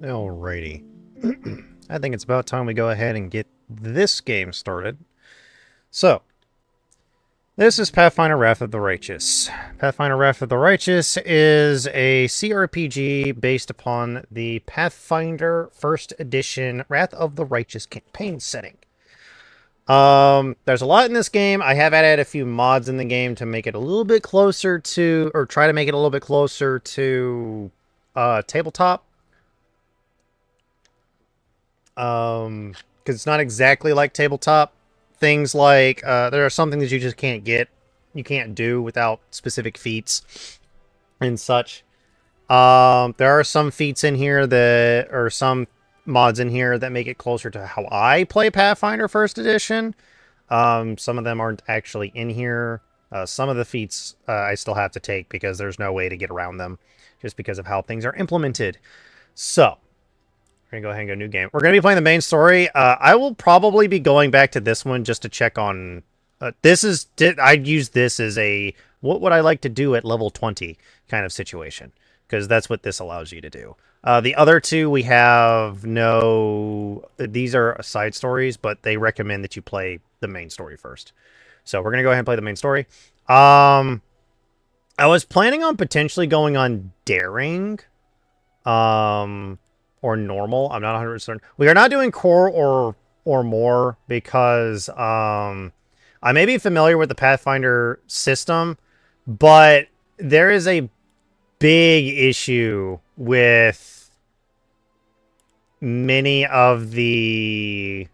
Alrighty. I think it's about time we go ahead and get this game started. So, this is Pathfinder Wrath of the Righteous. Pathfinder Wrath of the Righteous is a CRPG based upon the Pathfinder First Edition Wrath of the Righteous campaign setting. There's a lot in this game. I have added a few mods in the game to make it a little bit closer to, or try to make it a little bit closer to, tabletop. Because it's not exactly like tabletop. Things like there are some things that you just can't get, you can't do without specific feats and such. There are some feats in here that, or some mods in here that make it closer to how I play Pathfinder First Edition. Some of them aren't actually in here. Some of the feats I still have to take because there's no way to get around them, just because of how things are implemented. So, we're going to go ahead and go new game. We're going to be playing the main story. I will probably be going back to this one just to check on... I'd use this as a what would I like to do at level 20 kind of situation, because that's what this allows you to do. The other two, we have no... These are side stories, but they recommend that you play the main story first. So we're going to go ahead and play the main story. I was planning on potentially going on Daring. Or normal. I'm not 100% certain. We are not doing core or more because I may be familiar with the Pathfinder system, but there is a big issue with many of the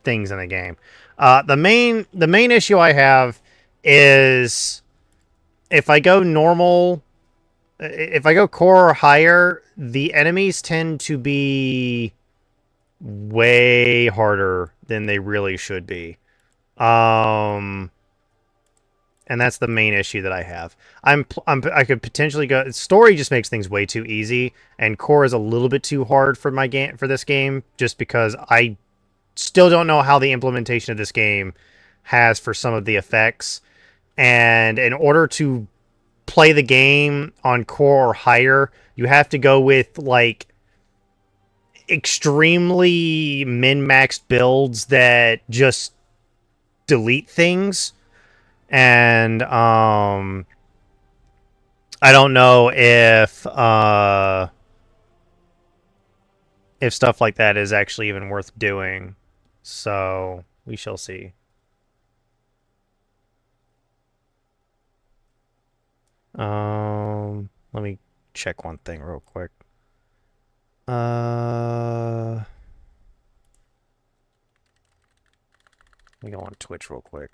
things in the game. The main issue I have is if I go normal, if I go core or higher, the enemies tend to be way harder than they really should be. And that's the main issue that I have. I could potentially go... Story just makes things way too easy, and core is a little bit too hard for my game, for this game, just because I still don't know how the implementation of this game has for some of the effects. And in order to play the game on core or higher, you have to go with, like, extremely min-maxed builds that just delete things. And, I don't know if stuff like that is actually even worth doing. So, we shall see. Let me check one thing real quick. Let me go on Twitch real quick.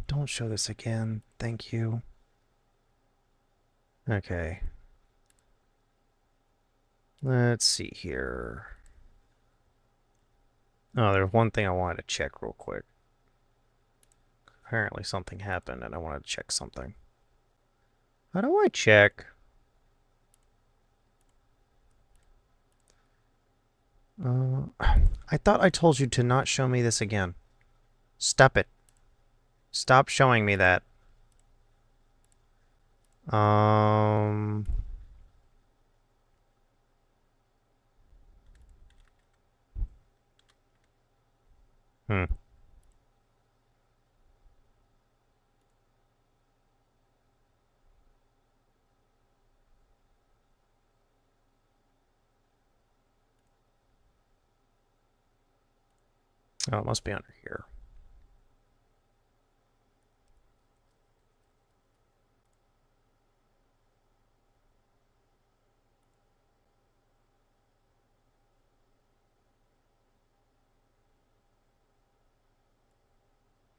Don't show this again. Thank you. Okay. Let's see here. Oh, there's one thing I wanted to check real quick. Apparently something happened and I wanted to check something. How do I check? I thought I told you to not show me this again. Stop it. Stop showing me that. Hmm. Oh, it must be under here.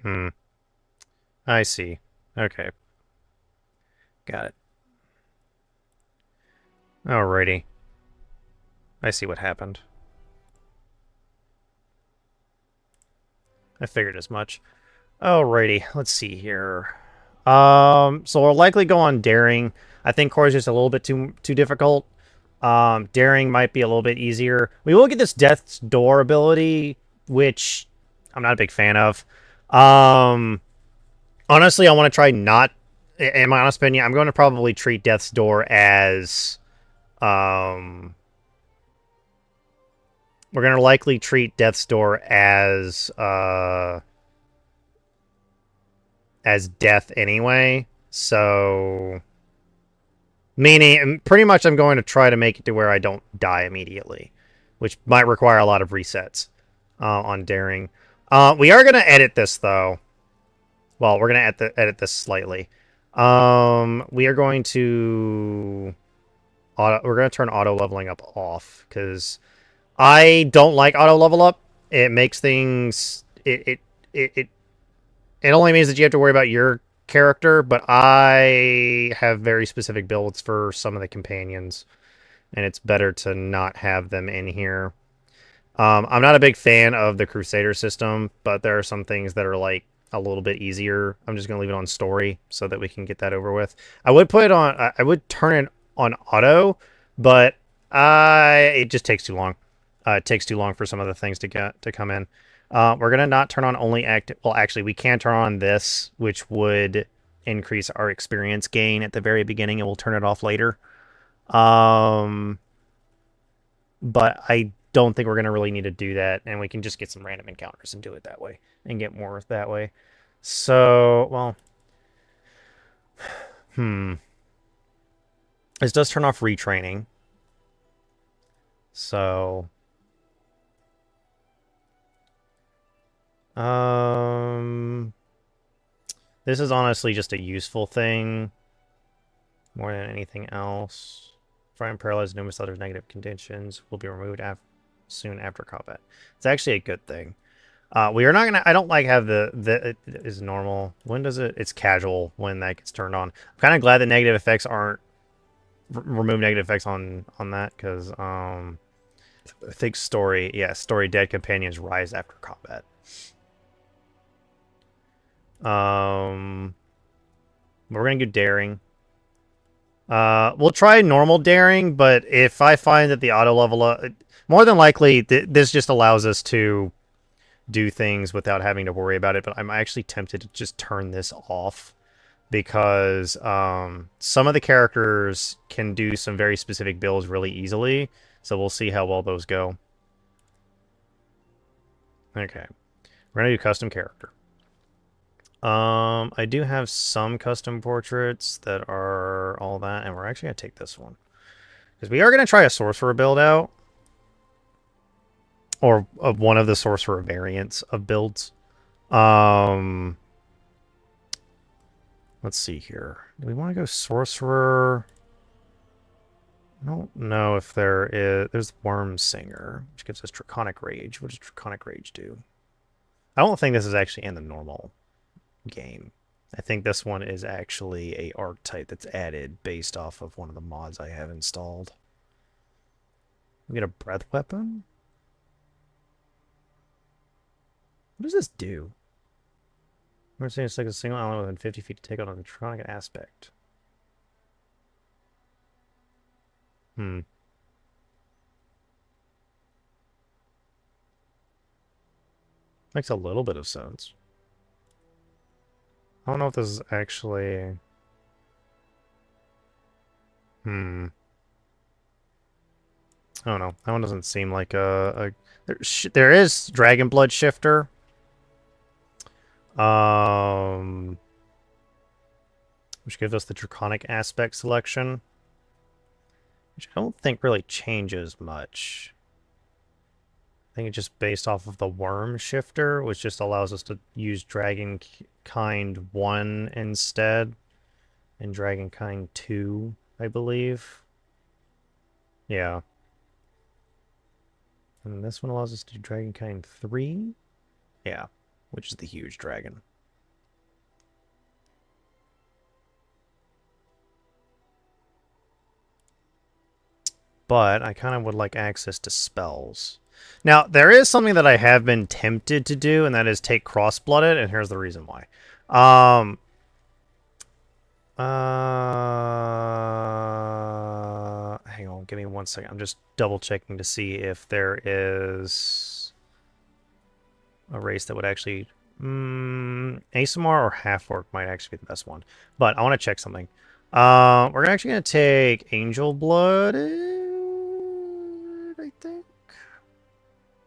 Hmm. I see. Okay. Got it. Alrighty. I see what happened. I figured as much. Alrighty. Let's see here. So we'll likely go on daring. I think core is just a little bit too difficult. Daring might be a little bit easier. We will get this Death's Door ability, which I'm not a big fan of. Honestly, I want to try not. In my honest opinion, I'm going to probably treat Death's Door as. Um, we're going to likely treat Death's Door as death anyway. So, meaning, pretty much, I'm going to try to make it to where I don't die immediately, which might require a lot of resets on daring. We are going to edit this though. Well, we're going to edit this slightly. We are going to we're going to turn auto leveling up off because I don't like auto level up. It makes things it only means that you have to worry about your character, but I have very specific builds for some of the companions, and it's better to not have them in here. I'm not a big fan of the Crusader system, but there are some things that are like a little bit easier. I'm just gonna leave it on story so that we can get that over with. I would put it on. I would turn it on auto, but it just takes too long. It takes too long for some of the things to come in. We're gonna not turn on only active. Well, actually, we can turn on this, which would increase our experience gain at the very beginning, and we'll turn it off later. Um, but I don't think we're going to really need to do that, and we can just get some random encounters and do it that way and get more that way. So, well, this does turn off retraining. So, um, this is honestly just a useful thing more than anything else. Frying paralyzed numerous other negative conditions will be removed soon after combat. It's actually a good thing. We are not gonna. I don't like have it is normal. When does it? It's casual when that gets turned on. I'm kind of glad that negative effects aren't remove negative effects on that because I think story dead companions rise after combat. We're gonna do daring. We'll try normal daring, but if I find that the auto level up, more than likely this just allows us to do things without having to worry about it, but I'm actually tempted to just turn this off because some of the characters can do some very specific builds really easily, so we'll see how well those go. Okay. We're going to do custom character. I do have some custom portraits that are all that, and we're actually going to take this one. Because we are going to try a sorcerer build out. Or one of the sorcerer variants of builds. Let's see here. Do we want to go sorcerer? I don't know if there is. There's Worm Singer, which gives us Draconic Rage. What does Draconic Rage do? I don't think this is actually in the normal game. I think this one is actually a archetype that's added based off of one of the mods I have installed. We get a breath weapon? What does this do? We're saying it's like a single element within 50 feet to take on a draconic aspect. Makes a little bit of sense. I don't know if this is actually... I don't know. That one doesn't seem like there is Dragon Blood Shifter. Which gives us the Draconic Aspect selection. Which I don't think really changes much. I think it's just based off of the Worm Shifter, which just allows us to use Dragon Kind 1 instead. And Dragon Kind 2, I believe. Yeah. And this one allows us to do Dragon Kind 3? Yeah, which is the huge dragon. but I kind of would like access to spells. Now, there is something that I have been tempted to do, and that is take Cross-Blooded, and here's the reason why. Hang on, give me 1 second. I'm just double checking to see if there is a race that would actually... Asimar or Half-Orc might actually be the best one. But I want to check something. We're actually going to take Angel Blood, I think.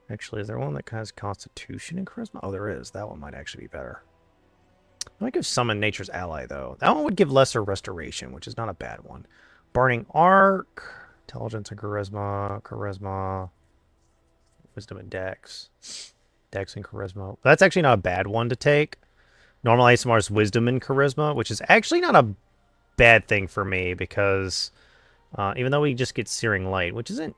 Actually, is there one that has Constitution and Charisma? Oh, there is. That one might actually be better. I might give Summon Nature's Ally, though. That one would give lesser Restoration, which is not a bad one. Burning Arc, Intelligence and Charisma, Wisdom and Dex. Dex and Charisma. That's actually not a bad one to take. Normal ASMR's Wisdom and Charisma, which is actually not a bad thing for me because even though we just get Searing Light, which isn't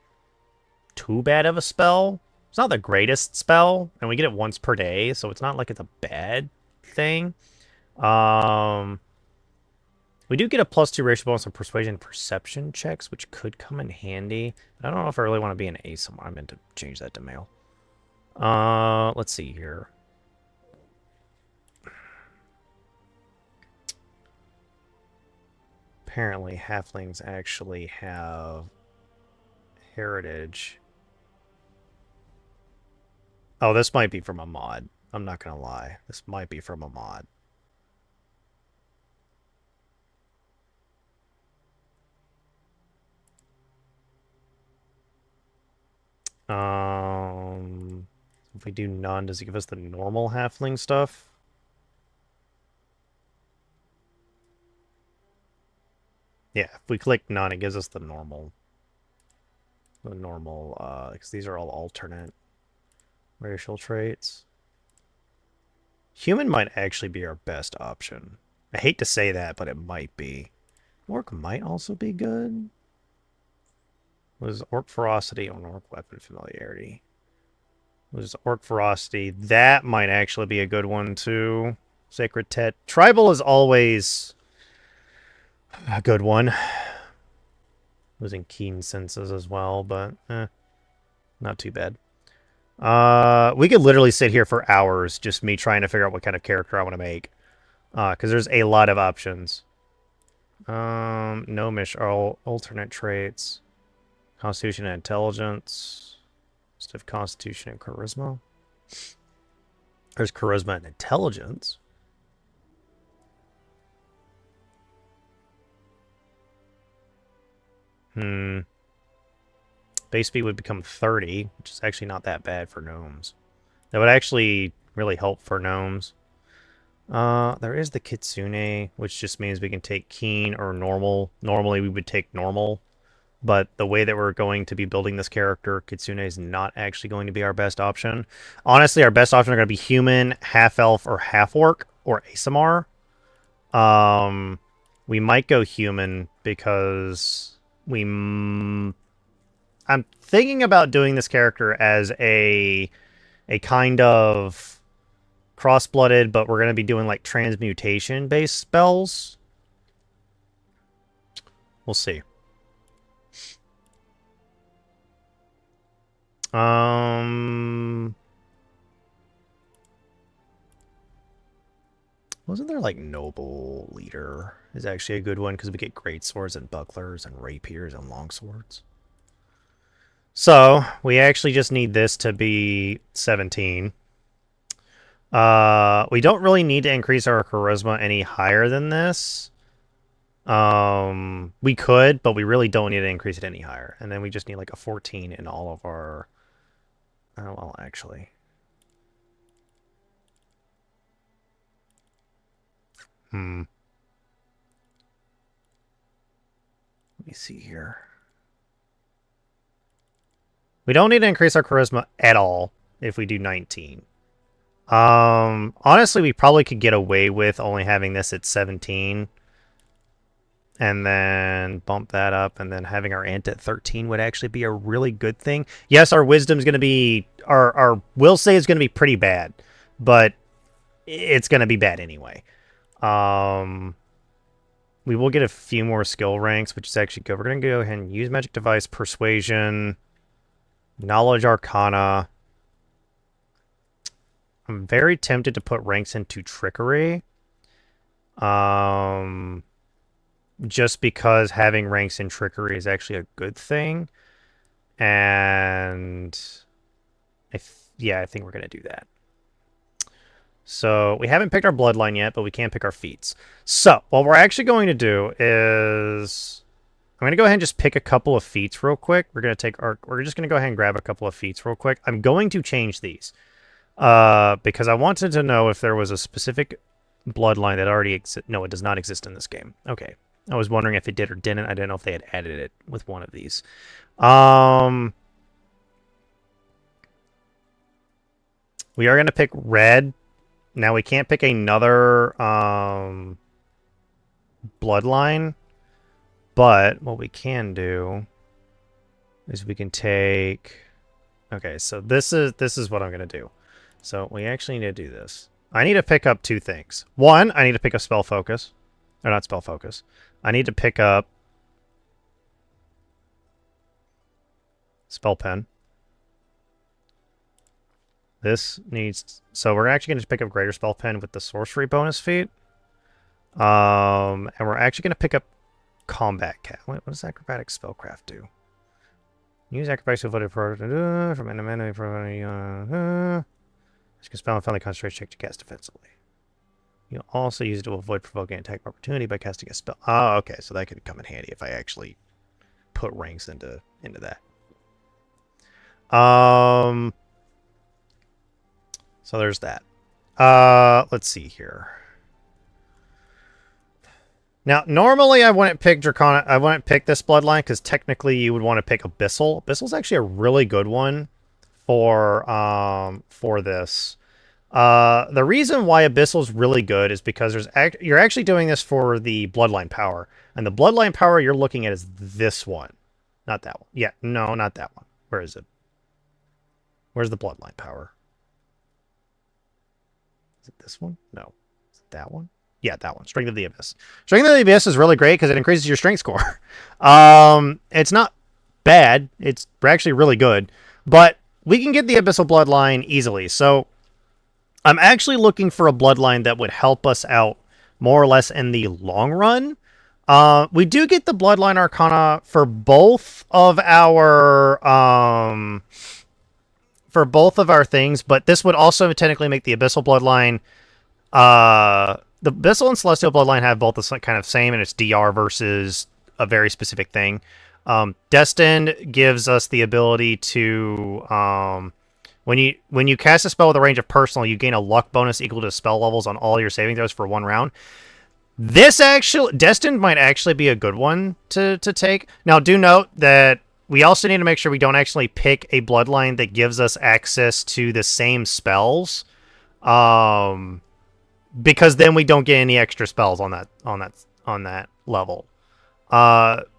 too bad of a spell, it's not the greatest spell, and we get it once per day, so it's not like it's a bad thing. We do get a +2 ratio bonus on Persuasion and Perception checks, which could come in handy. But I don't know if I really want to be an ASMR. I meant to change that to male. Let's see here. Apparently, halflings actually have heritage. Oh, this might be from a mod. I'm not gonna lie. This might be from a mod. If we do none, does it give us the normal halfling stuff? Yeah, if we click none, it gives us the normal. Because these are all alternate racial traits. Human might actually be our best option. I hate to say that, but it might be. Orc might also be good. Was Orc Ferocity on Orc Weapon Familiarity? Was Orc Ferocity. That might actually be a good one, too. Sacred Tet. Tribal is always a good one. Losing Keen Senses as well, but not too bad. We could literally sit here for hours, just me trying to figure out what kind of character I want to make. Because there's a lot of options. Gnomish, alternate traits. Constitution and Intelligence. Instead of Constitution and Charisma. There's Charisma and Intelligence. Base speed would become 30, which is actually not that bad for gnomes. That would actually really help for gnomes. There is the Kitsune, which just means we can take Keen or Normal. Normally we would take Normal. But the way that we're going to be building this character, Kitsune is not actually going to be our best option. Honestly, our best option are going to be Human, Half-Elf, or Half-Orc, or Asimar. We might go Human because I'm thinking about doing this character as a kind of cross-blooded, but we're going to be doing like transmutation-based spells. We'll see. Wasn't there like Noble Leader is actually a good one because we get great swords and bucklers and rapiers and longswords. So we actually just need this to be 17. We don't really need to increase our charisma any higher than this. We could, but we really don't need to increase it any higher. And then we just need like a 14 in all of our... Oh, well, actually. Let me see here. We don't need to increase our charisma at all if we do 19. Honestly, we probably could get away with only having this at 17. And then bump that up, and then having our int at 13 would actually be a really good thing. Yes, our wisdom's going to be... Our will say is going to be pretty bad, but it's going to be bad anyway. We will get a few more skill ranks, which is actually good. We're going to go ahead and use Magic Device, Persuasion, Knowledge Arcana. I'm very tempted to put ranks into Trickery. Just because having ranks in Trickery is actually a good thing. And yeah, I think we're going to do that. So we haven't picked our bloodline yet, but we can pick our feats. So what we're actually going to do is I'm going to go ahead and just pick a couple of feats real quick. We're just going to go ahead and grab a couple of feats real quick. I'm going to change these because I wanted to know if there was a specific bloodline that already exists. No, it does not exist in this game. Okay. I was wondering if it did or didn't. I didn't know if they had added it with one of these. We are going to pick red. Now, we can't pick another bloodline, but what we can do is we can take... Okay, so this is what I'm going to do. So we actually need to do this. I need to pick up two things. One, I need to pick up Spell Focus. Or not Spell Focus. I need to pick up Spell Pen. This needs... So we're actually going to pick up Greater Spell Pen with the Sorcery bonus feat. And we're actually going to pick up Combat Cat. What does Acrobatic Spellcraft do? Use Acrobatics to avoid from enemy from you can spell and finally concentration check to cast defensively. You also use it to avoid provoking attack of opportunity by casting a spell. Oh, okay. So that could come in handy if I actually put ranks into that. So there's that. Let's see here. Now, normally I wouldn't pick Draconic. I wouldn't pick this bloodline because technically you would want to pick Abyssal. Abyssal's actually a really good one for this. The reason why Abyssal's really good is because you're actually doing this for the bloodline power, and the bloodline power you're looking at is this one, not that one. Yeah, no, not that one. Where is it? Where's the bloodline power? Is it this one? No. Is it that one? Yeah, that one. Strength of the Abyss. Strength of the Abyss is really great because it increases your strength score. It's not bad. It's actually really good. But we can get the Abyssal Bloodline easily. So I'm actually looking for a bloodline that would help us out more or less in the long run. We do get the Bloodline Arcana for both of our things, but this would also technically make the Abyssal Bloodline... the Abyssal and Celestial Bloodline have both the kind of same, and it's DR versus a very specific thing. Destined gives us the ability to... when you cast a spell with a range of personal, you gain a luck bonus equal to spell levels on all your saving throws for 1 round. This actually... Destined might actually be a good one to take. Now, do note that we also need to make sure we don't actually pick a bloodline that gives us access to the same spells. Because then we don't get any extra spells on that level.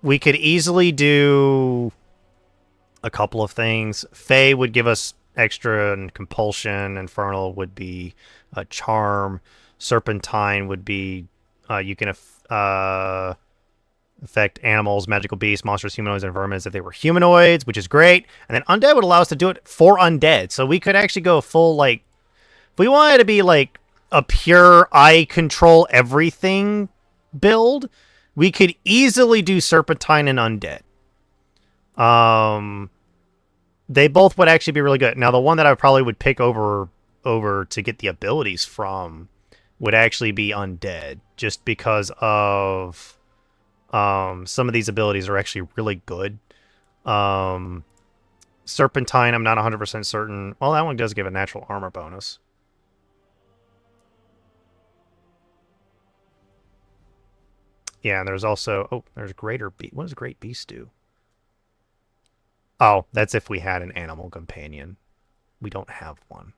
We could easily do a couple of things. Fey would give us extra and compulsion. Infernal would be a charm. Serpentine would be you can affect animals, magical beasts, monsters, humanoids, and vermin as if they were humanoids, which is great. And then undead would allow us to do it for undead. So we could actually go full, like, if we wanted to be like a pure I control everything build, we could easily do Serpentine and Undead. They both would actually be really good. Now, the one that I probably would pick over to get the abilities from would actually be Undead, just because of some of these abilities are actually really good. Serpentine, I'm not 100% certain. Well, that one does give a natural armor bonus. Yeah, and there's also... Oh, there's Greater Beast. What does Great Beast do? Oh, that's if we had an animal companion. We don't have one.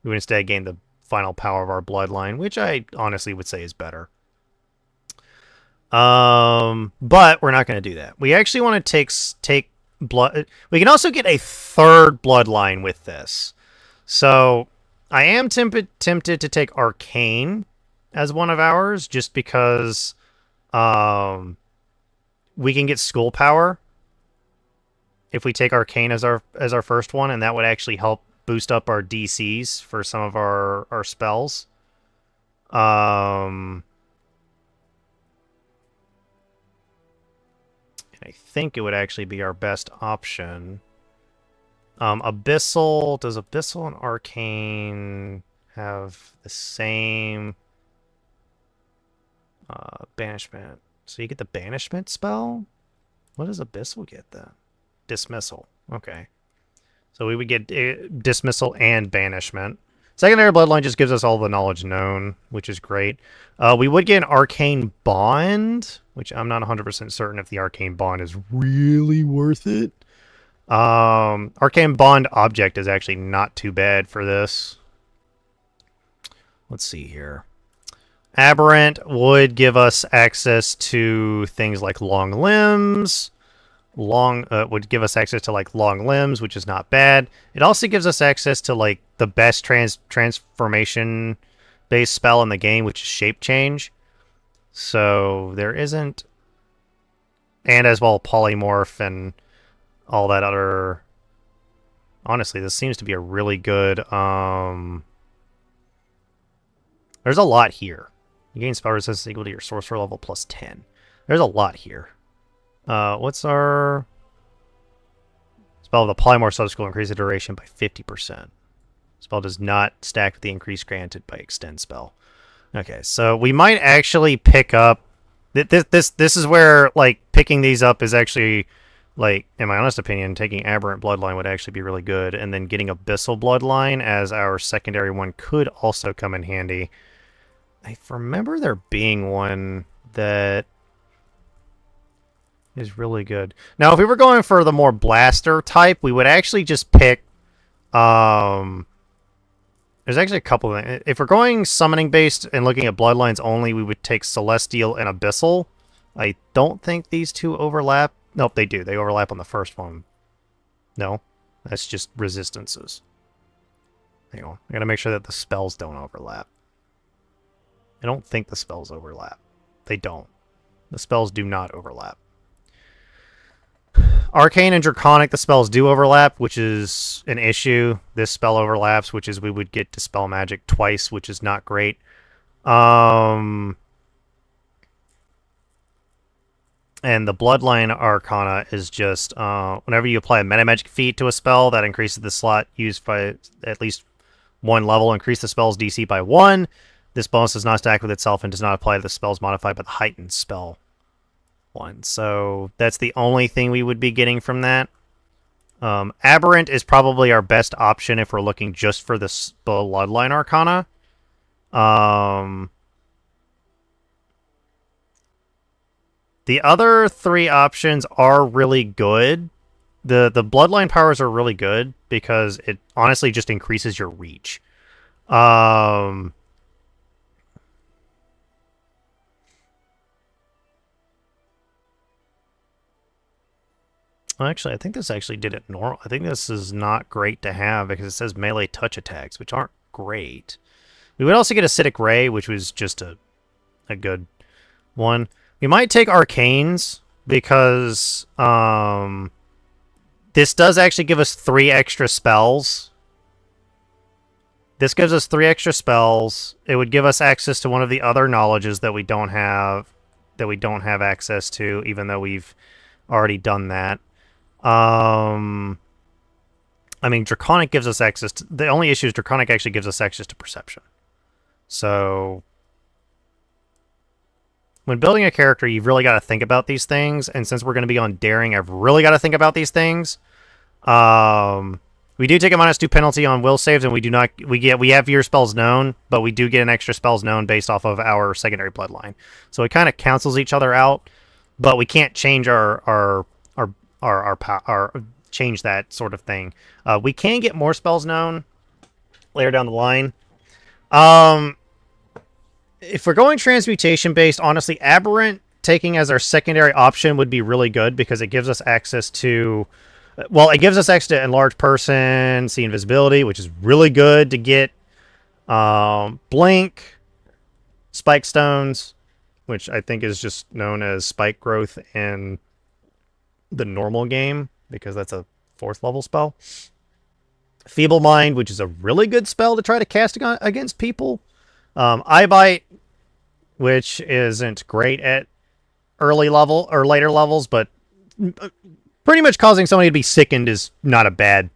We would instead gain the final power of our bloodline, which I honestly would say is better. But we're not going to do that. We actually want to take blood... We can also get a third bloodline with this. So, I am tempted to take Arcane as one of ours, just because Um, we can get school power if we take arcane as our first one, and that would actually help boost up our DCs for some of our spells. And I think it would actually be our best option. Abyssal, does Abyssal and Arcane have the same banishment? So you get the banishment spell? What does Abyssal get then? Dismissal. Okay. So we would get dismissal and banishment. Secondary Bloodline just gives us all the knowledge known, which is great. We would get an Arcane Bond, which I'm not 100% certain if the Arcane Bond is really worth it. Arcane Bond Object is actually not too bad for this. Let's see here. Aberrant would give us access to things like long limbs. Would give us access to like long limbs, which is not bad. It also gives us access to like the best transformation based spell in the game, which is shape change. So there isn't, and as well polymorph and all that other. Honestly, this seems to be a really good. There's a lot here. You gain spell resistance equal to your sorcerer level plus 10. There's a lot here. What's our spell? The polymorph subschool increase the duration by 50%. Spell does not stack with the increase granted by extend spell. Okay, so we might actually pick up. This is where like picking these up is actually like, in my honest opinion, taking Aberrant Bloodline would actually be really good, and then getting Abyssal Bloodline as our secondary one could also come in handy. I remember there being one that is really good. Now, if we were going for the more blaster type, we would actually just pick. There's actually a couple of them. If we're going summoning based and looking at bloodlines only, we would take Celestial and Abyssal. I don't think these two overlap. Nope, they do. They overlap on the first one. No, that's just resistances. Hang on. I gotta make sure that the spells don't overlap. I don't think the spells overlap. They don't. The spells do not overlap. Arcane and Draconic, the spells do overlap, which is an issue. This spell overlaps, which is we would get Dispel Magic twice, which is not great. And the Bloodline Arcana is just whenever you apply a Meta Magic feat to a spell, that increases the slot used by at least one level. Increase the spell's DC by 1. This bonus does not stack with itself and does not apply to the spells modified by the heightened spell one. So that's the only thing we would be getting from that. Aberrant is probably our best option if we're looking just for the Bloodline Arcana. The other three options are really good. The Bloodline powers are really good because it honestly just increases your reach. Actually, I think this actually did it normal. I think this is not great to have because it says melee touch attacks, which aren't great. We would also get Acidic Ray, which was just a good one. We might take Arcanes because this does actually give us 3 extra spells. This gives us 3 extra spells. It would give us access to one of the other knowledges that we don't have access to, even though we've already done that. I mean, Draconic gives us access to... The only issue is Draconic actually gives us access to Perception. So, when building a character, you've really got to think about these things, and since we're going to be on Daring, I've really got to think about these things. We do take a -2 penalty on will saves, and we do not... We have your spells known, but we do get an extra spells known based off of our secondary bloodline. So it kind of cancels each other out, but we can't change our change that sort of thing. We can get more spells known later down the line. If we're going transmutation based, honestly, Aberrant taking as our secondary option would be really good because it gives us access to, well, it gives us access to Enlarged Person, See Invisibility, which is really good to get. Blink, Spike Stones, which I think is just known as spike growth in the normal game, because that's a 4th level spell. Feeble Mind, which is a really good spell to try to cast against people. Eye Bite, which isn't great at early level or later levels, but pretty much causing somebody to be sickened is not a bad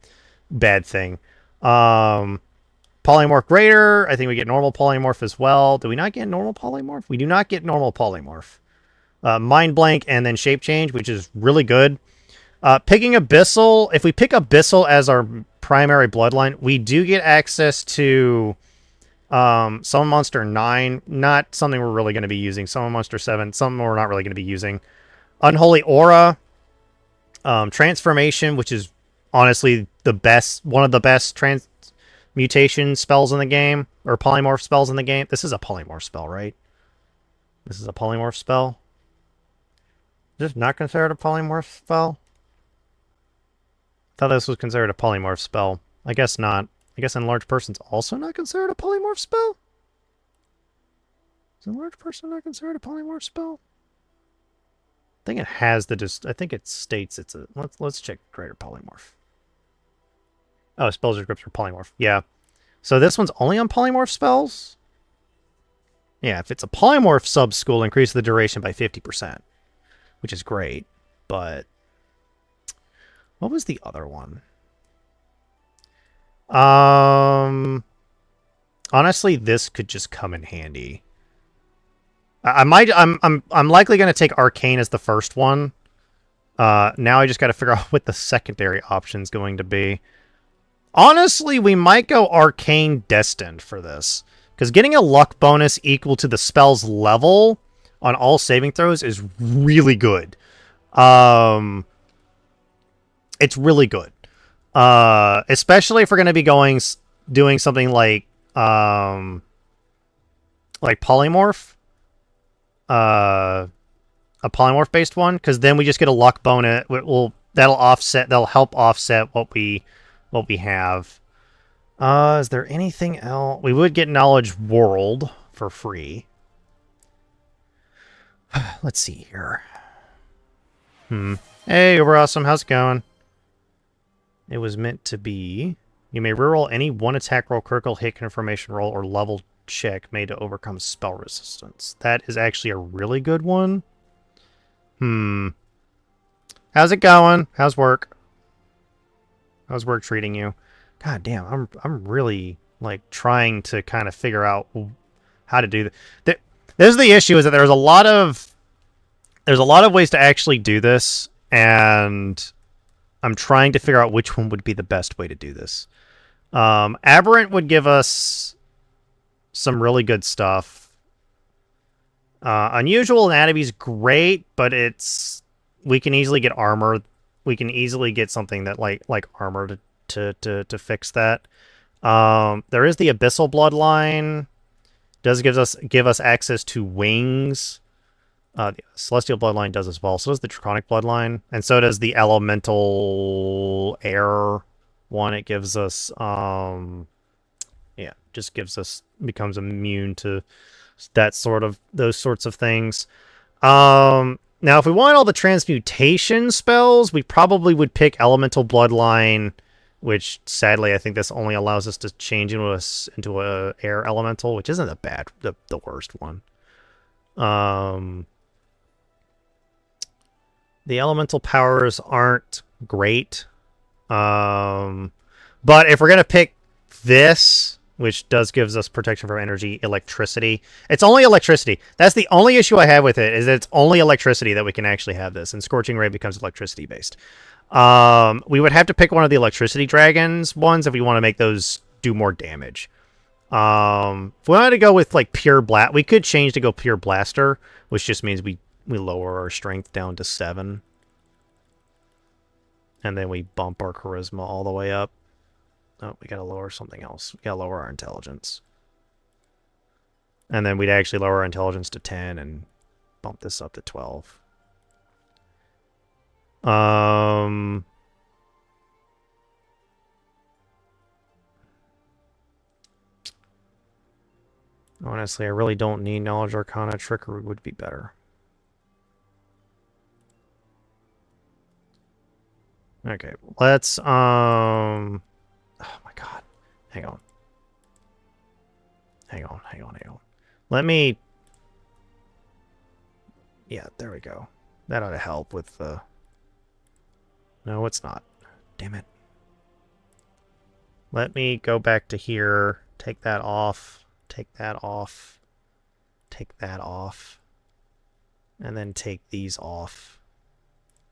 thing. Polymorph Greater, I think we get normal polymorph as well. Do we not get normal polymorph? We do not get normal polymorph. Mind Blank and then Shape Change, which is really good. Picking Abyssal, if we pick Abyssal as our primary bloodline, we do get access to Summon Monster 9. Not something we're really going to be using. Summon Monster 7, something we're not really going to be using. Unholy Aura. Transformation, which is honestly one of the best transmutation spells in the game, or polymorph spells in the game. This is a polymorph spell, right? This is a polymorph spell. Is this not considered a polymorph spell? I thought this was considered a polymorph spell. I guess not. I guess Enlarged Person's also not considered a polymorph spell? Is Enlarged Person not considered a polymorph spell? I think it has I think it states it's a... Let's check Greater Polymorph. Oh, spells or scripts for polymorph. Yeah. So this one's only on polymorph spells? Yeah, if it's a polymorph sub-school, increase the duration by 50%. Which is great, but... What was the other one? Honestly, this could just come in handy. I'm likely going to take Arcane as the first one. Now I just got to figure out what the secondary option's going to be. Honestly, we might go Arcane Destined for this, because getting a luck bonus equal to the spell's level on all saving throws is really good. It's really good. Especially if we're going to be doing something like polymorph. A polymorph based one, because then we just get a luck bonus. That'll help offset what we have. Is there anything else? We would get Knowledge World for free. Let's see here. Hey, Uber Awesome, how's it going? It was meant to be. You may reroll any one attack roll, critical hit, confirmation roll, or level check made to overcome spell resistance. That is actually a really good one. How's it going? How's work? How's work treating you? God damn, I'm really like trying to kind of figure out how to do that. There's the issue is that there's a lot of ways to actually do this, and I'm trying to figure out which one would be the best way to do this. Aberrant would give us some really good stuff. Unusual Anatomy is great, but we can easily get armor. We can easily get something that like armor to fix that. There is the Abyssal Bloodline. Does give us access to wings. The Celestial Bloodline does as well. So does the Draconic Bloodline, and so does the Elemental Air one. It gives us becomes immune to those sorts of things. Now, if we want all the transmutation spells, we probably would pick Elemental Bloodline, which sadly I think this only allows us to change into a air elemental, which isn't the worst one. The elemental powers aren't great. But if we're gonna pick this, which gives us protection from energy, electricity. It's only electricity. That's the only issue I have with it, is that it's only electricity that we can actually have this, and Scorching Ray becomes electricity based. We would have to pick one of the electricity dragons ones if we want to make those do more damage. If we wanted to go with like pure blast, we could change to go pure blaster, which just means we lower our strength down to 7. And then we bump our charisma all the way up. Oh, we gotta lower something else. We gotta lower our intelligence. And then we'd actually lower our intelligence to 10 and bump this up to 12. Honestly, I really don't need Knowledge Arcana. Trickery would be better. Okay, let's, oh my god. Hang on. Hang on. Let me... Yeah, there we go. That ought to help with the... No, it's not. Damn it. Let me go back to here. Take that off. Take that off. Take that off. And then take these off.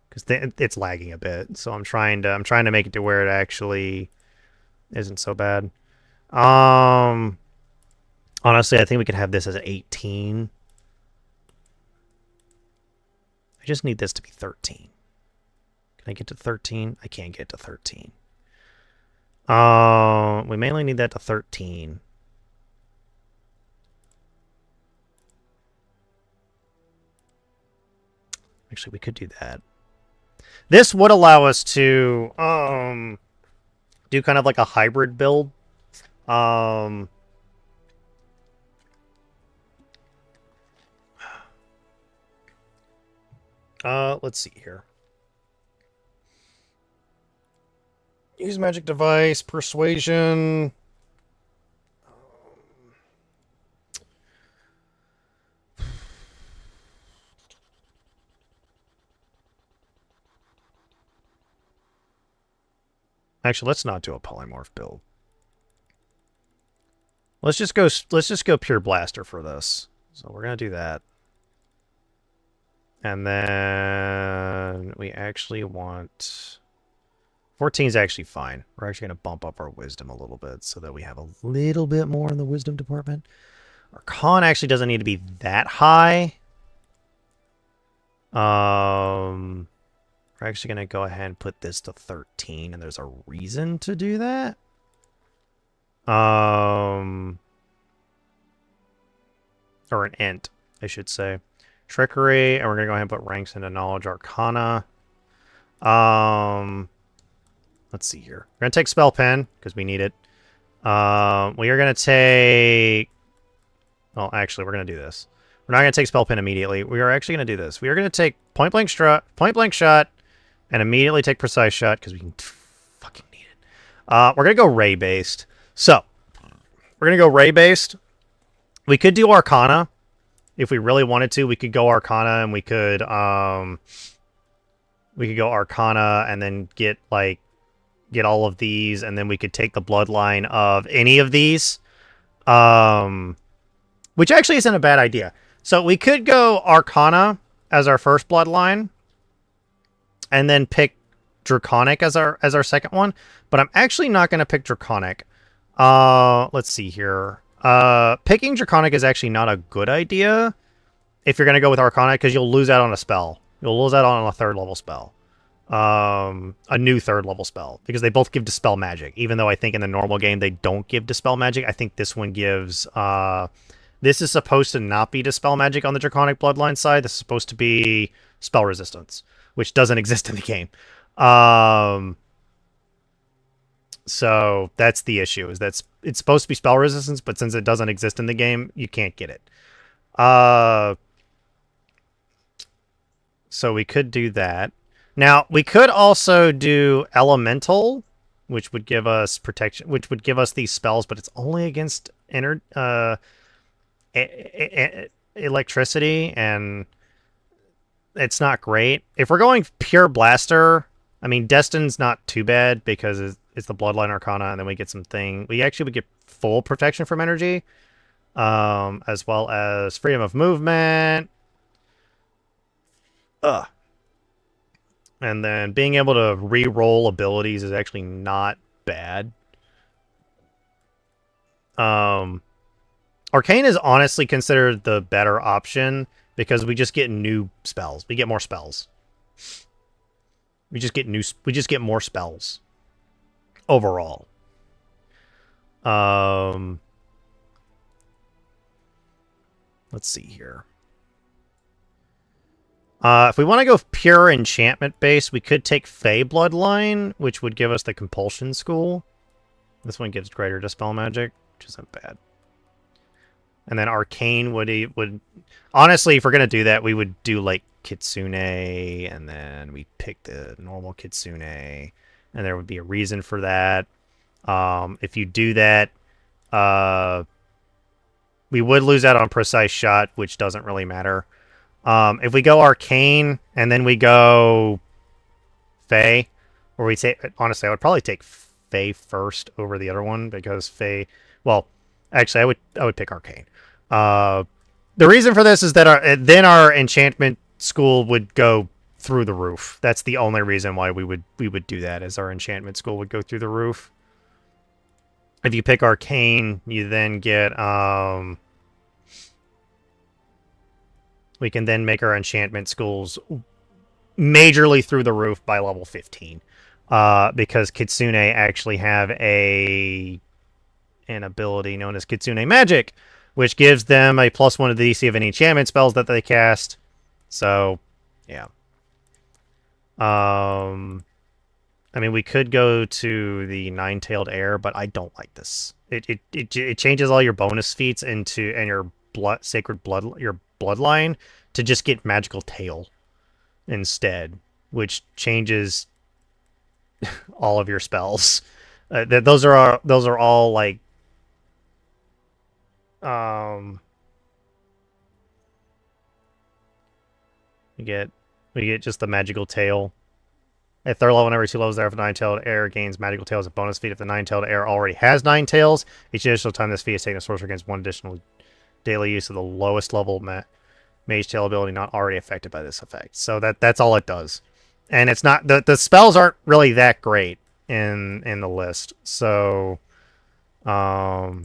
Because it's lagging a bit. So I'm trying to make it to where it actually isn't so bad. Honestly, I think we could have this as 18. I just need this to be 13. Can I get to 13? I can't get to 13. We mainly need that to 13. Actually, we could do that. This would allow us to do kind of like a hybrid build. Let's see here. Use magic device, persuasion. Actually, let's not do a polymorph build. Let's just go pure blaster for this. So we're gonna do that. And then we actually want 14 is actually fine. We're actually gonna bump up our wisdom a little bit so that we have a little bit more in the wisdom department. Our con actually doesn't need to be that high. We're actually going to go ahead and put this to 13, and there's a reason to do that. Or an int, I should say. Trickery, and we're going to go ahead and put ranks into Knowledge Arcana. Let's see here. We're going to take Spell Pen, because we need it. We are going to take... Well, actually, we're going to do this. We're not going to take Spell Pen immediately. We are actually going to do this. We are going to take Point Blank Shot, and immediately take Precise Shot, because we can fucking need it. We're going to go Ray-based. So, we're going to go Ray-based. We could do Arcana. If we really wanted to, we could go Arcana, and we could go Arcana, and then get all of these, and then we could take the bloodline of any of these. Which actually isn't a bad idea. So we could go Arcana as our first bloodline, and then pick Draconic as our second one. But I'm actually not going to pick Draconic. Let's see here. Picking Draconic is actually not a good idea if you're going to go with Arcana, because you'll lose out on a spell. You'll lose out on a third level spell. A new third level spell, because they both give Dispel Magic. Even though I think in the normal game they don't give Dispel Magic, I think this one gives... This is supposed to not be Dispel Magic on the Draconic Bloodline side. This is supposed to be Spell Resistance, which doesn't exist in the game. So that's the issue, is that it's supposed to be Spell Resistance, but since it doesn't exist in the game, you can't get it. So we could do that. Now, we could also do Elemental, which would give us protection, which would give us these spells, but it's only against electricity, and it's not great. If we're going pure blaster, I mean, Destin's not too bad because it's the Bloodline Arcana, and then we get something. We actually would get full protection from energy, as well as freedom of movement. And then being able to re-roll abilities is actually not bad. Arcane is honestly considered the better option because we just get new spells. We get more spells. We just get more spells overall. Let's see here. If we want to go pure enchantment base, we could take Fey Bloodline, which would give us the Compulsion School. This one gives greater Dispel Magic, which isn't bad. And then arcane would honestly, if we're gonna do that, we would do like kitsune, and then we pick the normal kitsune, and there would be a reason for that. If you do that, uh, we would lose out on precise shot, which doesn't really matter. If we go arcane and then we go Fey, or we take honestly, I would probably take Fey first over the other one because Fey. Well, actually, I would pick arcane. Uh, the reason for this is that our enchantment school would go through the roof. That's the only reason why we would do that. Is our enchantment school would go through the roof. If you pick arcane, you then get we can then make our enchantment schools majorly through the roof by level 15. Because Kitsune actually have an ability known as Kitsune Magic, which gives them a +1 to the DC of any enchantment spells that they cast. So, yeah. I mean, we could go to the Nine-Tailed Heir, but I don't like this. It changes all your bonus feats into and your your bloodline to just get magical tail instead, which changes all of your spells. Those are all like we get just the magical tail. At third level, every 2 levels thereafter, Nine-Tailed Heir gains magical tail as a bonus feat. If the Nine-Tailed Heir already has 9 tails, each additional time this feat is taken, a sorcerer gains 1 additional daily use of the lowest level mage tail ability not already affected by this effect. So that's all it does. And it's not the spells aren't really that great in the list. So but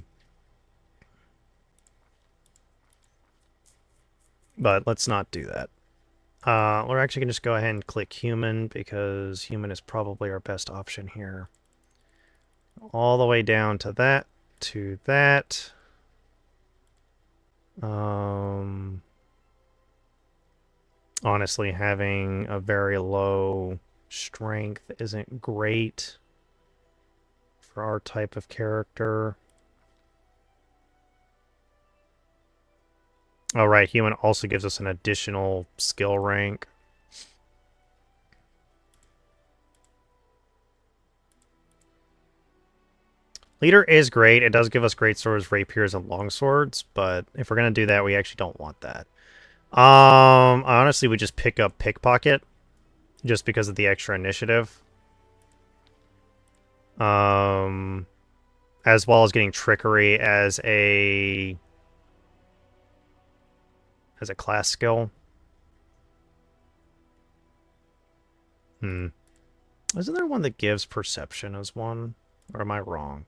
let's not do that. We're actually going to just go ahead and click human because human is probably our best option here. All the way down to that, honestly, having a very low strength isn't great for our type of character. Oh, right. Human also gives us an additional skill rank. Leader is great. It does give us great swords, rapiers, and long swords, but if we're going to do that, we actually don't want that. Honestly, we just pick up Pickpocket just because of the extra initiative. As well as getting Trickery as a class skill. Isn't there one that gives Perception as one? Or am I wrong?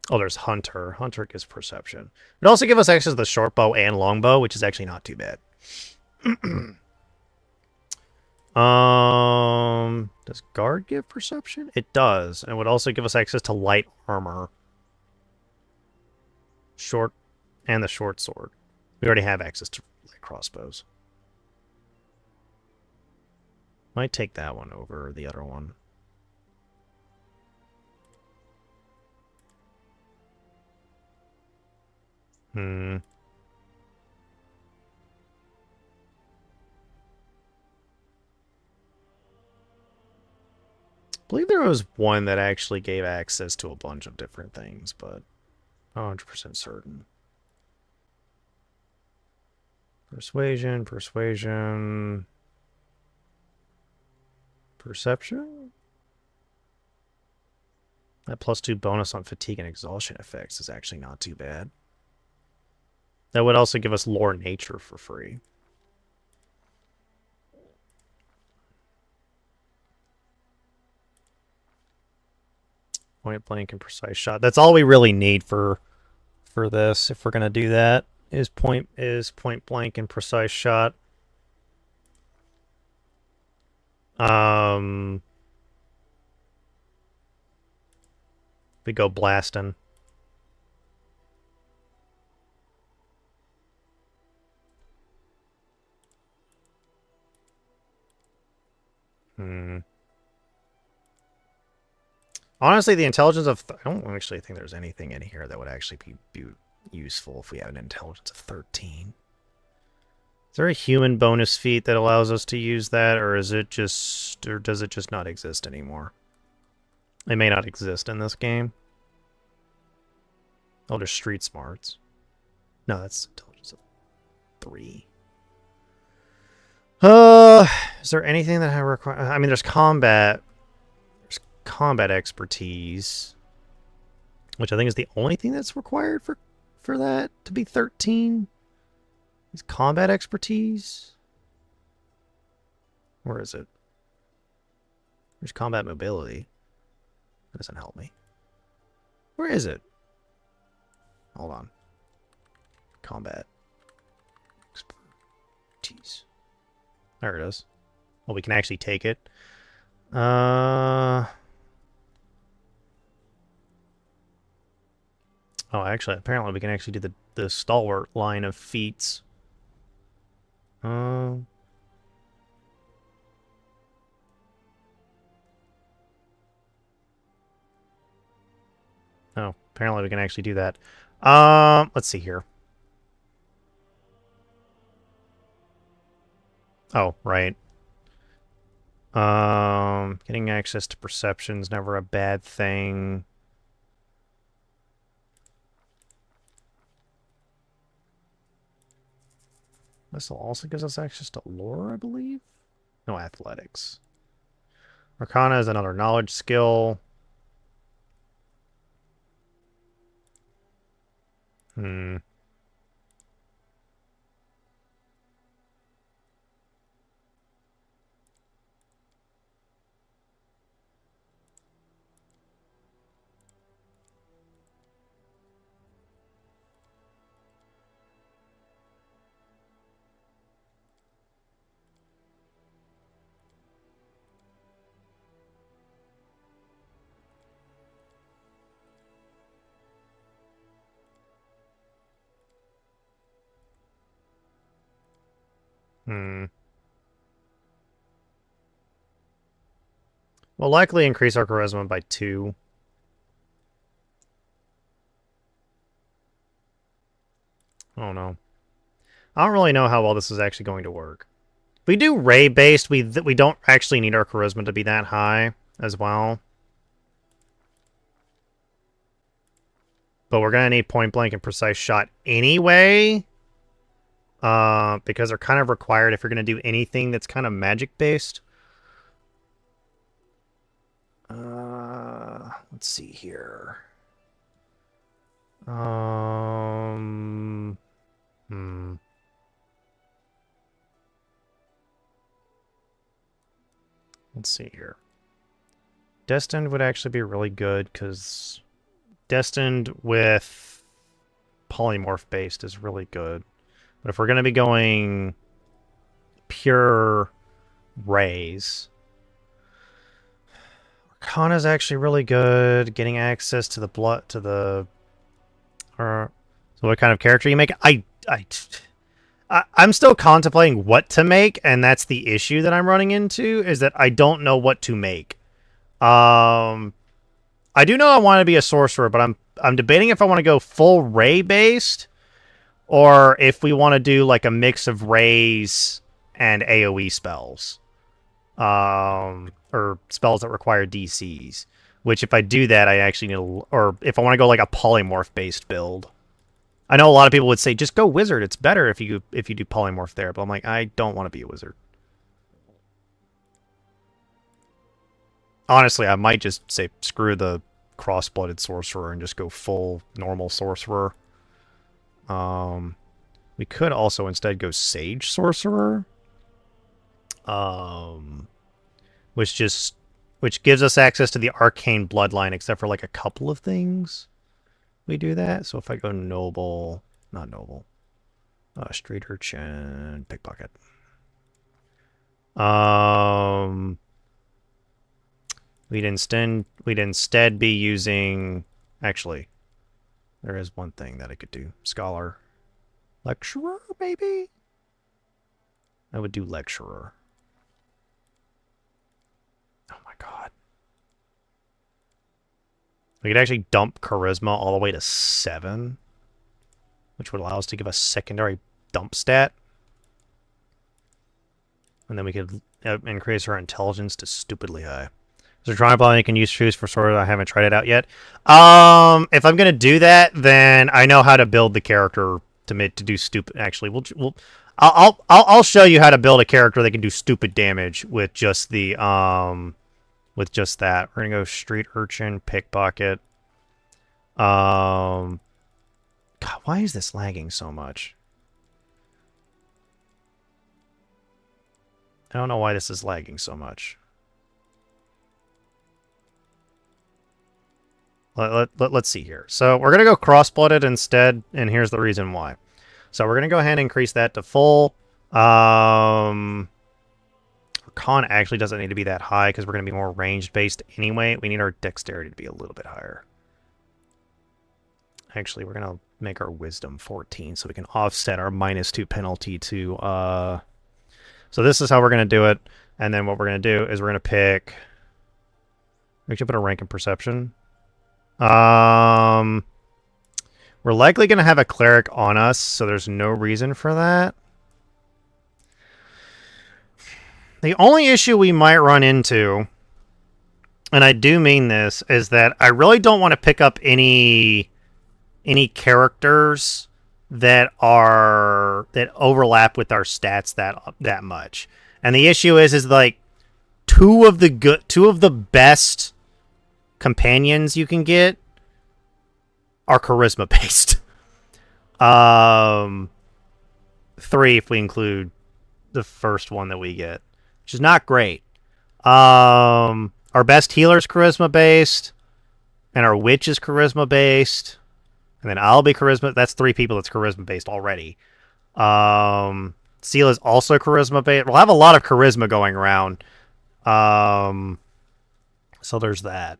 Oh, there's Hunter. Hunter gives Perception. It also gives us access to the short bow and long bow, which is actually not too bad. Does Guard give Perception? It does. And it would also give us access to light armor. Short and the short sword. We already have access to light crossbows. Might take that one over the other one. I believe there was one that actually gave access to a bunch of different things, but not 100% certain. Persuasion. Perception? That +2 bonus on fatigue and exhaustion effects is actually not too bad. That would also give us Lore Nature for free. Point blank and precise shot. That's all we really need for this. If we're gonna do that, is point blank and precise shot. We go blasting. Honestly, the intelligence of... I don't actually think there's anything in here that would actually be useful if we have an intelligence of 13. Is there a human bonus feat that allows us to use that, or is it just, or does it just not exist anymore? It may not exist in this game. Oh, there's street smarts. No, that's intelligence of 3. Is there anything that I require? I mean, there's combat. There's combat expertise, which I think is the only thing that's required for that to be 13. Is combat expertise? Where is it? There's combat mobility. That doesn't help me. Where is it? Hold on. Combat expertise. There it is. Well, we can actually take it. Oh, actually, apparently we can actually do the stalwart line of feats. Oh, apparently we can actually do that. Let's see here. Oh, right. Getting access to perception's never a bad thing. This also gives us access to lore, I believe? No, athletics. Arcana is another knowledge skill. Hmm. Hmm. We'll likely increase our charisma by 2. Oh no. I don't really know how well this is actually going to work. If we do ray-based, we don't actually need our charisma to be that high as well. But we're going to need point-blank and precise shot anyway. Because they're kind of required if you're going to do anything that's kind of magic-based. Let's see here. Let's see here. Destined would actually be really good because Destined with polymorph based is really good. But if we're going to be going pure rays, Arcana is actually really good. Getting access to the blood to the. So what kind of character you make? I'm still contemplating what to make, and that's the issue that I'm running into, is that I don't know what to make. I do know I want to be a sorcerer, but I'm debating if I want to go full ray based, or if we want to do like a mix of rays and AoE spells, or spells that require DCs. Which, if I do that, I actually need, or if I want to go like a polymorph based build. I know a lot of people would say just go wizard. It's better if you do polymorph there, but I'm like, I don't want to be a wizard. Honestly, I might just say screw the cross-blooded sorcerer and just go full normal sorcerer. We could also instead go sage sorcerer, which gives us access to the arcane bloodline, except for like a couple of things. We do that. So if I go noble, not noble, street urchin, pickpocket. We'd instead be using. Actually, there is one thing that I could do. Scholar, lecturer, maybe. I would do lecturer. Oh my god. We could actually dump charisma all the way to 7. which would allow us to give a secondary dump stat. And then we could increase her intelligence to stupidly high. So Dronic Ball you can choose for sort of. I haven't tried it out yet. If I'm gonna do that, then I know how to build the character to do stupid. Actually, I'll show you how to build a character that can do stupid damage with just the with just that. We're gonna go street urchin, pickpocket. God, why is this lagging so much? I don't know why this is lagging so much. Let's see here. So we're going to go cross-blooded instead, and here's the reason why. So we're going to go ahead and increase that to full. Con actually doesn't need to be that high because we're going to be more ranged-based anyway. We need our dexterity to be a little bit higher. Actually, we're going to make our wisdom 14 so we can offset our -2 penalty to... So this is how we're going to do it. And then what we're going to do is we're going to pick... We should put a rank in perception. We're likely going to have a cleric on us, so there's no reason for that. The only issue we might run into, and I do mean this, is that I really don't want to pick up any characters that overlap with our stats that much. And the issue is like two of the best companions you can get are charisma based. 3 if we include the first one that we get, which is not great. Our best healer's charisma based, and our witch is charisma based, and then I'll be charisma. That's 3 people that's charisma based already. Seal is also charisma based. We'll have a lot of charisma going around. So there's that.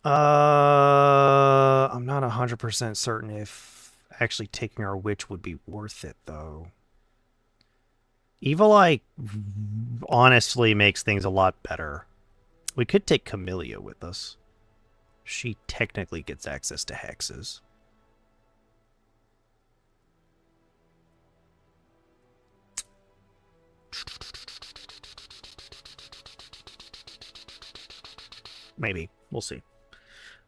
I'm not 100% certain if actually taking our witch would be worth it, though. Evil Eye honestly makes things a lot better. We could take Camellia with us. She technically gets access to hexes. Maybe. We'll see.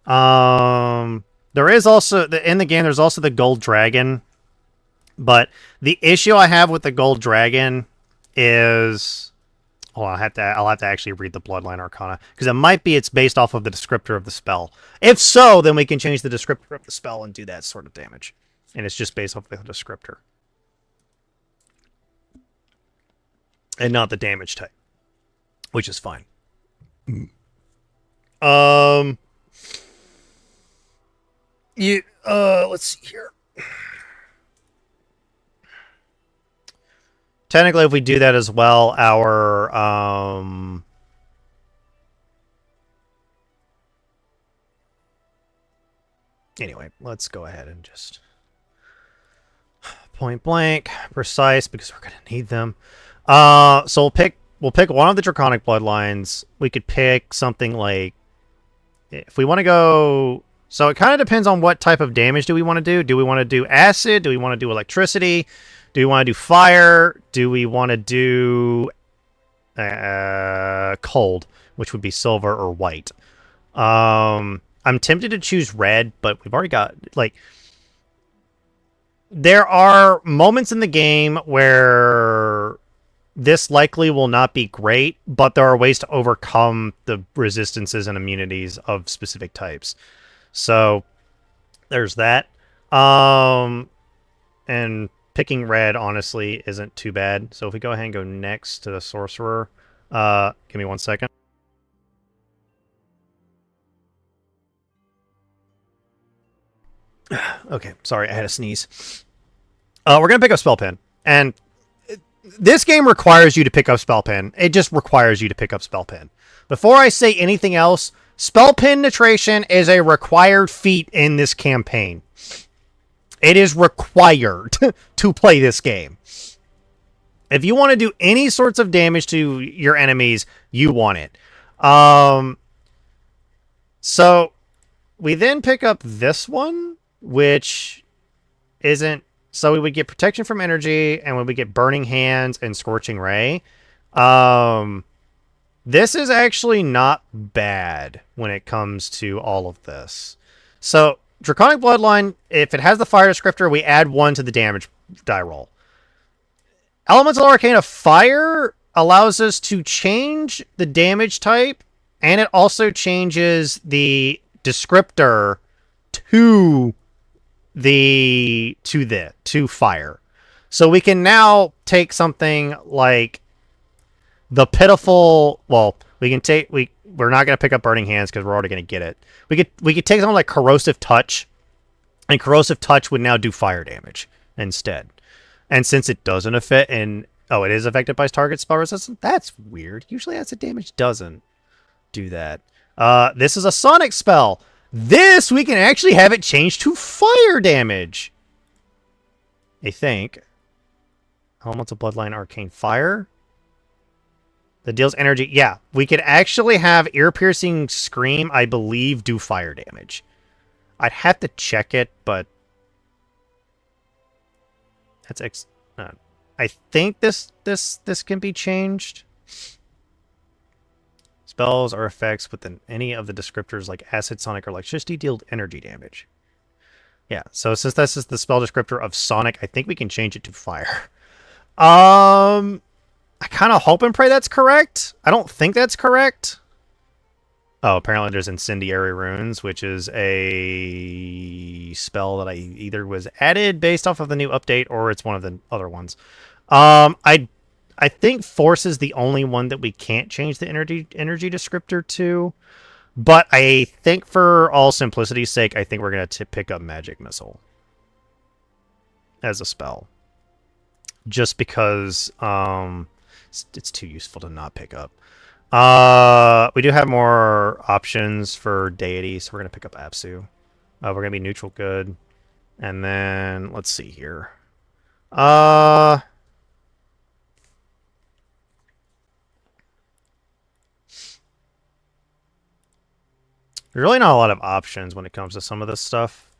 There is also in the game. There's also the gold dragon, but the issue I have with the gold dragon is, oh, I'll have to actually read the Bloodline Arcana because it might be it's based off of the descriptor of the spell. If so, then we can change the descriptor of the spell and do that sort of damage, and it's just based off the descriptor and not the damage type, which is fine. Let's see here. Technically, if we do that as well, our anyway, let's go ahead and just point blank, precise, because we're gonna need them. So we'll pick one of the draconic bloodlines. We could pick something like, if we want to go. So it kind of depends on what type of damage do we want to do. Do we want to do acid? Do we want to do electricity? Do we want to do fire? Do we want to do cold, which would be silver or white? I'm tempted to choose red, but we've already got, like, there are moments in the game where this likely will not be great, but there are ways to overcome the resistances and immunities of specific types. So there's that. And picking red, honestly, isn't too bad. So if we go ahead and go next to the sorcerer, give me 1 second. Okay, sorry, I had a sneeze. We're going to pick up Spell Pen. And this game requires you to pick up Spell Pen. It just requires you to pick up Spell Pen. Before I say anything else, Spell penetration is a required feat in this campaign. It is required to play this game. If you want to do any sorts of damage to your enemies, you want it. So we then pick up this one, which isn't... So we would get protection from energy, and we would get Burning Hands and Scorching Ray. This is actually not bad when it comes to all of this. So, Draconic Bloodline, if it has the fire descriptor, we add 1 to the damage die roll. Elemental Arcana Fire allows us to change the damage type, and it also changes the descriptor to fire. So we can now take something like the pitiful... Well, we can take... We're not going to pick up Burning Hands because we're already going to get it. We could take something like Corrosive Touch, and Corrosive Touch would now do fire damage instead. And since it doesn't affect... Oh, it is affected by target spell resistance? That's weird. Usually acid damage doesn't do that. This is a Sonic spell. This, we can actually have it change to fire damage. I think. Elemental Bloodline Arcane Fire. That deals energy. Yeah, we could actually have Ear-Piercing Scream, I believe, do fire damage. I'd have to check it, but... That's... I think this can be changed. Spells or effects within any of the descriptors like Acid, Sonic, or Electricity deal energy damage. Yeah, so since this is the spell descriptor of Sonic, I think we can change it to fire. I kind of hope and pray that's correct. I don't think that's correct. Oh, apparently there's Incendiary Runes, which is a spell that I either was added based off of the new update or it's one of the other ones. I think Force is the only one that we can't change the energy descriptor to. But I think for all simplicity's sake, I think we're going to pick up Magic Missile as a spell. Just because it's too useful to not pick up. We do have more options for deity, so we're going to pick up Apsu. We're going to be neutral good. And then, let's see here. There's really not a lot of options when it comes to some of this stuff.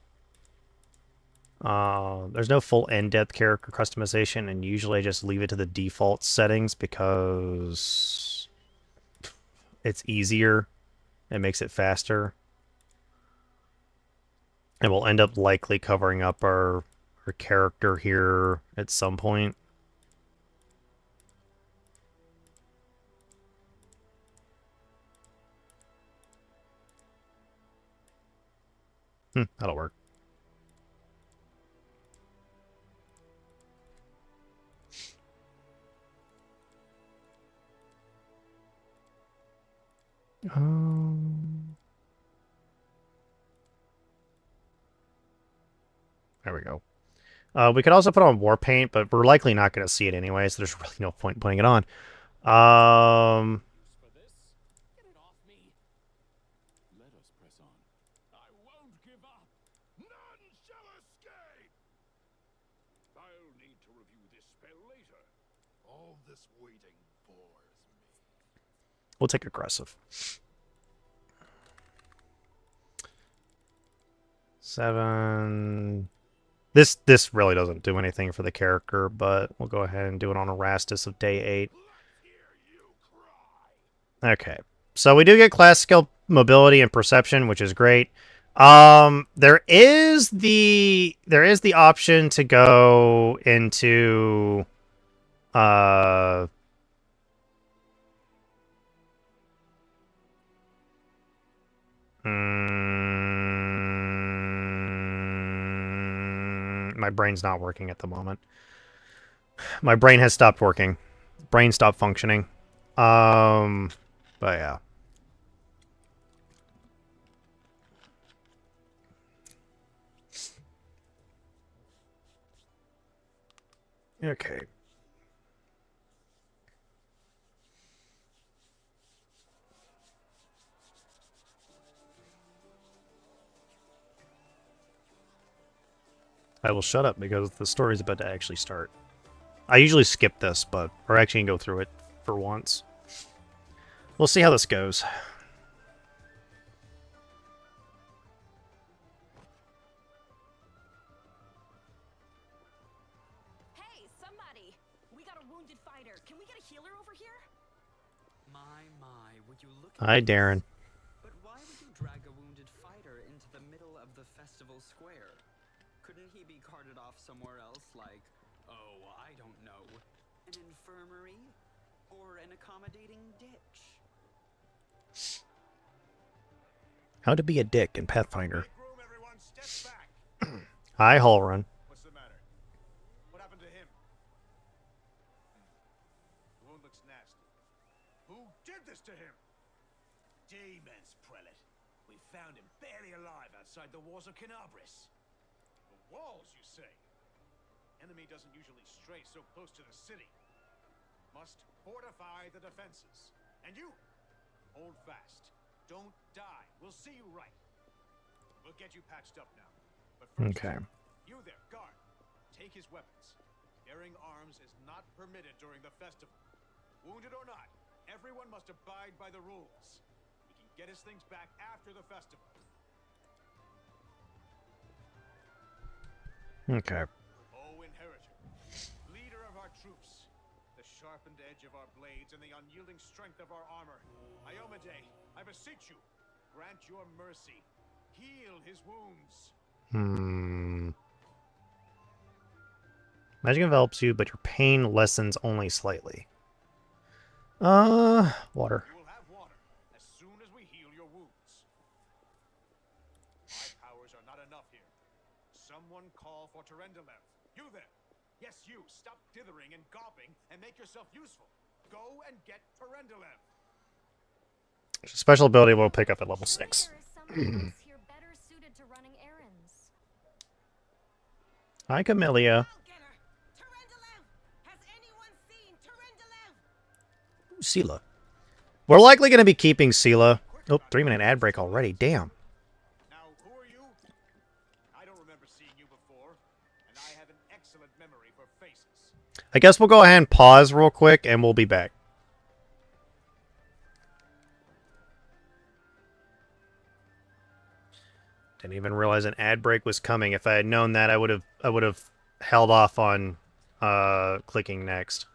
There's no full in-depth character customization, and usually I just leave it to the default settings because it's easier. It makes it faster. And we'll end up likely covering up our character here at some point. That'll work. There we go. We could also put on War Paint, but we're likely not going to see it anyway, so there's really no point in putting it on. We'll take aggressive. 7. This really doesn't do anything for the character, but we'll go ahead and do it on Erastus of day 8. Okay. So we do get class skill mobility and perception, which is great. There is the option to go into my brain's not working at the moment. My brain has stopped working. Brain stopped functioning. But yeah. Okay. I will shut up because the story's about to actually start. I usually skip this, but we're actually going to go through it for once. We'll see how this goes. wounded fighter. Can we get a healer over here? My, would you look Hi, at this? Darren. But why would you drag a wounded fighter into the middle of the festival square? Couldn't he be carted off somewhere else, like, oh, I don't know, an infirmary? Or an accommodating ditch? How to be a dick in Pathfinder. Make room, everyone. Step back. Hi, Hallrun. What's the matter? What happened to him? The wound looks nasty. Who did this to him? Demons, Prelate. We found him barely alive outside the walls of Canabris. The walls, you say? Enemy doesn't usually stray so close to the city. Must fortify the defenses. And you, hold fast. Don't die. We'll see you right. We'll get you patched up now. But first, Okay. you there, guard. Take his weapons. Bearing arms is not permitted during the festival. Wounded or not, everyone must abide by the rules. We can get his things back after the festival. Okay. O Inheritor, leader of our troops, the sharpened edge of our blades and the unyielding strength of our armor, Iomade, I beseech you, grant your mercy. Heal his wounds. Magic envelops you, but your pain lessens only slightly. Water. You will have water as soon as we heal your wounds. My powers are not enough here. Someone call for Terendelev. You there. Yes, you. Stop dithering and gawping and make yourself useful. Go and get Terendelev. Special ability will pick up at level 6. There is someone else here better suited to running errands. Hi, Camellia. I'll get her. Terendelev! Has anyone seen Terendelev? Sela. We're likely going to be keeping Sela. Oh, 3-minute ad break already. Damn. Now, who are you? I don't remember seeing you before, and I have an excellent memory for faces. I guess we'll go ahead and pause real quick, and we'll be back. Didn't even realize an ad break was coming. If I had known that, I would have held off on clicking next.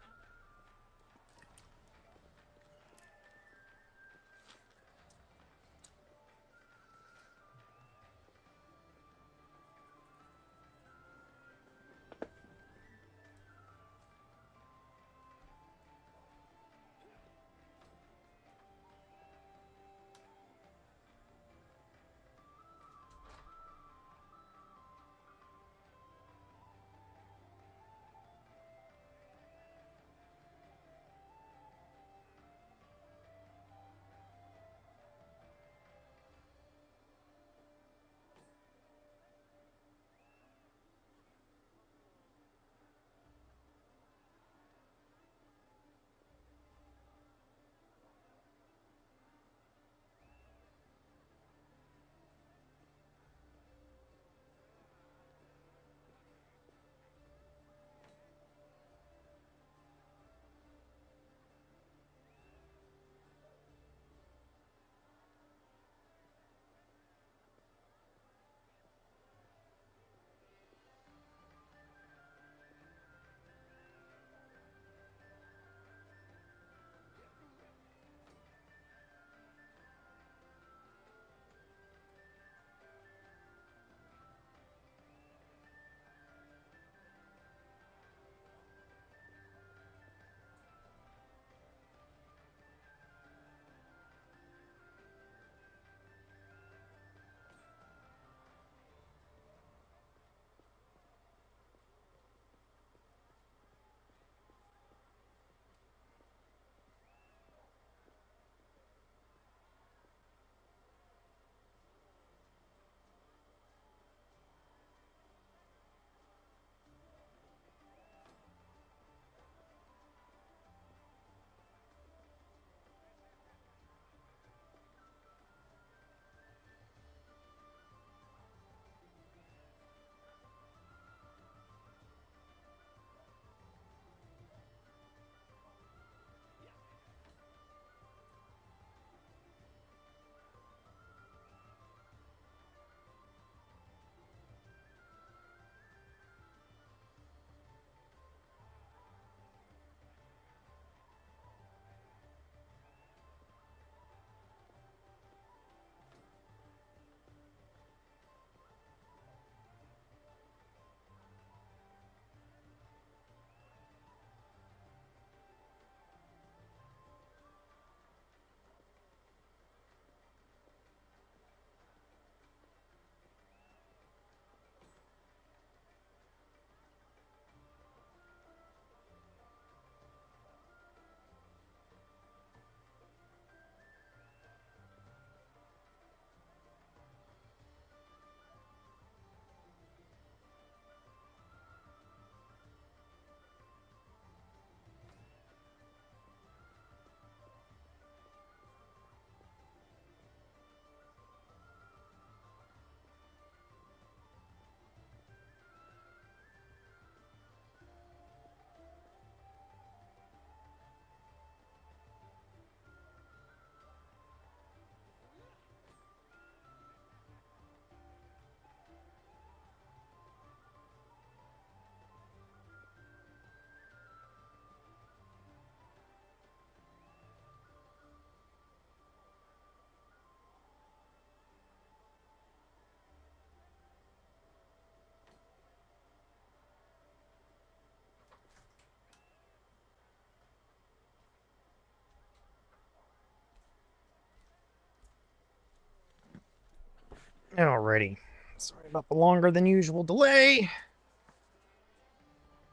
Alrighty. Sorry about the longer than usual delay.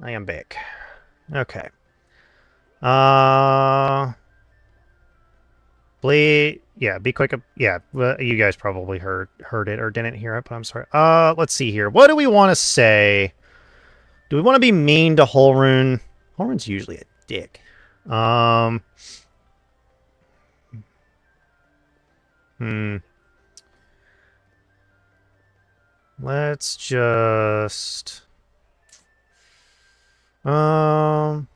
I am back. Okay. Be quick. Yeah, well, you guys probably heard it or didn't hear it, but I'm sorry. Let's see here. What do we want to say? Do we want to be mean to Holrun? Holrun's usually a dick. Hmm. Let's just we'll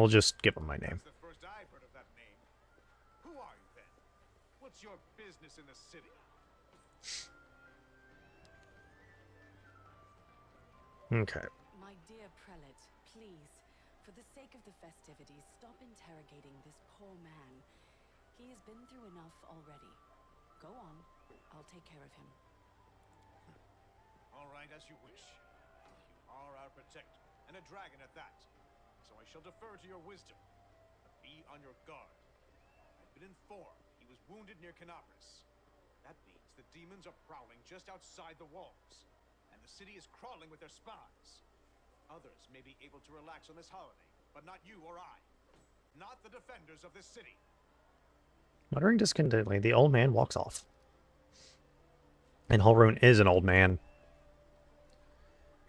just give him my name. That's the first I've heard of that name. Who are you then? What's your business in the city? Okay. My dear prelate, please, for the sake of the festivities, stop interrogating this poor man. He has been through enough already. Go on. I'll take care of him. All right, as you wish. You are our protector, and a dragon at that. So I shall defer to your wisdom. But be on your guard. I've been informed he was wounded near Canabris. That means the demons are prowling just outside the walls, and the city is crawling with their spies. Others may be able to relax on this holiday, but not you or I. Not the defenders of this city. Muttering discontentedly, the old man walks off. And Holrun is an old man.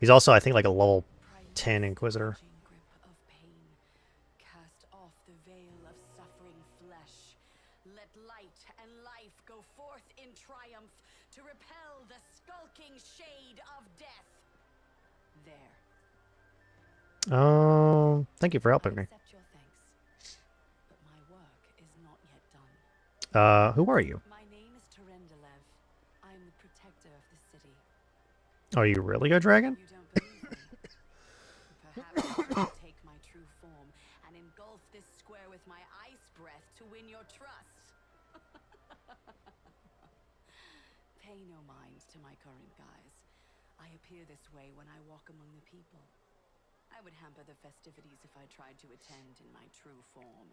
He's also, I think, like a level 10 Inquisitor. Grip of pain. Cast off the veil of suffering flesh. Let light and life go forth in triumph to repel the skulking shade of death. There. Oh, thank you for helping me. Accept your thanks. But my work is not yet done. Who are you? My name is Terendelev. I am the protector of the city. Are you really a dragon? You don't believe me? Perhaps I will take my true form and engulf this square with my ice breath to win your trust. Pay no mind to my current guise. I appear this way when I walk among the people. I would hamper the festivities if I tried to attend in my true form.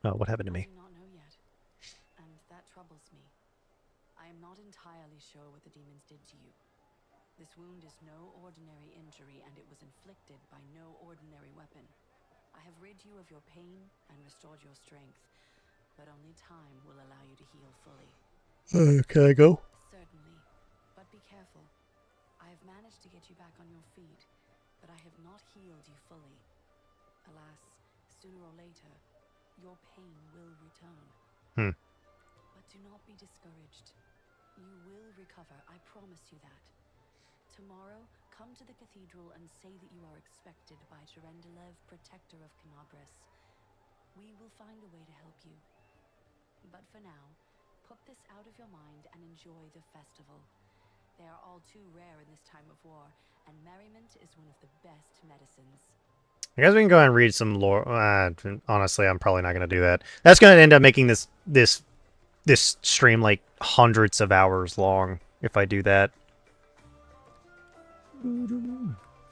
Oh, what happened to I me? do not know yet, and that troubles me. I am not entirely sure what the demons did to you. This wound is no ordinary injury, and it was inflicted by no ordinary weapon. I have rid you of your pain and restored your strength, but only time will allow you to heal fully. Can I go? Certainly, but be careful. I have managed to get you back on your feet, but I have not healed you fully. Alas, sooner or later, your pain will return. But do not be discouraged. You will recover, I promise you that. Tomorrow, come to the cathedral and say that you are expected by Terendelev, protector of Canabris. We will find a way to help you. But for now, put this out of your mind and enjoy the festival. They are all too rare in this time of war, and merriment is one of the best medicines. I guess we can go ahead and read some lore. Honestly, I'm probably not going to do that. That's going to end up making this stream like hundreds of hours long if I do that.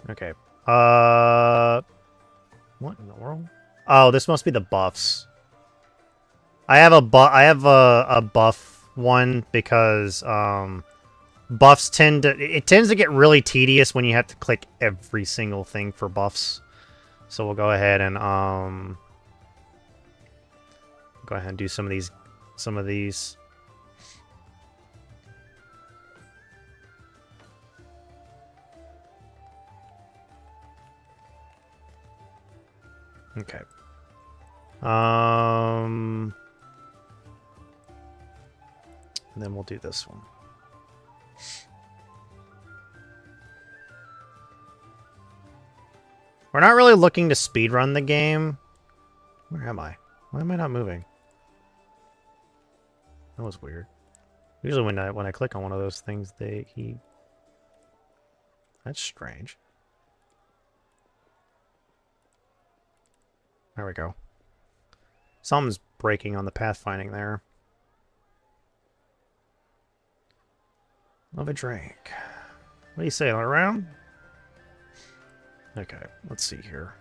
Okay. What in the world? Oh, this must be the buffs. I have a buff one because buffs tends to get really tedious when you have to click every single thing for buffs. So we'll go ahead and do some of these. Okay. And then we'll do this one. We're not really looking to speedrun the game. Where am I? Why am I not moving? That was weird. Usually when I click on one of those things, that's strange. There we go. Something's breaking on the pathfinding there. Love a drink. What do you say? Around? Okay, let's see here.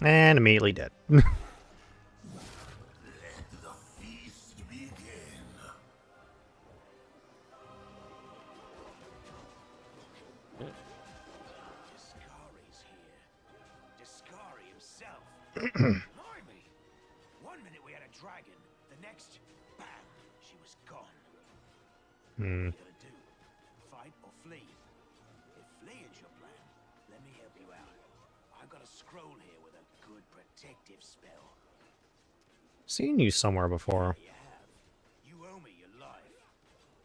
And immediately dead. Discari's here. Discari himself. Blimey! One minute we had a dragon, the next, bam, she was gone. What are you gonna do? Fight or flee? If fleeing's your plan, let me help you out. I've got a scroll here with a good protective spell. Seen you somewhere before. You have. You owe me your life.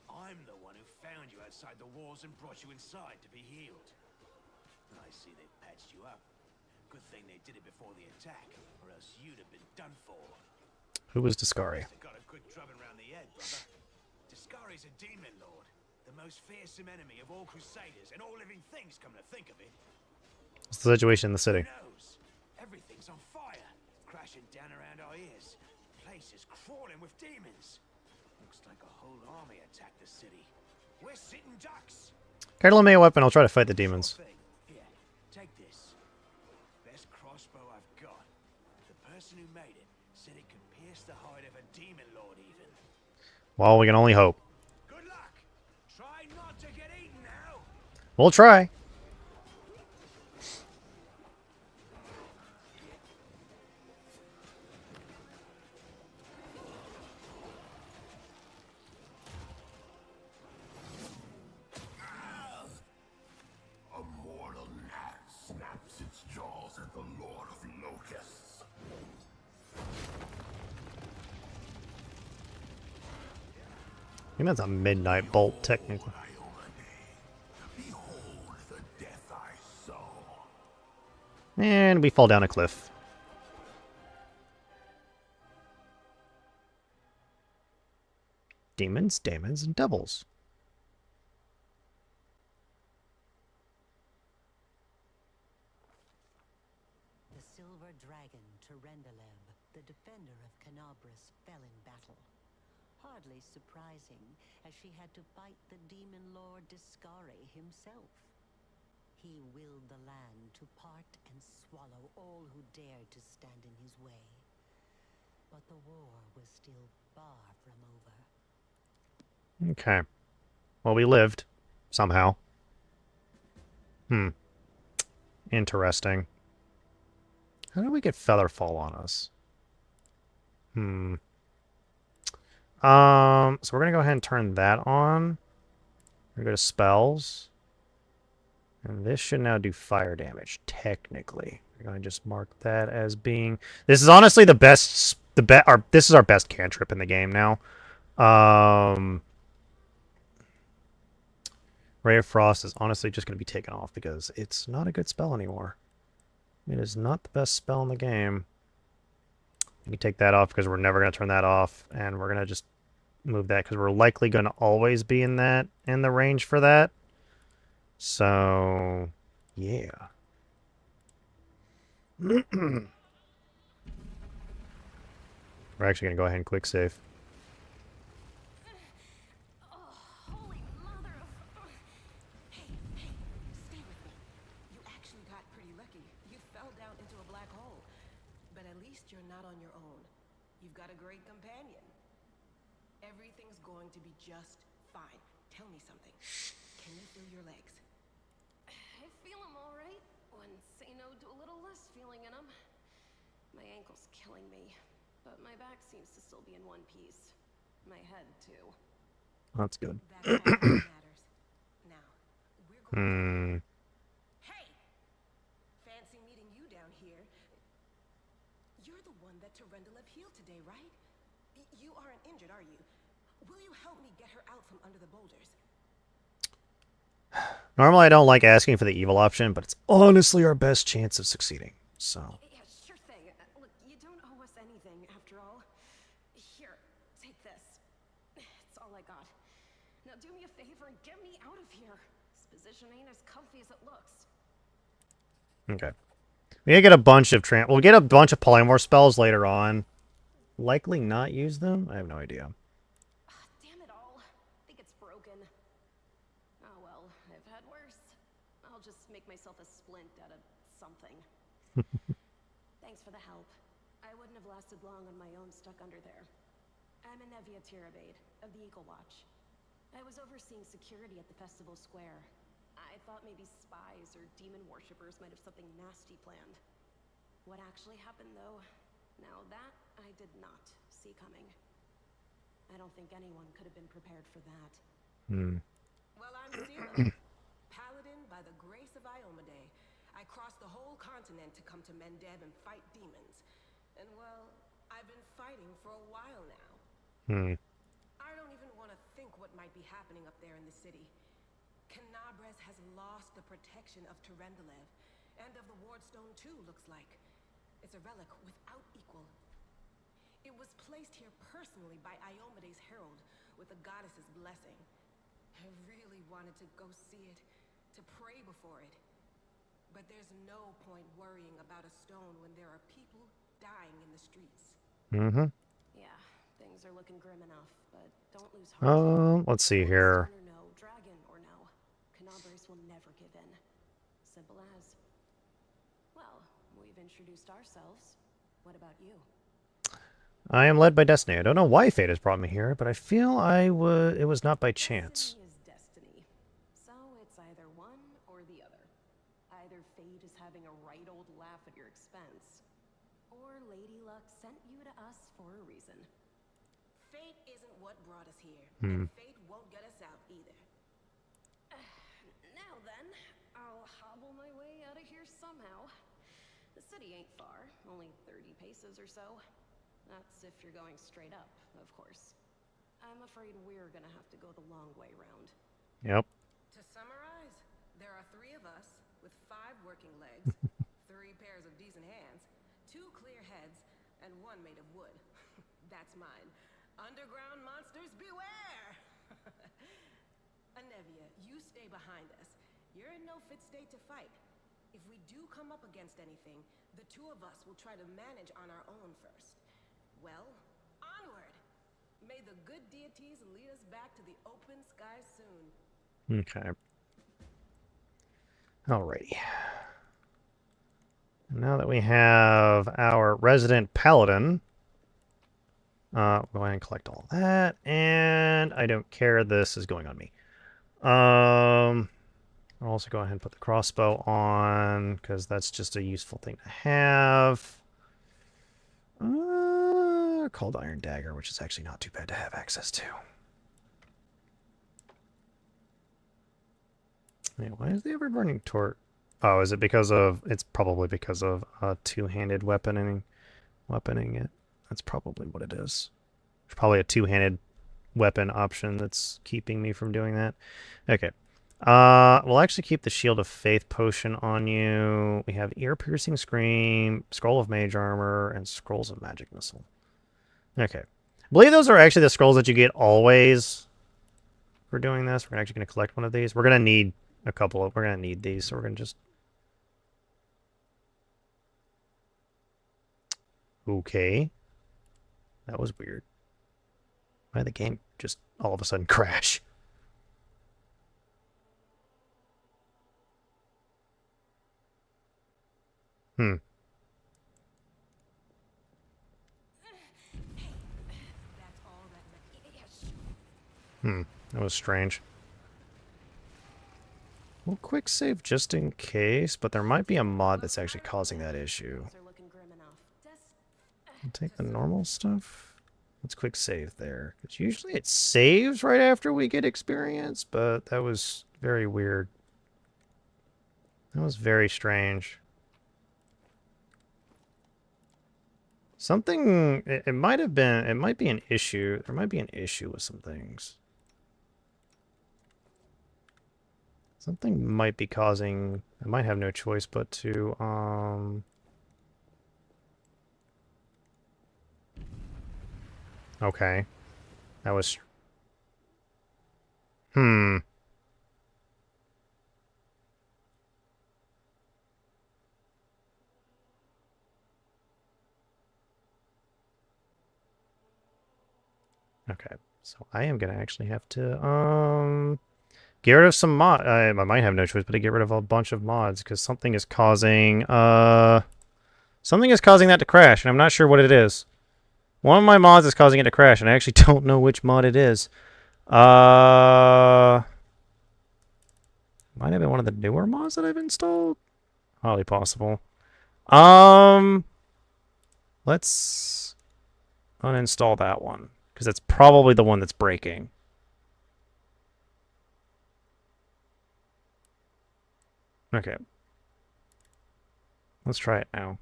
I'm the one who found you outside the walls and brought you inside to be healed. I see they patched you up. Good thing they did it before the attack, or else you'd have been done for. Who was Discari? They got a good drubbing round the head, brother. Discari's a demon lord, the most fearsome enemy of all crusaders and all living things, come to think of it. What's the situation in the city? Who knows? Everything's on fire, crashing down around our ears. Place is crawling with demons. Looks like a whole army attacked the city. We're sitting ducks. Care to lend me a weapon? I'll try to fight the demons. Sure thing. Here, take this. Best crossbow I've got. The person who made it said it could pierce the hide of a demon lord even. Well, we can only hope. Good luck. Try not to get eaten now. We'll try. A mortal gnat snaps its jaws at the Lord of Locusts. I think that's a midnight bolt, technically. Behold the death I sow. And we fall down a cliff. Demons, daemons, and devils. The silver dragon Terendaleb, the defender of Canabras, fell in battle. Hardly surprising, as she had to fight the demon lord Discari himself. He willed the land to part and swallow all who dared to stand in his way. But the war was still far from over. Okay. Well, we lived. Somehow. Interesting. How did we get Featherfall on us? So we're gonna go ahead and turn that on. We're gonna go to spells. And this should now do fire damage, technically. We're gonna just mark that as being... This is honestly the best... This is our best cantrip in the game now. Ray of Frost is honestly just going to be taken off because it's not a good spell anymore. It is not the best spell in the game. You can take that off because we're never going to turn that off, and we're going to just move that because we're likely going to always be in the range for that. So, yeah. We're actually going to go ahead and quick save. Holy mother of... Hey, stay with me. You actually got pretty lucky. You fell down into a black hole. But at least you're not on your own. You've got a great companion. Everything's going to be just fine. Tell me something. Can you feel your legs? I feel them all right. When say no to a little less feeling in them. My ankle's killing me, but my back seems to still be in one piece. My head, too. That's good. That's all that matters. Now, we're going Hey! Fancy meeting you down here. You're the one that Terendaleb healed today, right? You aren't injured, are you? Will you help me get her out from under the boulders? Normally, I don't like asking for the evil option, but it's honestly our best chance of succeeding. So, Yeah, sure thing. Look, you don't owe us anything, after all. Here, take this. It's all I got. Now do me a favor and get me out of here. This position ain't as comfy as it looks. okay. We get a bunch of we'll get a bunch of polymorph spells later on. Likely not use them. I have no idea. Damn it all. I think it's broken. Oh well, I've had worse. I'll just make myself a splint out of something. Thanks for the help. I wouldn't have lasted long on my own stuck under there. I'm Anevia Tirabade, of the Eagle Watch. I was overseeing security at the festival square. I thought maybe spies or demon worshippers might have something nasty planned. What actually happened, though, now that I did not see coming. I don't think anyone could have been prepared for that. Well, I'm Sela, paladin by the grace of Iomade. I crossed the whole continent to come to Mendev and fight demons. And well, I've been fighting for a while now. I don't even want to think what might be happening up there in the city. Canabres has lost the protection of Terendelev, and of the Wardstone too, looks like. It's a relic without equal. It was placed here personally by Iomede's herald, with the goddess's blessing. I really wanted to go see it, to pray before it. But there's no point worrying about a stone when there are people dying in the streets. Yeah, things are looking grim enough, but don't lose heart. Let's see here. Stone or no, dragon or no, Canabres will never give in. Simple as. Well, we've introduced ourselves. What about you? I am led by destiny. I don't know why fate has brought me here, but I feel it was not by chance. Destiny is destiny. So it's either one or the other. Either fate is having a right old laugh at your expense, or Lady Luck sent you to us for a reason. Fate isn't what brought us here, and fate won't get us out either. Now then, I'll hobble my way out of here somehow. The city ain't far, only 30 paces or so. That's if you're going straight up, of course. I'm afraid we're gonna have to go the long way round. Yep. To summarize, there are 3 of us with 5 working legs, 3 pairs of decent hands, 2 clear heads, and 1 made of wood. That's mine. Underground monsters beware! Anevia, you stay behind us. You're in no fit state to fight. If we do come up against anything, the 2 of us will try to manage on our own first. Well, onward! May the good deities lead us back to the open sky soon. Okay. Alrighty. Now that we have our resident paladin, we'll go ahead and collect all that, and I don't care, this is going on me. I'll also go ahead and put the crossbow on, because that's just a useful thing to have. Called Iron Dagger, which is actually not too bad to have access to. Wait, why is the ever-burning torch? Oh, is it because of... It's probably because of two-handed weaponing it. That's probably what it is. There's probably a two-handed weapon option that's keeping me from doing that. Okay. We'll actually keep the Shield of Faith potion on you. We have Ear-Piercing Scream, Scroll of Mage Armor, and Scrolls of Magic Missile. Okay. I believe those are actually the scrolls that you get always for doing this. We're actually going to collect one of these. We're going to need a couple of... We're going to need these, so we're going to just... Okay. That was weird. Why did the game just all of a sudden crash? That was strange. We'll quick save just in case, but there might be a mod that's actually causing that issue. I'll take the normal stuff. Let's quick save there. Because usually it saves right after we get experience, but that was very weird. That was very strange. Something, it might have been, it might be an issue. There might be an issue with some things. Something might be causing, I might have no choice but to, okay. That was, Okay, so I am going to actually have to, get rid of some mod. I might have no choice but to get rid of a bunch of mods because something is causing, Something is causing that to crash, and I'm not sure what it is. One of my mods is causing it to crash, and I actually don't know which mod it is. Might have been one of the newer mods that I've installed. Highly possible. Let's uninstall that one, because that's probably the one that's breaking. Okay. Let's try it now.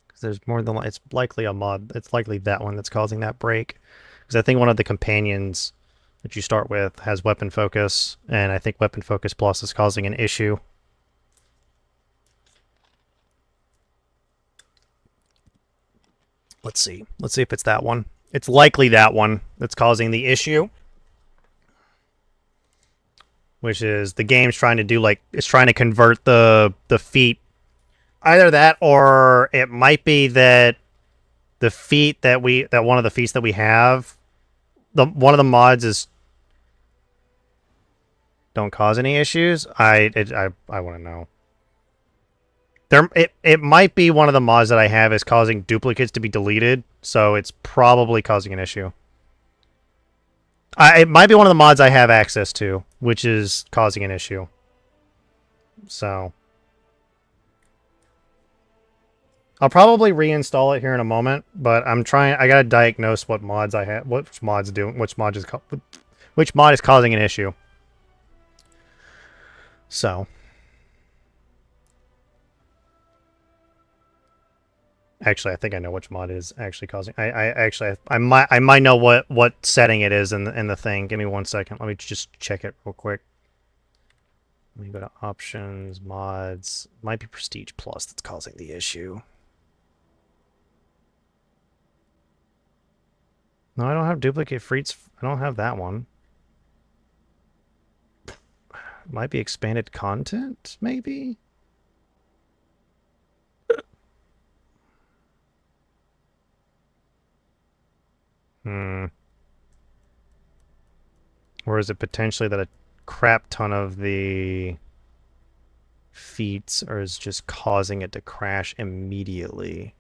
Because there's more than... It's likely a mod. It's likely that one that's causing that break. Because I think one of the companions that you start with has weapon focus, and I think weapon focus plus is causing an issue. Let's see. Let's see if it's that one. It's likely that one that's causing the issue. Which is the game's trying to do, like, it's trying to convert the feat. Either that, or it might be that the feat that one of the feats that we have, one of the mods is don't cause any issues. I want to know. It might be one of the mods that I have is causing duplicates to be deleted, so it's probably causing an issue. It might be one of the mods I have access to, which is causing an issue. So I'll probably reinstall it here in a moment, but I gotta diagnose what mods I have, which mod is causing an issue. So actually, I think I know which mod is actually causing. I might know what setting it is in the thing. Give me 1 second. Let me just check it real quick. Let me go to options, mods. Might be Prestige Plus that's causing the issue. No, I don't have duplicate feats. I don't have that one. Might be expanded content, maybe? Or is it potentially that a crap ton of the feats is just causing it to crash immediately?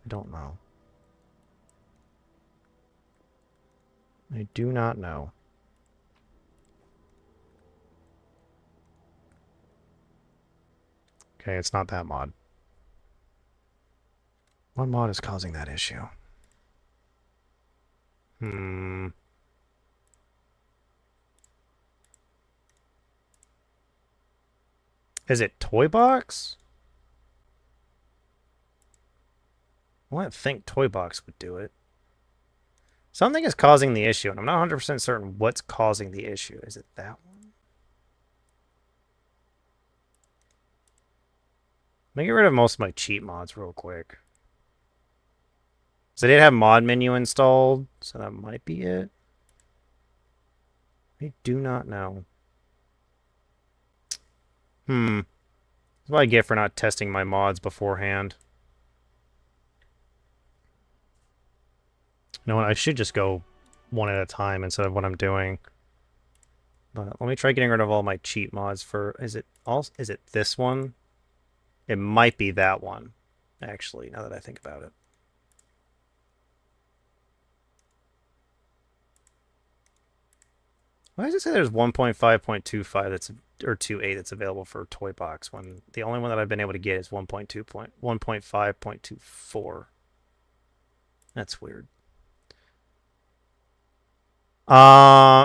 I don't know. I do not know. Okay, it's not that mod. What mod is causing that issue? Is it Toy Box? Well, I think Toy Box would do it. Something is causing the issue, and I'm not 100% certain what's causing the issue. Is it that one? Let me get rid of most of my cheat mods real quick. So I did have mod menu installed, so that might be it. I do not know. That's what I get for not testing my mods beforehand. You know what? I should just go one at a time instead of what I'm doing. But let me try getting rid of all my cheat mods for... Is it this one? It might be that one, actually, now that I think about it. Why does it say there's 1.5.25 that's or 2.8 that's available for Toy Box when the only one that I've been able to get is 1.5.24? That's weird.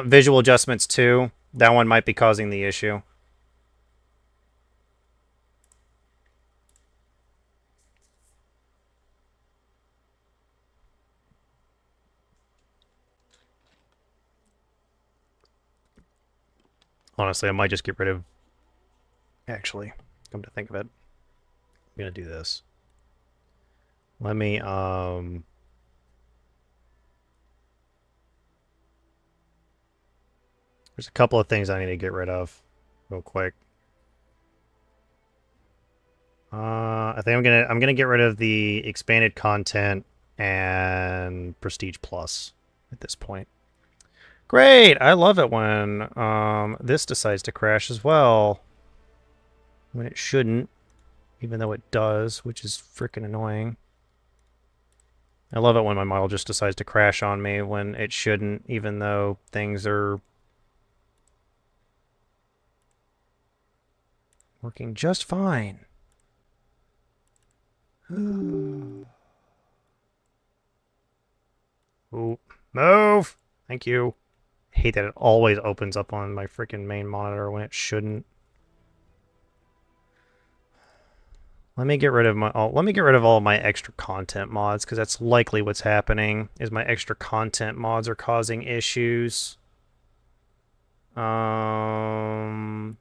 Visual adjustments too. That one might be causing the issue. Honestly, I might just get rid of... Actually, come to think of it, I'm gonna do this. Let me, there's a couple of things I need to get rid of real quick. I think I'm gonna get rid of the expanded content and Prestige Plus at this point. Great! I love it when this decides to crash as well. When it shouldn't. even though it does, which is freaking annoying. I love it when my model just decides to crash on me when it shouldn't, even though things are working just fine. Ooh, move! Thank you. I hate that it always opens up on my freaking main monitor when it shouldn't. Let me get rid of all of my extra content mods, because that's likely what's happening, is my extra content mods are causing issues. Let's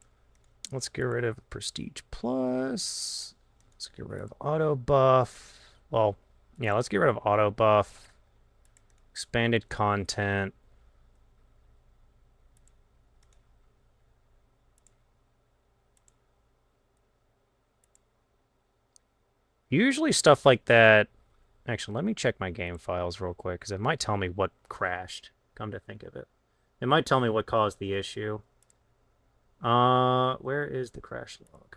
get rid of Prestige Plus. Let's get rid of Auto Buff. Well, yeah, let's get rid of Auto Buff. Expanded content. Usually stuff like that... Actually, let me check my game files real quick, because it might tell me what crashed, come to think of it. It might tell me what caused the issue. Where is the crash log?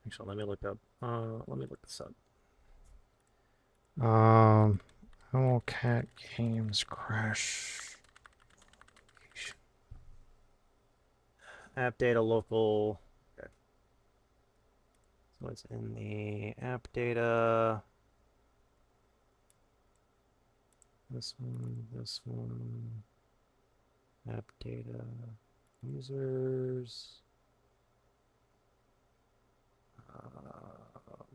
Actually, let me look this up. Cat Games crash. App data local. Okay. So it's in the app data. This one. App data. Users.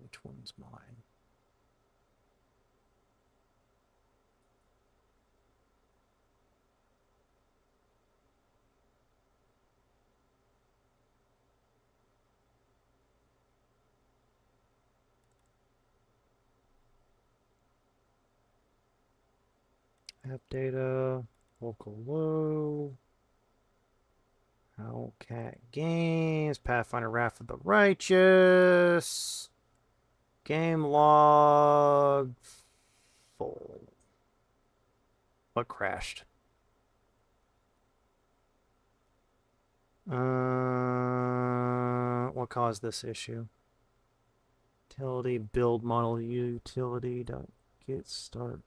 Which one's mine? App data, local low, Cat Games, Pathfinder Wrath of the Righteous, game log, full. What crashed? What caused this issue? Utility build model utility dot get start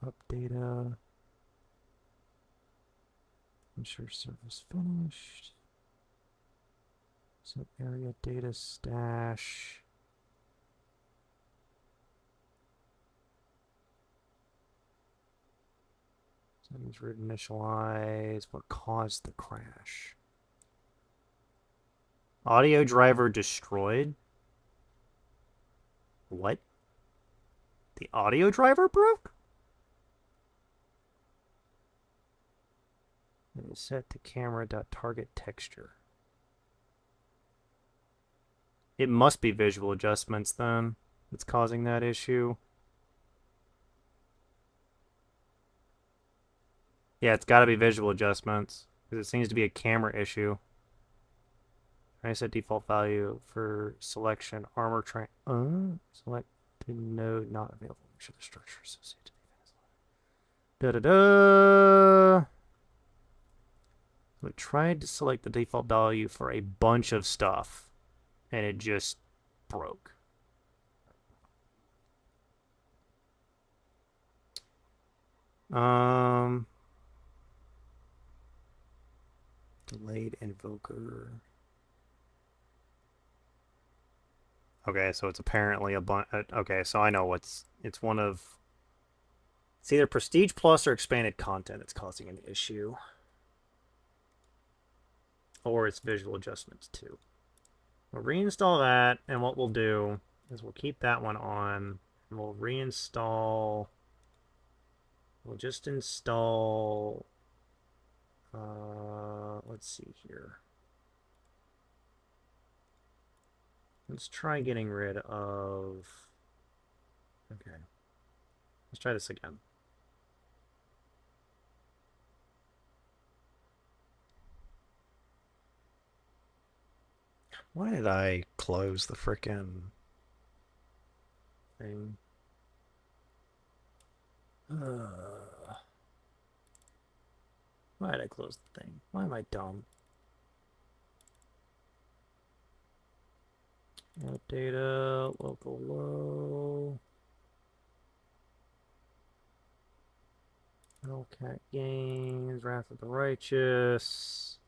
updata. Ensure service finished. Sub area data stash. Settings root initialize. What caused the crash? Audio driver destroyed? What? The audio driver broke? It is set to camera.target texture. It must be visual adjustments then that's causing that issue. Yeah, it's got to be visual adjustments because it seems to be a camera issue. I set default value for selection armor train. Selected node not available. Make sure the structure associated. Da-da-da. We tried to select the default value for a bunch of stuff, and it just broke. Delayed invoker. Okay, so it's apparently a bunch. Okay, so I know it's one of. It's either Prestige Plus or expanded content that's causing an issue. Or it's visual adjustments too. We'll reinstall that, and what we'll do is we'll keep that one on, and we'll reinstall. We'll just install. Let's see here. Let's try getting rid of. Okay. Let's try this again. Why did I close the frickin' thing? Why did I close the thing? Why am I dumb? App data, local low. Hellcat Games, Wrath of the Righteous.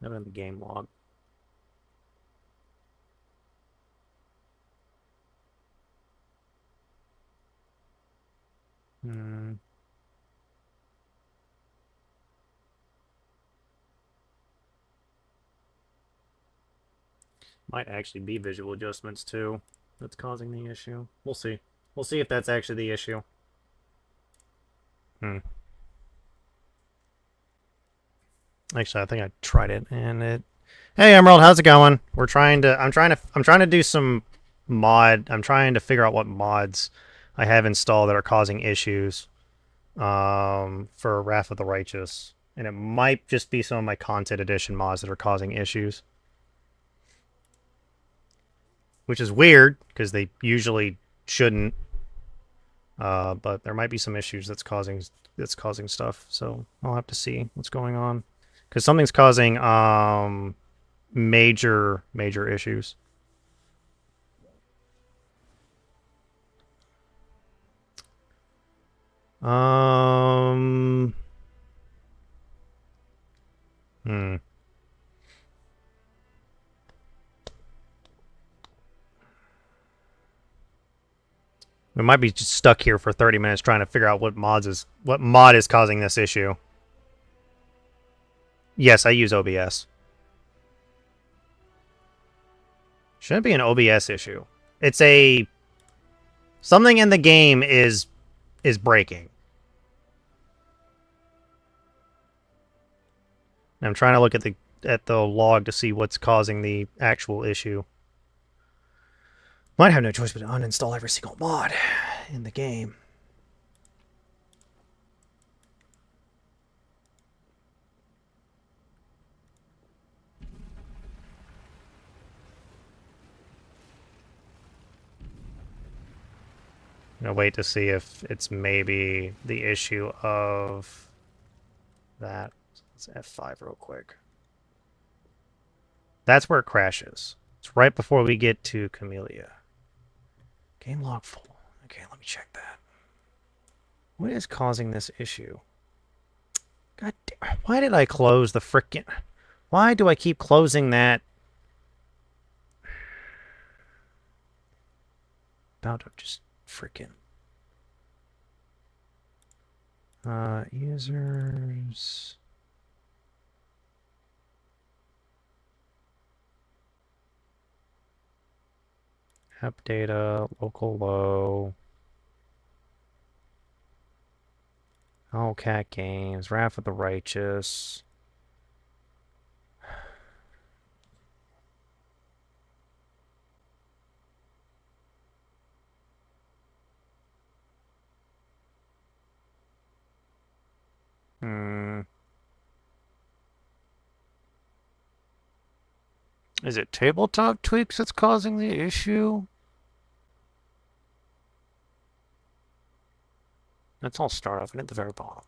Not in the game log. Might actually be visual adjustments too that's causing the issue. We'll see. We'll see if that's actually the issue. Actually, I think I tried it and it. Hey Emerald, how's it going? I'm trying to do some mod. I'm trying to figure out what mods I have installed that are causing issues for Wrath of the Righteous. And it might just be some of my Content Edition mods that are causing issues. Which is weird, because they usually shouldn't. But there might be some issues that's causing stuff, so I'll have to see what's going on. Because something's causing major issues. Hmm. We might be just stuck here for 30 minutes trying to figure out what mod is causing this issue. Yes, I use OBS. Shouldn't be an OBS issue. It's a something in the game is breaking. I'm trying to look at the log to see what's causing the actual issue. Might have no choice but to uninstall every single mod in the game. I'm gonna wait to see if it's maybe the issue of that. Let's F5 real quick. That's where it crashes. It's right before we get to Camellia. Game log full. Okay, let me check that. What is causing this issue? God damn, why did I close the frickin'... Why do I keep closing that? About to just frickin'... users... App data, local low... Hellcat Games, Wrath of the Righteous... Is it tabletop tweaks that's causing the issue? Let's all start off and at the very bottom.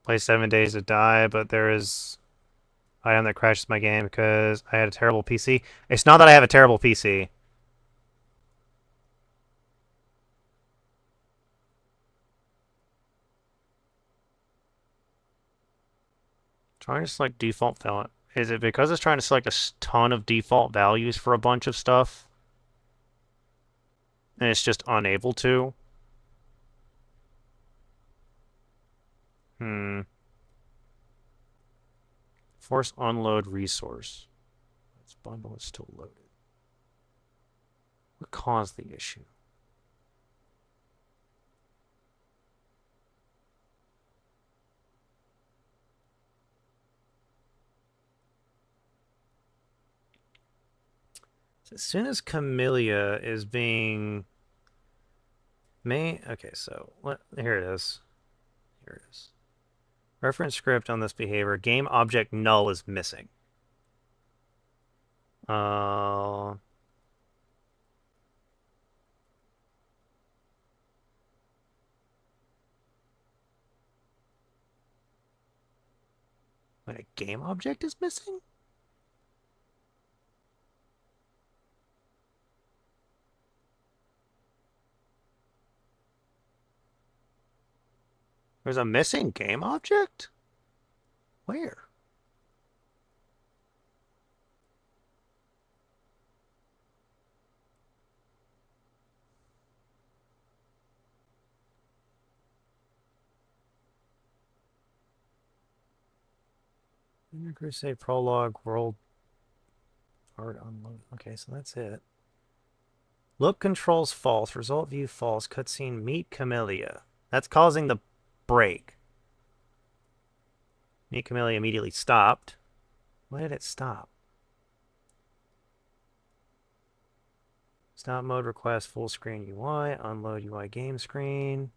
Play 7 days to die, but there is item that crashes my game because I had a terrible PC. It's not that I have a terrible PC. Trying to select default value. Is it because it's trying to select a ton of default values for a bunch of stuff? And it's just unable to? Force unload resource. This bundle is still loaded. What caused the issue? As soon as Camellia is being okay, so what? Here it is. Here it is. Reference script on this behavior. Game object null is missing. Uh, Wait, a game object is missing? There's a missing game object? Where? Inner Crusade Prologue World Art Unload. Okay, so that's it. Look controls false. Result view false. Cutscene meet Camellia. That's causing the break. Meet Camellia immediately stopped. Why did it stop? Stop mode request full screen UI. Unload UI game screen.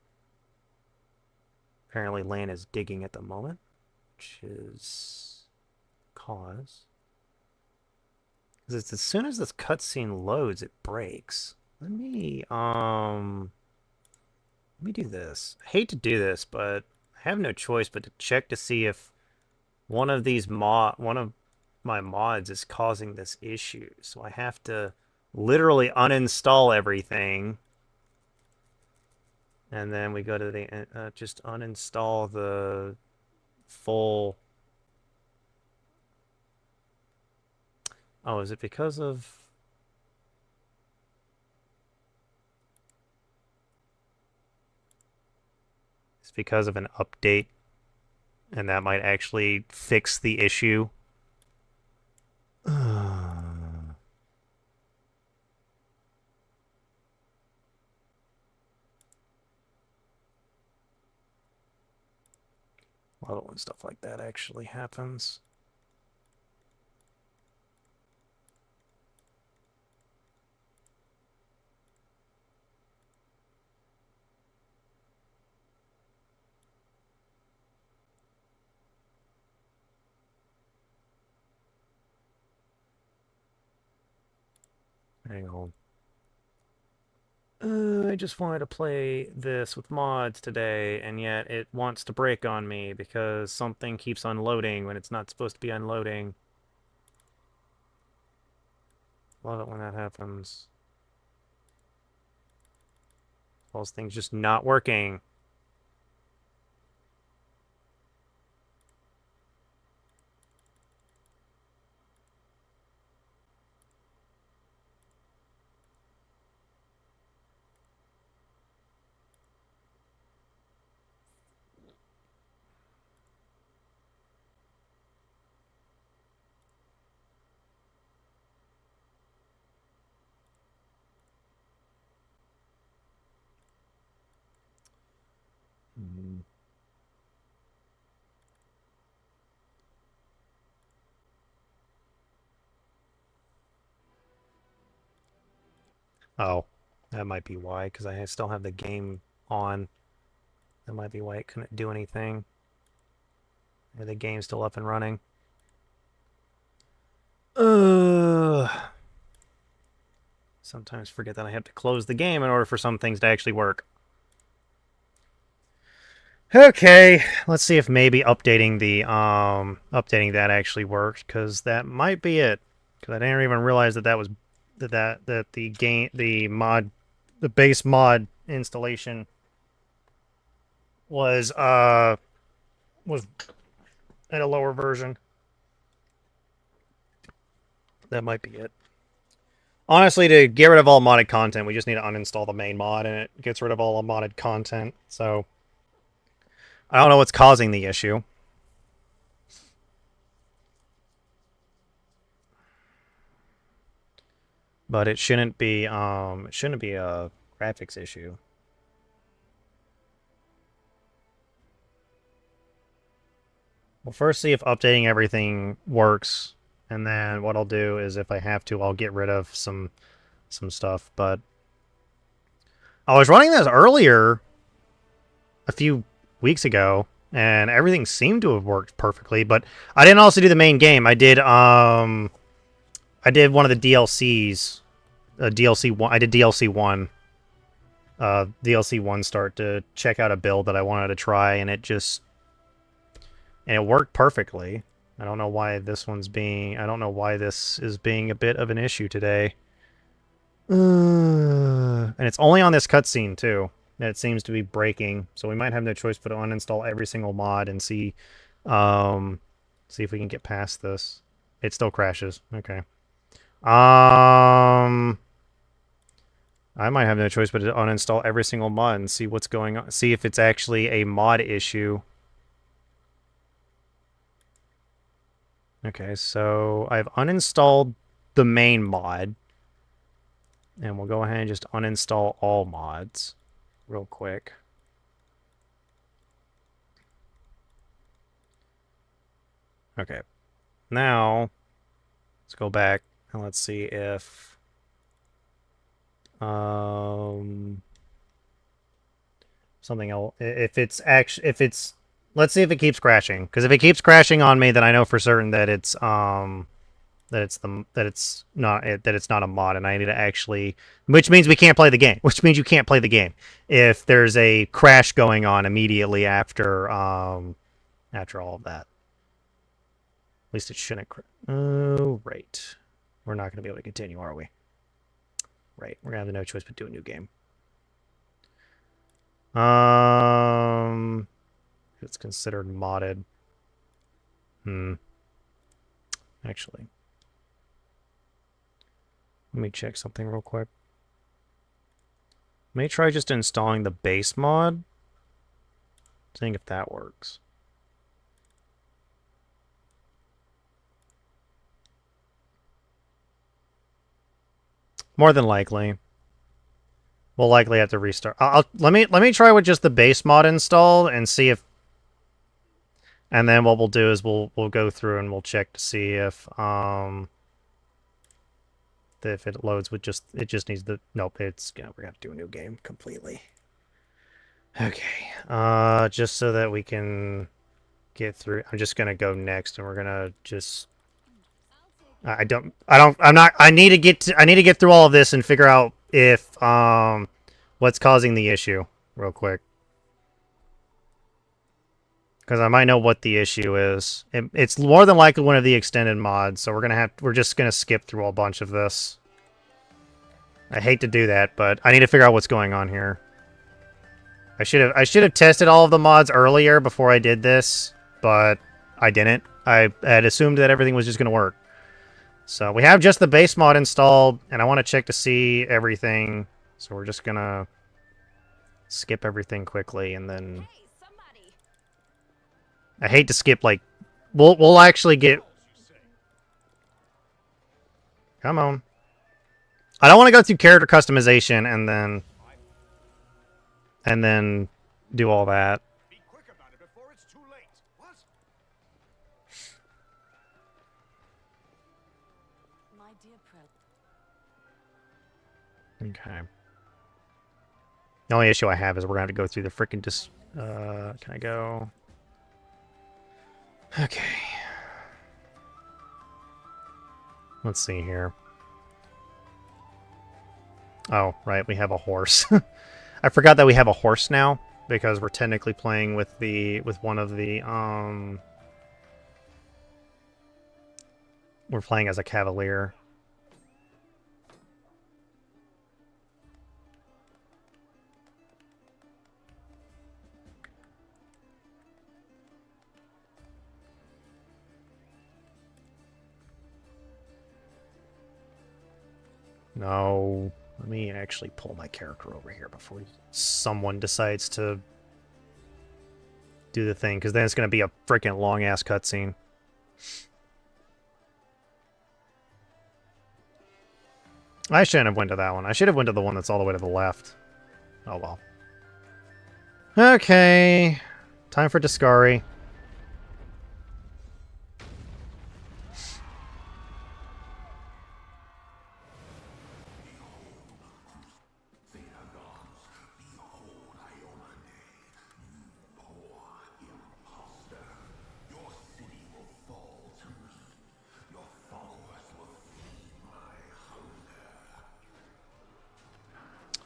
Apparently LAN is digging at the moment, which is cause. Because it's as soon as this cutscene loads, it breaks. Let me do this. I hate to do this, but I have no choice but to check to see if one of my mods is causing this issue. So I have to literally uninstall everything. And then we go to the just uninstall the full. Oh, is it because of? It's because of an update, and that might actually fix the issue. A lot of when stuff like that actually happens. Hang on. I just wanted to play this with mods today, and yet it wants to break on me because something keeps unloading when it's not supposed to be unloading. Love it when that happens. Those things just not working. Mm. Oh, that might be why, because I still have the game on. That might be why it couldn't do anything. Or the game's still up and running. Sometimes forget that I have to close the game in order for some things to actually work. Okay, let's see if maybe updating that actually worked, because that might be it. Because I didn't even realize that the base mod installation was was at a lower version. That might be it. Honestly, to get rid of all modded content, we just need to uninstall the main mod, and it gets rid of all the modded content. So I don't know what's causing the issue. But it shouldn't be a graphics issue. We'll first see if updating everything works, And then what I'll do is, if I have to, I'll get rid of some stuff. But I was running this earlier a few weeks ago, and everything seemed to have worked perfectly. But I didn't also do the main game. I did one of the DLCs. DLC 1. I did DLC 1. DLC 1 start to check out a build that I wanted to try, and it worked perfectly. I don't know why this is being a bit of an issue today. And it's only on this cutscene too that it seems to be breaking, so we might have no choice but to uninstall every single mod and see if we can get past this. It still crashes. Okay. I might have no choice but to uninstall every single mod and see what's going on. See if it's actually a mod issue. Okay, so I've uninstalled the main mod. And we'll go ahead and just uninstall all mods real quick. Okay. Now, let's go back and let's see if something else, let's see if it keeps crashing, because if it keeps crashing on me, then I know for certain that it's not a mod, and I need to actually, which means we can't play the game, which means you can't play the game if there's a crash going on immediately after all of that. At least it shouldn't. Oh, right. We're not going to be able to continue, are we? Right. We're going to have no choice but do a new game. It's considered modded. Actually, let me check something real quick. Let me try just installing the base mod. Seeing if that works. More than likely. We'll likely have to restart. Let me try with just the base mod installed and see if. And then what we'll do is we'll go through and we'll check to see if it loads with just, it just needs the, nope, we're gonna have to do a new game completely. Okay, just so that we can get through, I'm just gonna go next, and we're gonna just, I need to get through all of this and figure out if what's causing the issue real quick, because I might know what the issue is. It's more than likely one of the extended mods, so we're just gonna skip through a bunch of this. I hate to do that, but I need to figure out what's going on here. I should have tested all of the mods earlier before I did this, but I didn't. I had assumed that everything was just gonna work. So we have just the base mod installed, and I want to check to see everything. So we're just gonna skip everything quickly, and then I hate to skip, like, we'll actually get. Come on. I don't want to go through character customization and then do all that. Be quick about it before it's too late. What? My dear Okay. The only issue I have is we're gonna have to go through the freaking can I go? Okay. Let's see here. Oh, right, we have a horse. I forgot that we have a horse now, because we're technically playing with one of the we're playing as a cavalier. No. Let me actually pull my character over here before someone decides to do the thing, because then it's going to be a freaking long-ass cutscene. I shouldn't have went to that one. I should have went to the one that's all the way to the left. Oh, well. Okay. Time for Discari.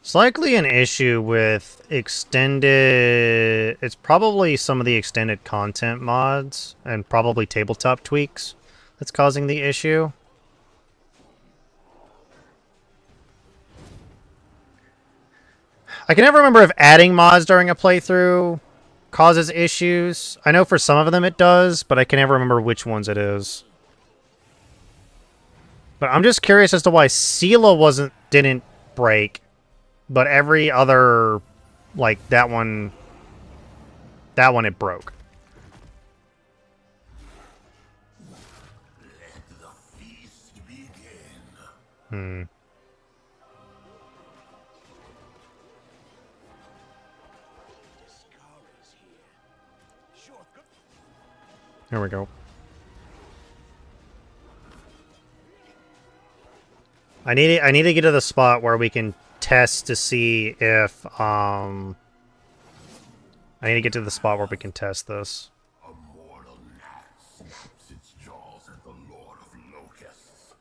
It's likely an issue with extended... It's probably some of the extended content mods and probably tabletop tweaks that's causing the issue. I can never remember if adding mods during a playthrough causes issues. I know for some of them it does, but I can never remember which ones it is. But I'm just curious as to why Sela didn't break, but every other, like that one it broke. Let the feast begin. Hmm. Discover's here. Sure. Here we go. I need to get to the spot where we can test to see if I need to get to the spot where we can test this. A mortal gnat snaps its jaws at the Lord of Locusts.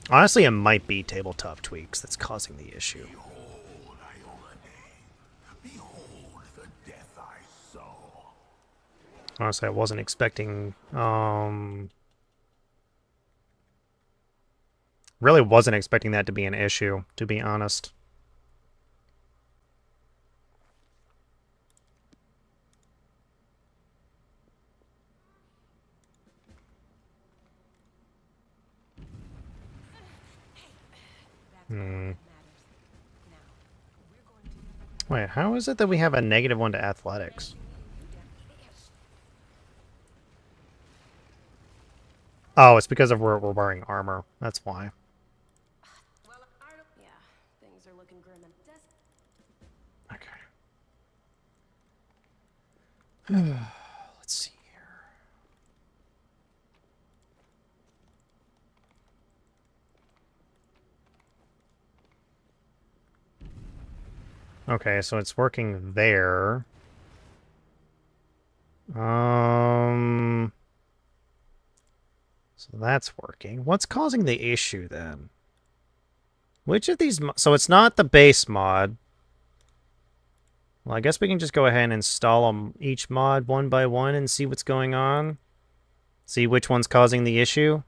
Honestly, it might be tabletop tweaks that's causing the issue. Behold, Iolane. Behold the death I sow. Honestly, I wasn't expecting really wasn't expecting that to be an issue, to be honest. Hmm. Wait, how is it that we have a -1 to athletics? Oh, it's because of we're wearing armor. That's why. Well, yeah, things are looking grim and Okay. Let's see here. Okay, so it's working there. So that's working. What's causing the issue then? Which of these... So it's not the base mod. Well, I guess we can just go ahead and install them each mod one by one and see what's going on. See which one's causing the issue.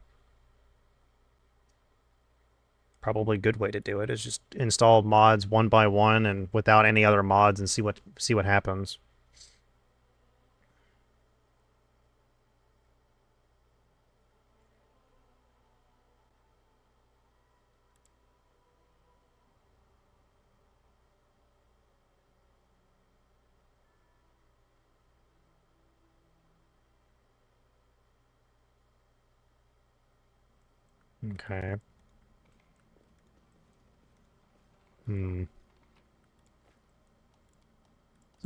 Probably a good way to do it is just install mods one by one and without any other mods and see what happens. Okay. So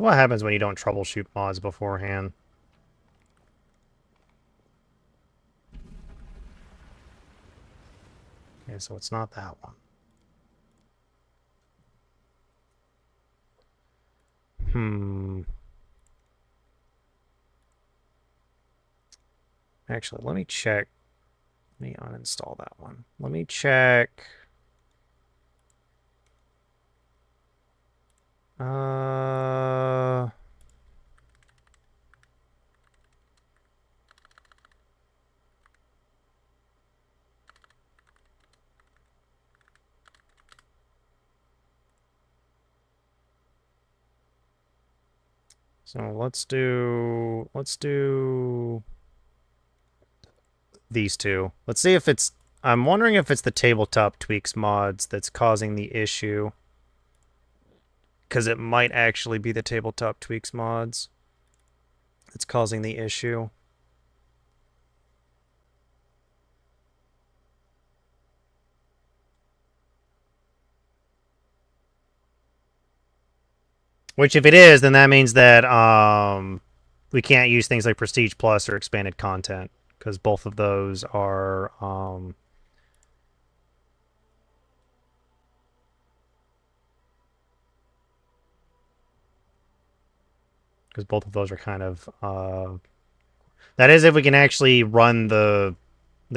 what happens when you don't troubleshoot mods beforehand? Okay, so it's not that one. Actually, let me check. Let me uninstall that one. Let me check. So let's do these two. Let's see if it's... I'm wondering if it's the tabletop tweaks mods that's causing the issue. Because it might actually be the tabletop tweaks mods that's causing the issue. Which, if it is, then that means that we can't use things like Prestige Plus or expanded content, because both of those are kind of that is if we can actually run the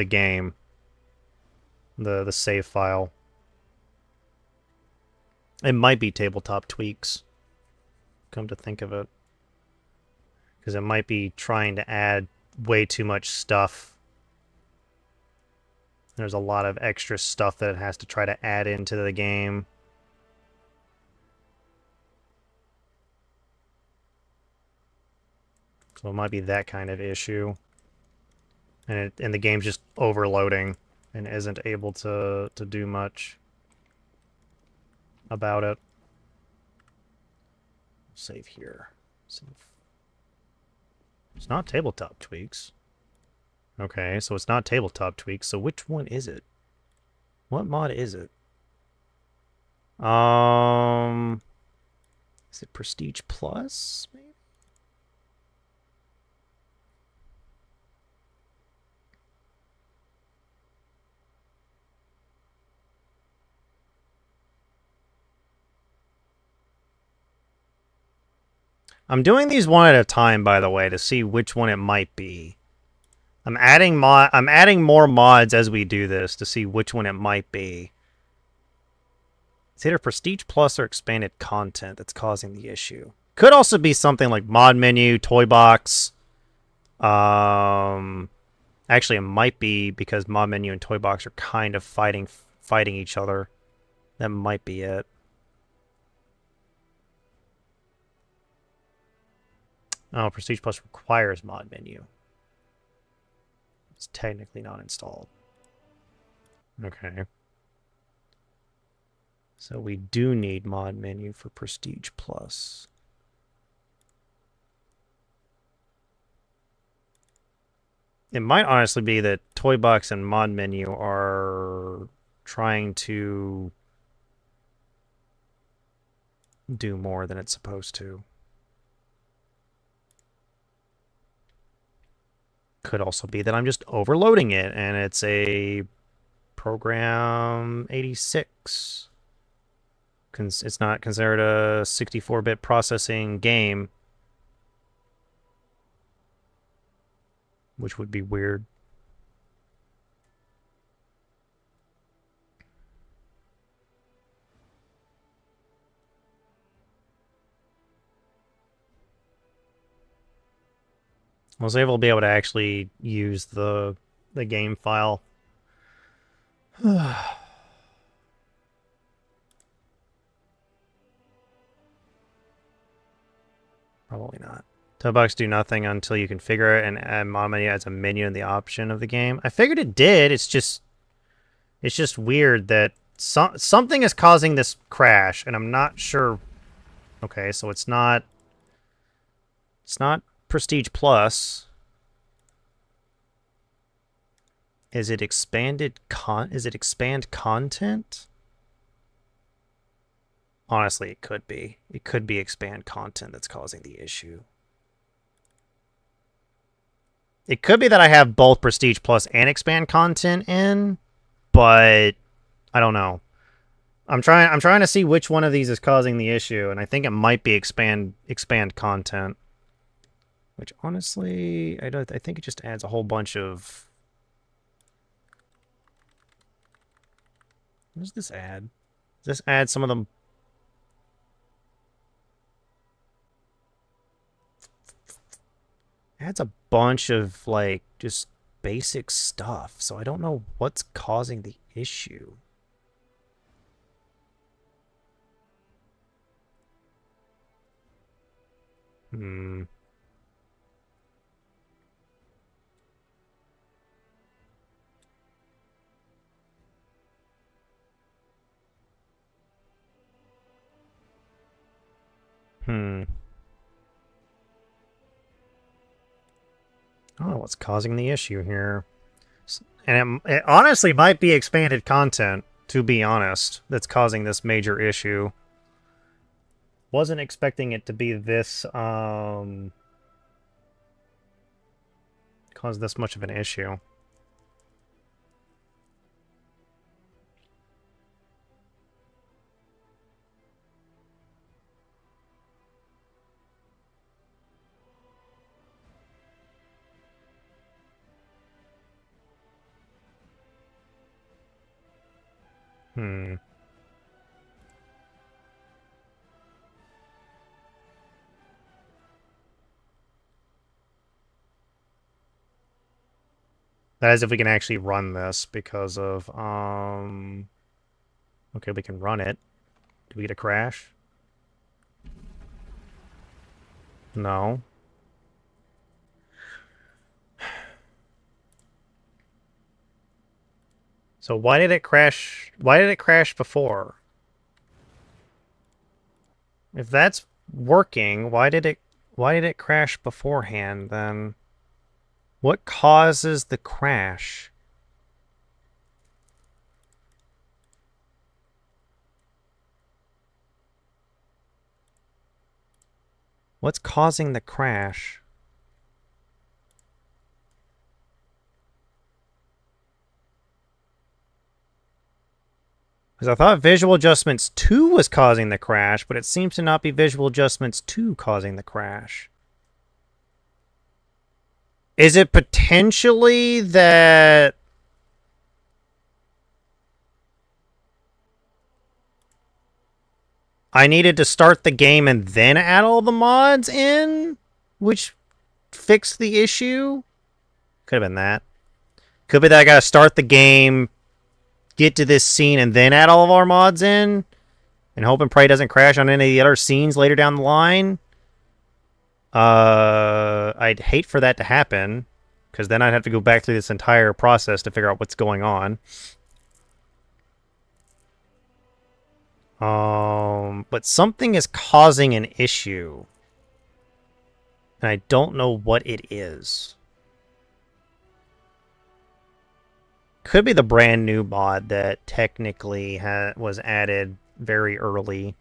game, the save file. It might be tabletop tweaks, come to think of it. Because it might be trying to add way too much stuff. There's a lot of extra stuff that it has to try to add into the game. So it might be that kind of issue. And the game's just overloading and isn't able to do much about it. Save here. Save. It's not tabletop tweaks. Okay, so it's not tabletop tweaks. So which one is it? What mod is it? Is it Prestige Plus? Maybe. I'm doing these one at a time, by the way, to see which one it might be. I'm adding more mods as we do this to see which one it might be. It's either Prestige Plus or expanded content that's causing the issue. Could also be something like mod menu, toy box. Actually, it might be because mod menu and toy box are kind of fighting each other. That might be it. Oh, Prestige Plus requires mod menu. It's technically not installed. Okay. So we do need mod menu for Prestige Plus. It might honestly be that Toy Box and mod menu are trying to do more than it's supposed to. Could also be that I'm just overloading it and it's a program 86. It's not considered a 64-bit processing game, which would be weird. I was able to be able to actually use the game file. Probably not. Toybox do nothing until you configure it, and add mod menu as a menu in the option of the game. I figured it did. It's just weird that something is causing this crash, and I'm not sure. Okay, so it's not Prestige Plus. Is it expand content? Honestly, it could be. It could be expand content that's causing the issue. It could be that I have both Prestige Plus and expand content in, but I don't know. I'm trying to see which one of these is causing the issue, and I think it might be expand content. Which honestly, I think it just adds a whole bunch of. What does this add? Does this add some of them? Adds a bunch of like just basic stuff, so I don't know what's causing the issue. Hmm. Hmm. I don't know what's causing the issue here. And it honestly might be expanded content, to be honest, that's causing this major issue. Wasn't expecting it to be this, cause this much of an issue. Hmm. That is if we can actually run this because of, okay, we can run it. Did we get a crash? No. So why did it crash? Why did it crash before? If that's working, why did it crash beforehand then? What causes the crash? What's causing the crash? Because I thought Visual Adjustments 2 was causing the crash, but it seems to not be Visual Adjustments 2 causing the crash. Is it potentially that I needed to start the game and then add all the mods in, which fixed the issue? Could have been that. Could be that I gotta start the game, get to this scene, and then add all of our mods in, and hope and pray it doesn't crash on any of the other scenes later down the line. I'd hate for that to happen, because then I'd have to go back through this entire process to figure out what's going on. But something is causing an issue. And I don't know what it is. Could be the brand new mod that technically was added very early.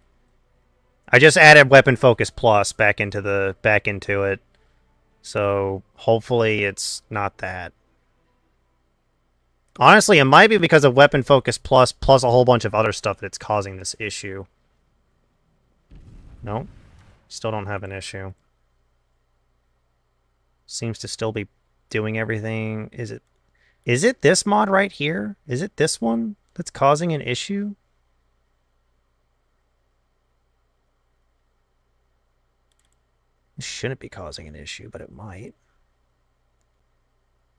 I just added Weapon Focus Plus back into it. So hopefully it's not that. Honestly, it might be because of Weapon Focus Plus a whole bunch of other stuff that's causing this issue. No, still don't have an issue. Seems to still be doing everything. Is it this mod right here? Is it this one that's causing an issue? It shouldn't be causing an issue, but it might.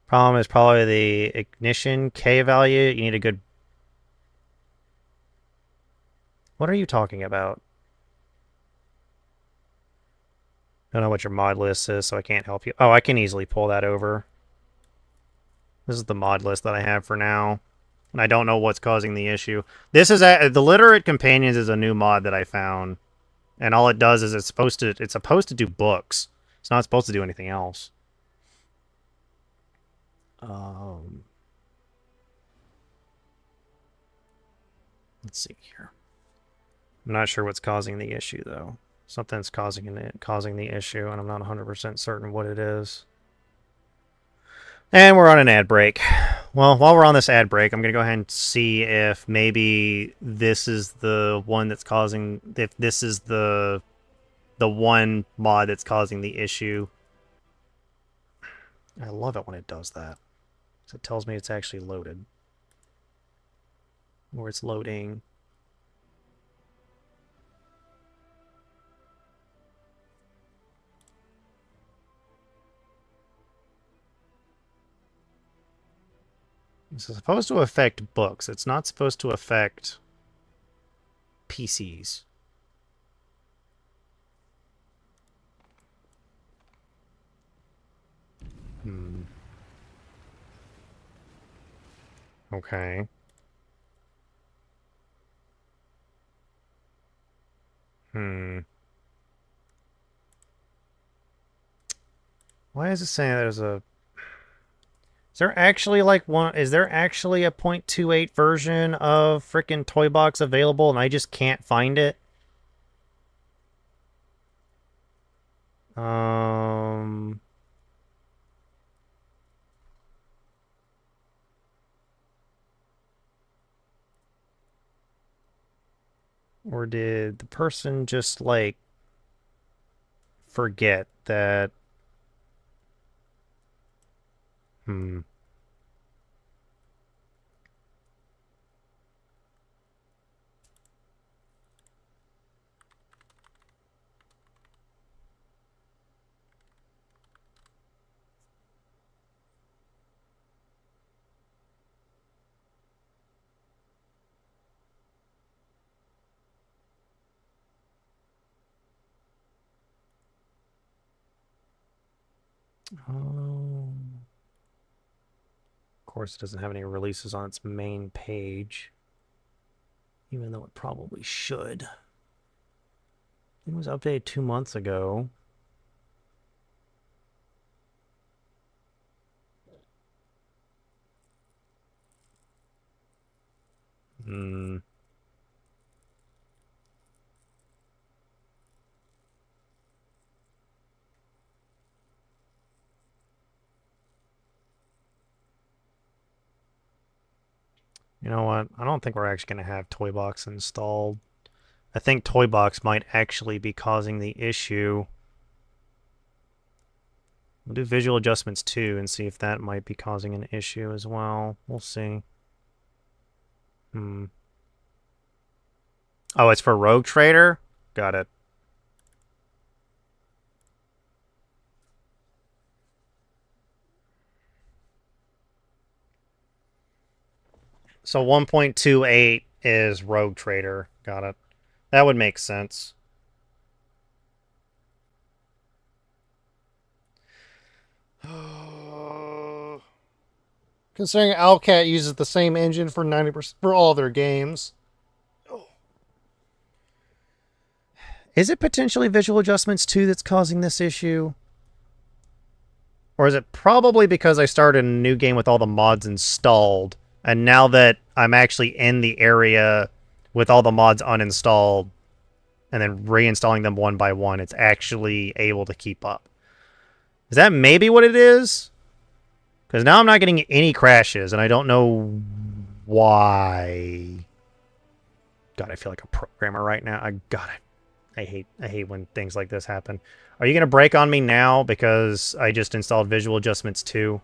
Problem is probably the ignition K value. You need a good... What are you talking about? I don't know what your mod list is, so I can't help you. Oh, I can easily pull that over. This is the mod list that I have for now. And I don't know what's causing the issue. This is the Literate Companions is a new mod that I found. And all it does is it's supposed to do books. It's not supposed to do anything else. Let's see here. I'm not sure what's causing the issue though. Something's causing the issue, and I'm not 100% certain what it is. And we're on an ad break. Well, while we're on this ad break, I'm going to go ahead and see if maybe this is the one that's causing... If this is the one mod that's causing the issue. I love it when it does that. So it tells me it's actually loaded. Or it's loading. This is supposed to affect books. It's not supposed to affect PCs. Okay. Why is it saying there's a... Is there actually like one... Is there actually a 0.28 version of frickin' Toy Box available and I just can't find it? Or did the person just, like, forget that... Of course, it doesn't have any releases on its main page, even though it probably should. It was updated 2 months ago. Hmm. You know what? I don't think we're actually going to have Toy Box installed. I think Toy Box might actually be causing the issue. We'll do visual adjustments too and see if that might be causing an issue as well. We'll see. Oh, it's for Rogue Trader? Got it. So 1.28 is Rogue Trader. Got it. That would make sense. Considering Owlcat uses the same engine for 90% for all their games. Is it potentially visual adjustments 2 that's causing this issue? Or is it probably because I started a new game with all the mods installed, and now that I'm actually in the area with all the mods uninstalled, and then reinstalling them one by one, it's actually able to keep up? Is that maybe what it is? Because now I'm not getting any crashes, and I don't know why. God, I feel like a programmer right now. I hate when things like this happen. Are you going to break on me now because I just installed Visual Adjustments 2?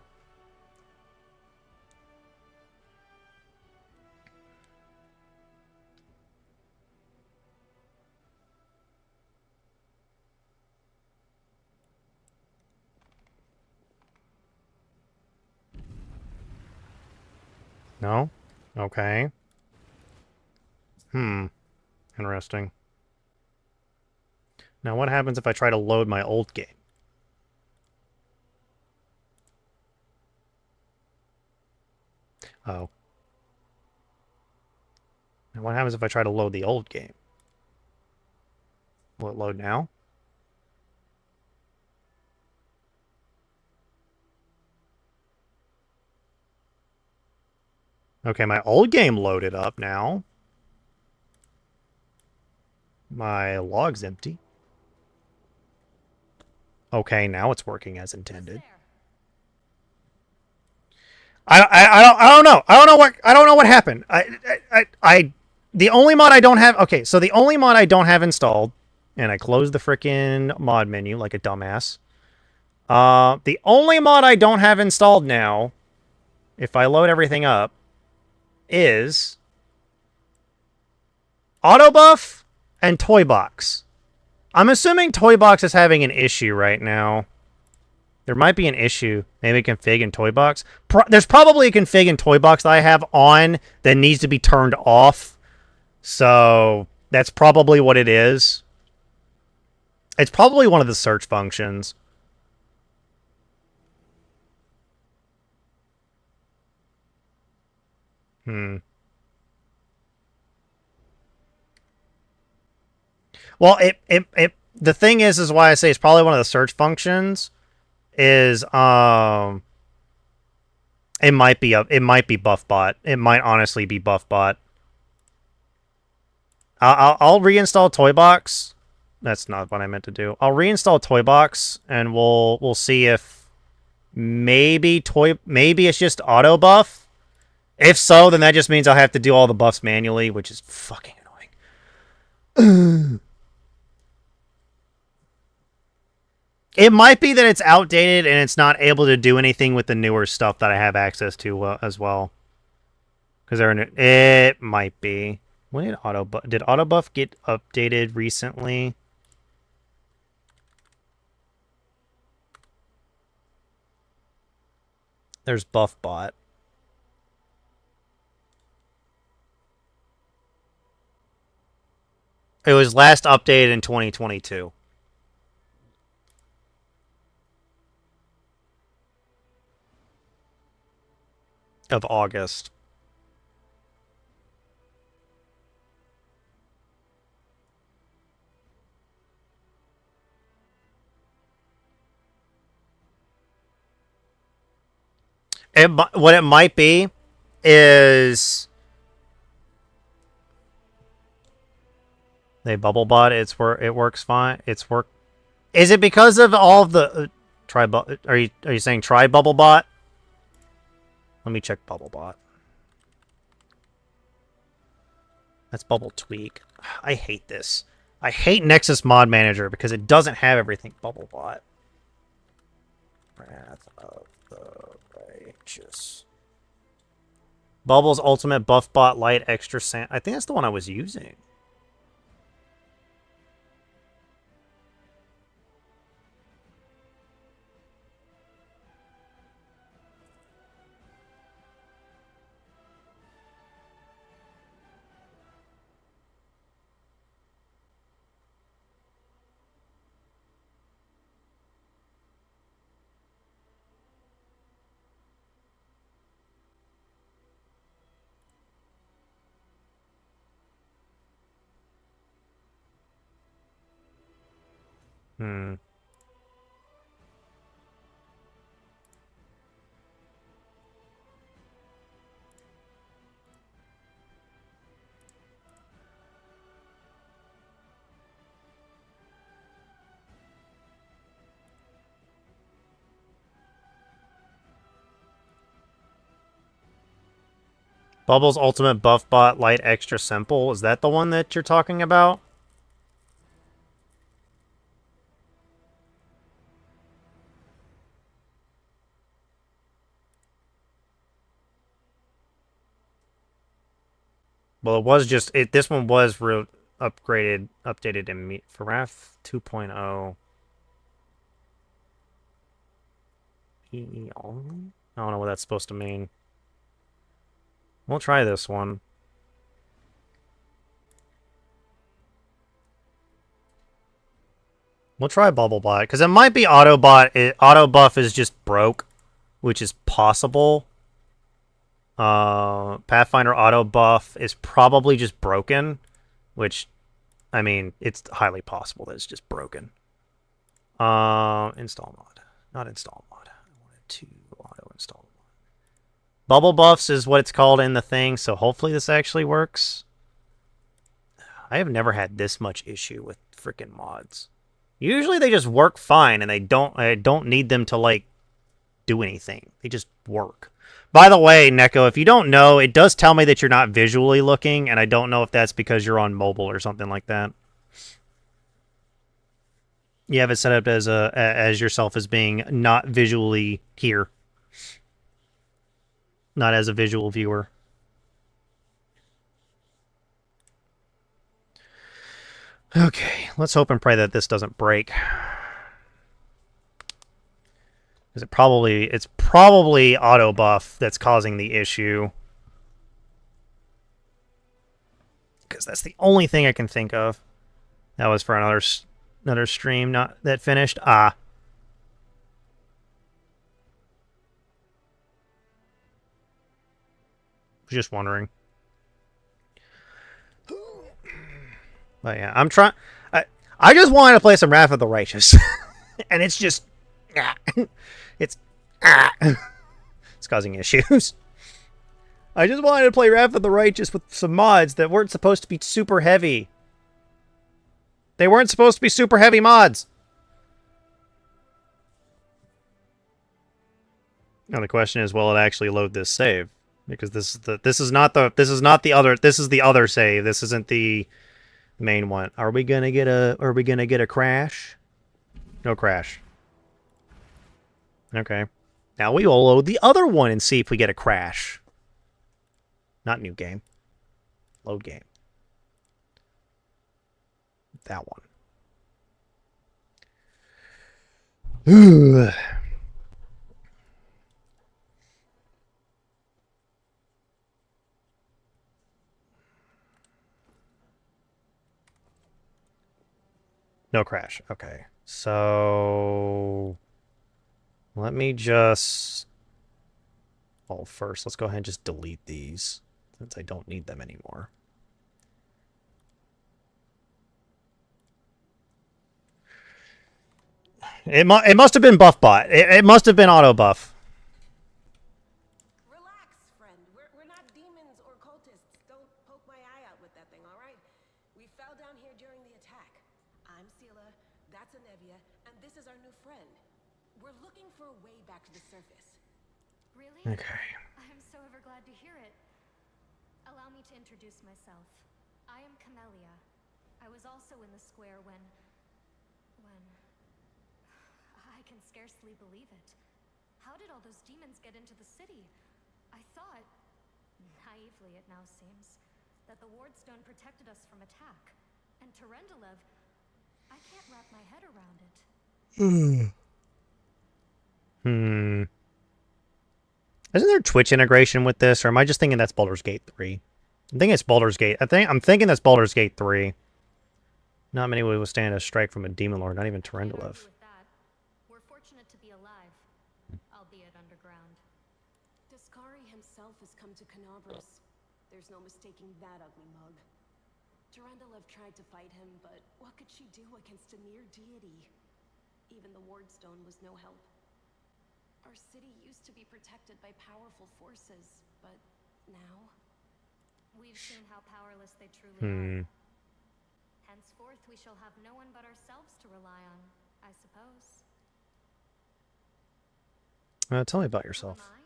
No? Okay. Interesting. Now what happens if I try to load my old game? Oh. And what happens if I try to load the old game? Will it load now? Okay, my old game loaded up now. My log's empty. Okay, now it's working as intended. I don't know. I don't know what happened. The only mod I don't have. Okay, so the only mod I don't have installed, and I closed the freaking mod menu like a dumbass. The only mod I don't have installed now, if I load everything up, is Autobuff and Toy Box. I'm assuming Toy Box is having an issue right now. There might be an issue. Maybe config in Toy Box. There's probably a config in Toy Box that I have on that needs to be turned off. So that's probably what it is. It's probably one of the search functions. Well, the thing is why I say it's probably one of the search functions. Is it might be BuffBot. It might honestly be BuffBot. I'll reinstall Toybox. That's not what I meant to do. I'll reinstall Toybox and we'll see if maybe it's just auto buff. If so, then that just means I'll have to do all the buffs manually, which is fucking annoying. It might be that it's outdated and it's not able to do anything with the newer stuff that I have access to as well. Because it might be. When did Autobuff get updated recently? There's BuffBot. It was last updated in 2022. of August. What it might be is they bubble bot. It works fine. It's work. Is it because of all of the try? Are you saying try bubble bot? Let me check bubble bot. That's bubble tweak. I hate this. I hate Nexus Mod Manager because it doesn't have everything bubble bot. Wrath of the Righteous. Bubbles Ultimate Buff Bot Light Extra Sand. I think that's the one I was using. Hmm. Bubbles Ultimate Buff Bot Light Extra Simple. Is that the one that you're talking about? Well, it was just it. This one was updated in for Wrath 2.0. EE only? I don't know what that's supposed to mean. We'll try this one. We'll try Bubble Bot, because it might be Autobot. Auto buff is just broke, which is possible. Pathfinder auto buff is probably just broken, which, I mean, it's highly possible that it's just broken. Install mod. Not install mod. I wanted to auto install mod. Bubble buffs is what it's called in the thing, so hopefully this actually works. I have never had this much issue with freaking mods. Usually they just work fine, and I don't need them to, like, do anything. They just work. By the way, Neko, if you don't know, it does tell me that you're not visually looking, and I don't know if that's because you're on mobile or something like that. You have it set up as yourself as being not visually here. Not as a visual viewer. Okay, let's hope and pray that this doesn't break. Because it's probably auto buff that's causing the issue. Because that's the only thing I can think of. That was for another stream not that finished. Just wondering. But yeah, I'm trying. I just wanted to play some Wrath of the Righteous, and it's just it's it's causing issues. I just wanted to play Wrath of the Righteous with some mods that weren't supposed to be super heavy. They weren't supposed to be super heavy mods. Now the question is, will it actually load this save? Because this is not the other save. This isn't the main one. Are we gonna get a crash? No crash. Okay. Now we will load the other one and see if we get a crash. Not new game. Load game. That one. No crash. Okay. So let me just Well, first, let's go ahead and just delete these, since I don't need them anymore. It must have been buff bot. It must have been auto buff. Relax, friend. We're not demons or cultists. Don't poke my eye out with that thing, all right? We fell down here during the attack. I'm Sela, that's Anevia, and this is our new friend. We're looking for a way back to the surface. Really? Okay. I'm so ever glad to hear it. Allow me to introduce myself. I am Camellia. I was also in the square when... I can scarcely believe it. How did all those demons get into the city? I thought, naively it now seems, that the Wardstone protected us from attack. And Terendelev, I can't wrap my head around it. Isn't there Twitch integration with this, or am I just thinking that's Baldur's Gate 3? I'm thinking it's Baldur's Gate. I'm thinking that's Baldur's Gate 3. Not many would withstand a strike from a demon lord, not even Terendelev. With that, we're fortunate to be alive, albeit underground. Daskari himself has come to Canabras. There's no mistaking that ugly mug. Terendelev tried to fight him, but what could she do against a near deity? Even the Wardstone was no help. Our city used to be protected by powerful forces, but now... We've seen how powerless they truly are. Henceforth, we shall have no one but ourselves to rely on, I suppose. Tell me about yourself. Who am I?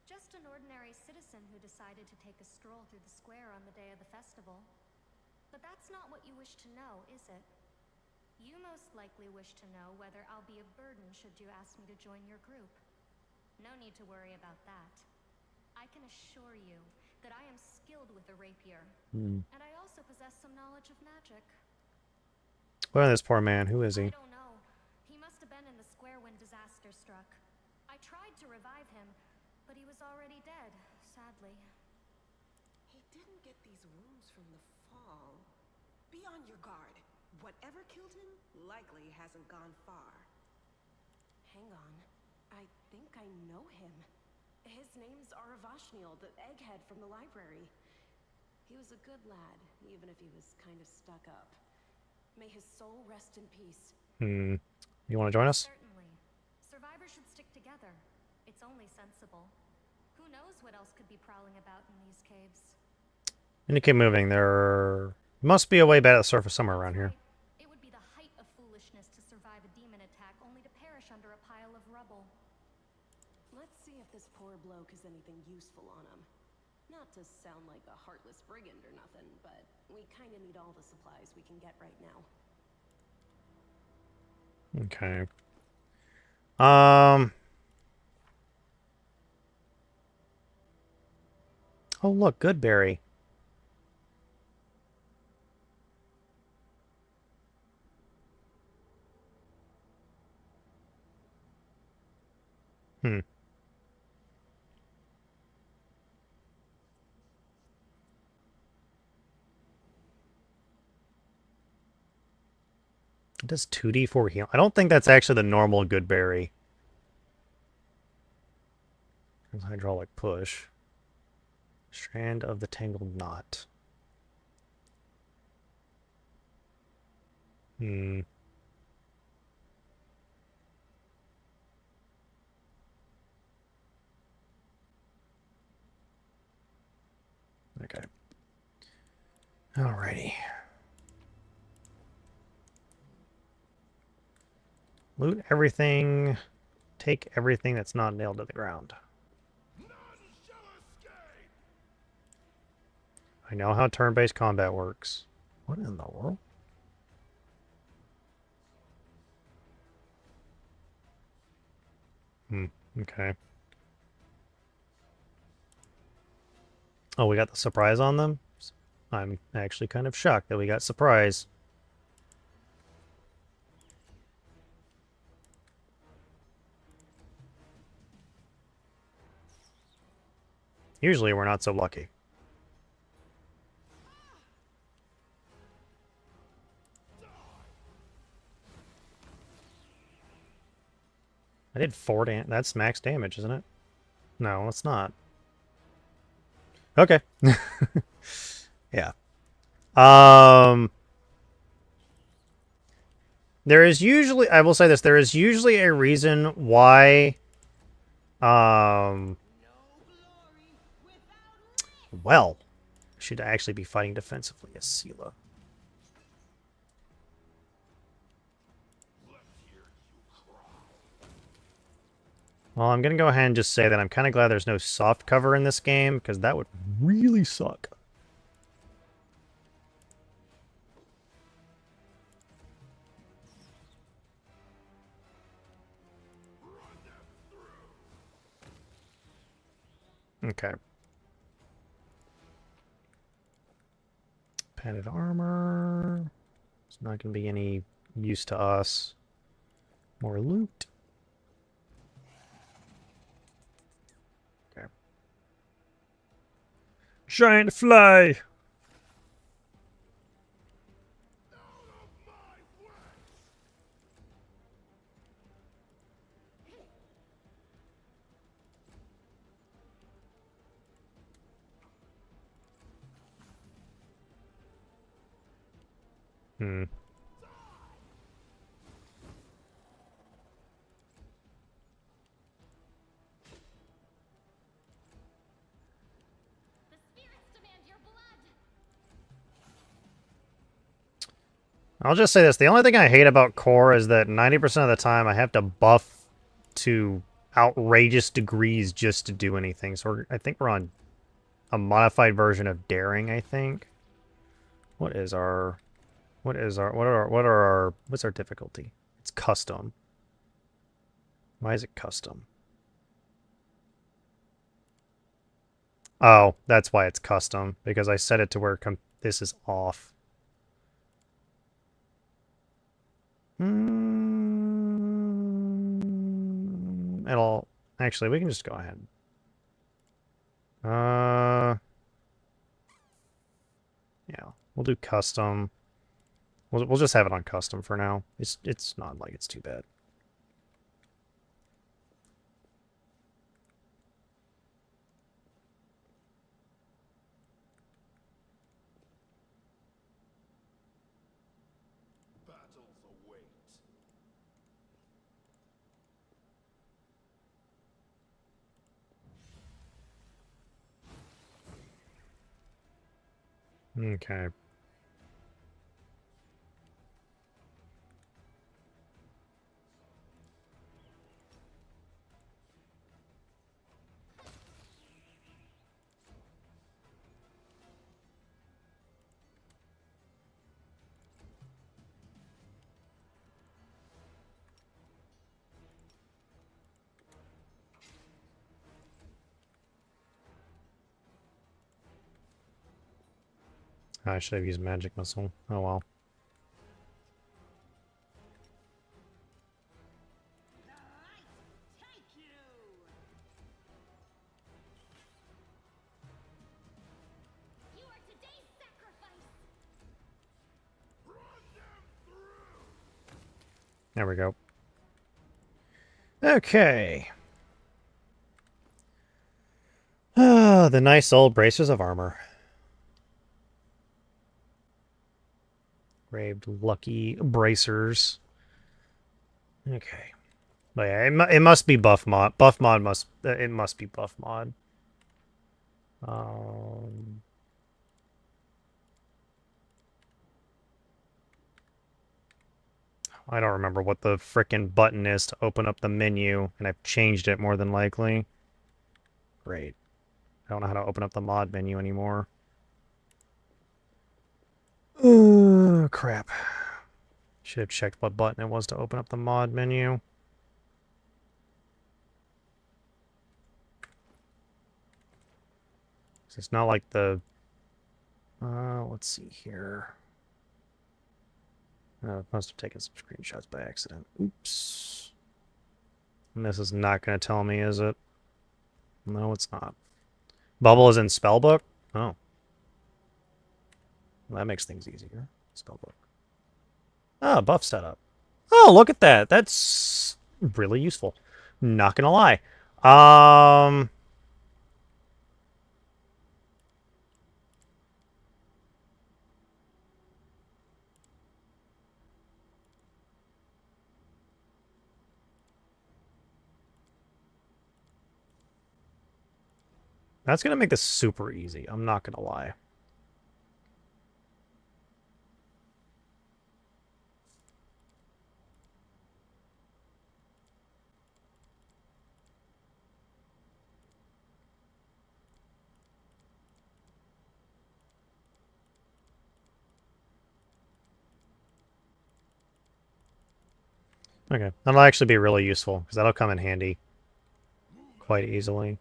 Just an ordinary citizen who decided to take a stroll through the square on the day of the festival. But that's not what you wish to know, is it? You most likely wish to know whether I'll be a burden should you ask me to join your group. No need to worry about that. I can assure you that I am skilled with a rapier, and I also possess some knowledge of magic. Look at this poor man. Who is he? I don't know. He must have been in the square when disaster struck. I tried to revive him, but he was already dead, sadly. He didn't get these wounds from the fall. Be on your guard. Whatever killed him likely hasn't gone far. Hang on. I think I know him. His name's Aravashniel, the egghead from the library. He was a good lad, even if he was kind of stuck up. May his soul rest in peace. You want to join us? Certainly. Survivors should stick together. It's only sensible. Who knows what else could be prowling about in these caves? And you keep moving. There must be a way back to the surface somewhere around here. It would be the height of foolishness to survive a demon attack only to perish under a pile of rubble. Let's see if this poor bloke has anything useful on him. Not to sound like a heartless brigand or nothing, but we kind of need all the supplies we can get right now. Okay. Oh, look, Goodberry. It does 2d4 heal. I don't think that's actually the normal Goodberry. Hydraulic push. Strand of the tangled knot. Okay. Alrighty. Loot everything. Take everything that's not nailed to the ground. I know how turn-based combat works. What in the world? Okay. Oh, we got the surprise on them? I'm actually kind of shocked that we got surprise. Usually we're not so lucky. I did 4 damage. That's max damage, isn't it? No, it's not. Okay. Yeah. Um, there is usually, I will say this, there is usually a reason why, well, should actually be fighting defensively as Sela. Well, I'm going to go ahead and just say that I'm kind of glad there's no soft cover in this game, because that would really suck. Okay. Padded armor. It's not going to be any use to us. More loot. Okay. Giant fly! Hmm. The spirits demand your blood. I'll just say this. The only thing I hate about core is that 90% of the time I have to buff to outrageous degrees just to do anything. So I think we're on a modified version of daring, I think. What's our difficulty? It's custom. Why is it custom? Oh, that's why it's custom, because I set it to where this is off. It'll actually, we can just go ahead. Yeah, we'll do custom. We'll just have it on custom for now. It's not like it's too bad. Battles await. Okay. I should have used magic missile. Oh well. You are today's sacrifice. There we go. Okay. Ah, the nice old bracers of armor. Graved lucky bracers. Okay. But yeah, it must be buff mod. Buff mod must it must be buff mod. I don't remember what the frickin' button is to open up the menu, and I've changed it more than likely. Great. I don't know how to open up the mod menu anymore. Crap. Should have checked what button it was to open up the mod menu. It's not like the... let's see here. I must have taken some screenshots by accident. Oops. And this is not going to tell me, is it? No, it's not. Bubble is in spellbook? Oh. Well, that makes things easier. Spellbook. Ah, buff setup. Oh, look at that. That's really useful. Not gonna lie. That's gonna make this super easy. I'm not gonna lie. Okay, that'll actually be really useful, because that'll come in handy quite easily.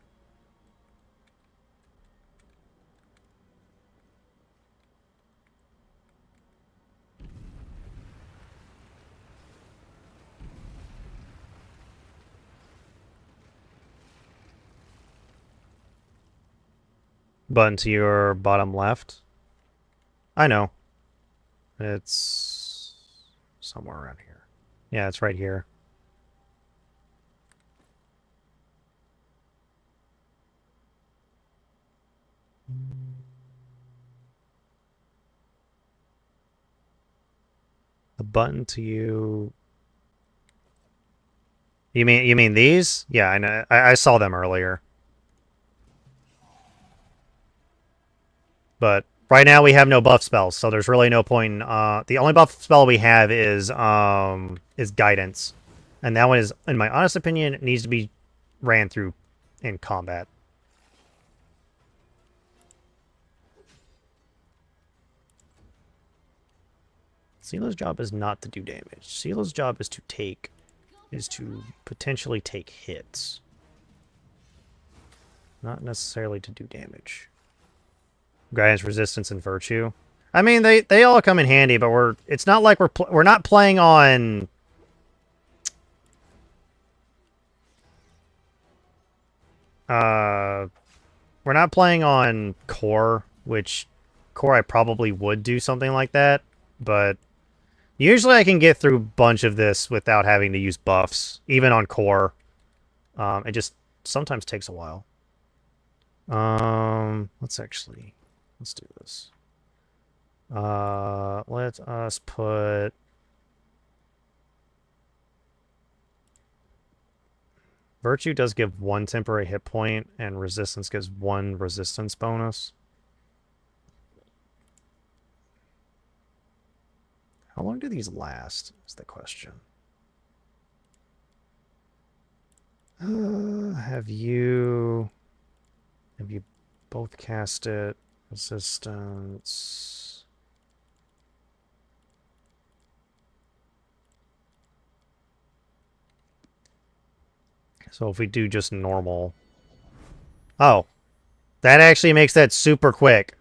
Button to your bottom left. I know. It's somewhere around here. Yeah, it's right here. The button to you. You mean these? Yeah, I know. I saw them earlier. But right now we have no buff spells, so there's really no point in, the only buff spell we have is guidance. And that one is, in my honest opinion, needs to be ran through in combat. Sila's job is not to do damage. Sila's job is to potentially take hits. Not necessarily to do damage. Guidance, resistance, and virtue. I mean, they all come in handy, but it's not like we're not playing on we're not playing on core, which core I probably would do something like that, but usually I can get through a bunch of this without having to use buffs, even on core. It just sometimes takes a while. Let's do this. Let us put Virtue does give 1 temporary hit point, and Resistance gives 1 resistance bonus. How long do these last, is the question. Have you both cast it? Resistance. So if we do just normal. Oh. That actually makes that super quick.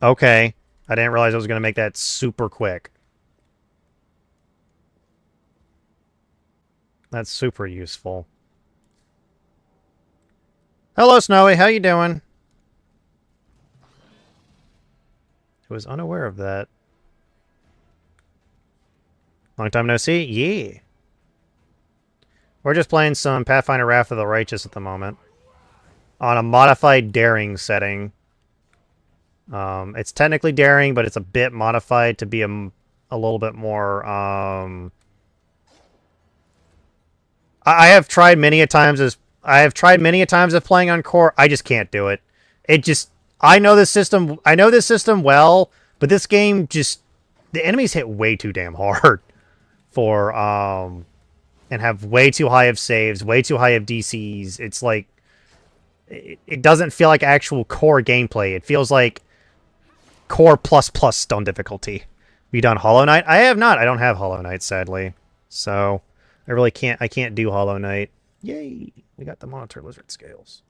Okay. I didn't realize I was going to make that super quick. That's super useful. Hello, Snowy. How you doing? I was unaware of that. Long time no see? Yeah. We're just playing some Pathfinder Wrath of the Righteous at the moment. On a modified daring setting. It's technically daring, but it's a bit modified to be a little bit more... I have tried many a times of playing on core. I just can't do it. I know this system well, but this game just, the enemies hit way too damn hard for and have way too high of saves, way too high of DCs. It's like it doesn't feel like actual core gameplay. It feels like core plus stone difficulty. Have you done Hollow Knight? I have not. I don't have Hollow Knight, sadly. So I can't do Hollow Knight. Yay! We got the Monitor Lizard Scales.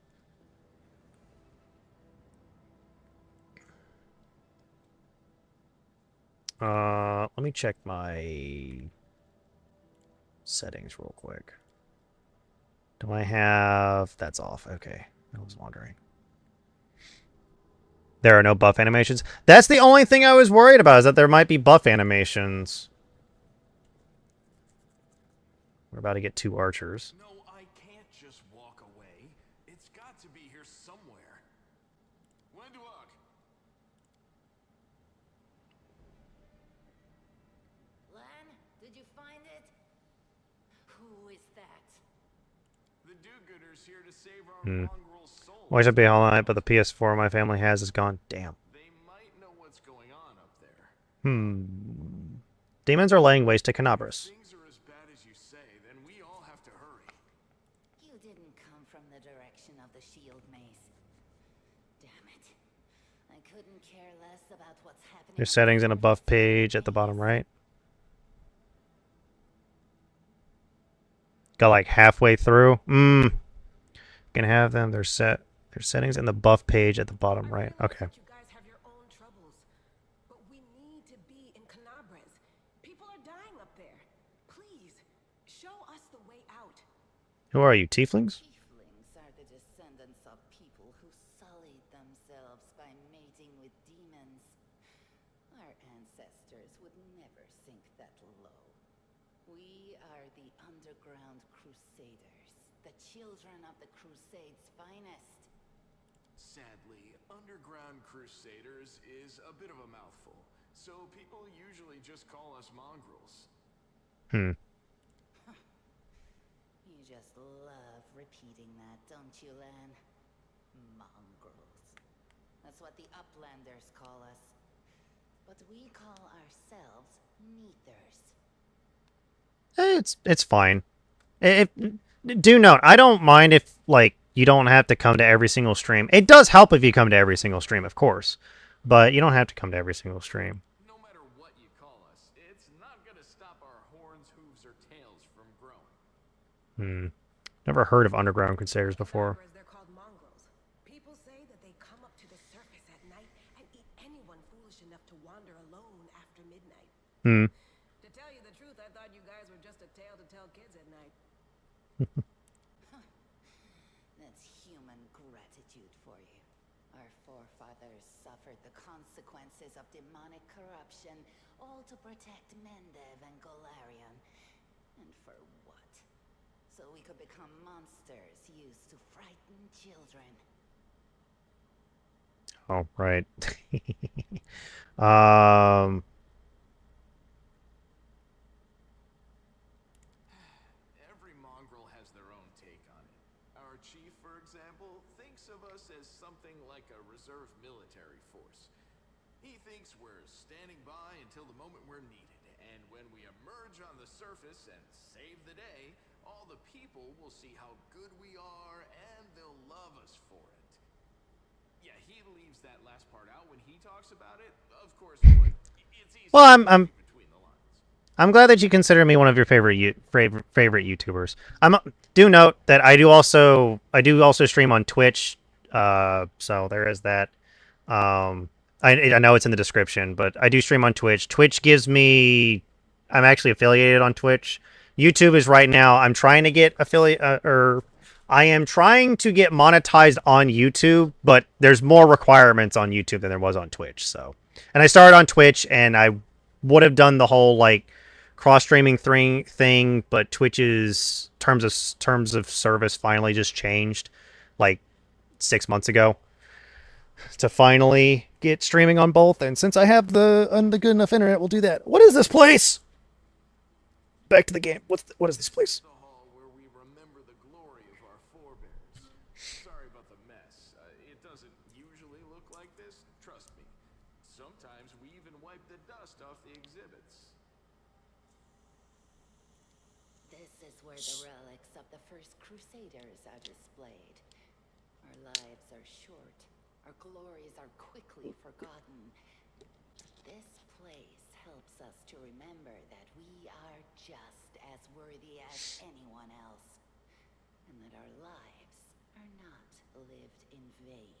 Let me check my settings real quick. Do I have... That's off. Okay. I was wondering. There are no buff animations. That's the only thing I was worried about, is that there might be buff animations. We're about to get 2 archers. No, I can't just walk away. It's got to be here somewhere. Wendwalk. Lan, did you find it? Who is that? The do-gooders here to save our Hmm. mongrel souls. Wish I'd be Hollow Knight, but the PS4 my family has is gone. Damn. They might know what's going on up there. Hmm. Demons are laying waste to Canabras. Things are as bad as you say, then we all have to hurry. You didn't come from the direction of the shield maze. Damn it. I couldn't care less about what's happening. There's settings in a buff page at the bottom right. Got like halfway through. Can have them. There's settings in the buff page at the bottom right. Okay. You guys have your own troubles, but we need to be in Canabras. People are dying up there. Please, show us the way out. Who are you, tieflings? Tieflings are the descendants of people who sullied themselves by mating with demons. Our ancestors would never sink that low. We are the underground crusaders, the children of the Crusade's finest. Sadly, underground crusaders is a bit of a mouthful, so people usually just call us mongrels. Hmm. You just love repeating that, don't you, Lan? Mongrels. That's what the Uplanders call us. But we call ourselves Neathers. It's fine. Do note, I don't mind if like you don't have to come to every single stream. It does help if you come to every single stream, of course, but you don't have to come to every single stream. No matter what you call us, it's not gonna stop our horns, hooves, or tails from growing. Never heard of underground crusaders before. They're called mongrels. People say that they come up to the surface at night and eat anyone foolish enough to wander alone after midnight. To tell you the truth, I thought you guys were just a tale to tell kids at night. That's human gratitude for you. Our forefathers suffered the consequences of demonic corruption, all to protect Mendev and Golarion. And for what? So we could become monsters used to frighten children. Oh, right. Every mongrel has their own take on it. Our chief, for example, thinks of us as something like a reserve military force. He thinks we're standing by until the moment we're needed, and when we emerge on the surface and save the day, all the people will see how good we are, and they'll love us for it. Yeah, he leaves that last part out when he talks about it. Of course, it's easy Well, to read between the lines. I'm glad that you consider me one of your favorite YouTubers. Do note that I do also stream on Twitch, so there is that. I know it's in the description, but I do stream on Twitch. Twitch gives me, I'm actually affiliated on Twitch. YouTube is right now. I'm trying to get I am trying to get monetized on YouTube, but there's more requirements on YouTube than there was on Twitch. So, and I started on Twitch, and I would have done the whole like cross streaming thing, but Twitch's terms of service finally just changed like 6 months ago to finally get streaming on both. And since I have the good enough internet, we'll do that. What is this place? Back to the game. What is this place? The hall where we remember the glory of our forebears. Sorry about the mess. It doesn't usually look like this, trust me. Sometimes we even wipe the dust off the exhibits. This is where the relics of the first Crusaders are displayed. Our lives are short. Our glories are quickly forgotten. This place helps us to remember that we are just as worthy as anyone else, and that our lives are not lived in vain.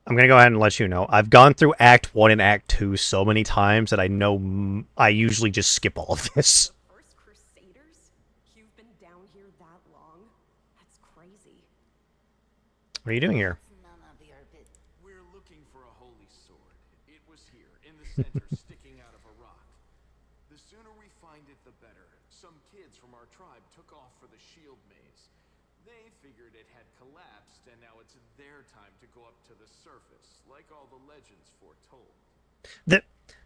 I'm going to go ahead and let you know. I've gone through Act 1 and Act 2 so many times that I know I usually just skip all of this. First Crusaders? You've been down here that long? That's crazy. What are you doing here? None of your business. We're looking for a holy sword. It was here, in the center, sticking out of a rock. The sooner we find it, the better. Some kids from our tribe took off for the shield maze. They figured it had collapsed, and now it's their time to go up to the surface, like all the legends foretold.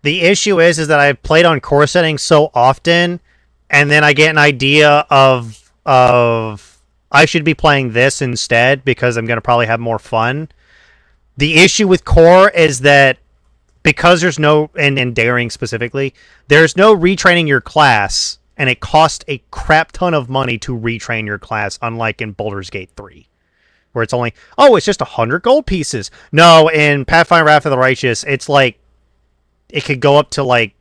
The issue is that I've played on core settings so often, and then I get an idea of I should be playing this instead because I'm going to probably have more fun. The issue with core is that because there's no, and daring specifically, there's no retraining your class, and it costs a crap ton of money to retrain your class, unlike in Baldur's Gate 3, where it's only, oh, it's just 100 gold pieces. No, in Pathfinder Wrath of the Righteous, it's like, it could go up to like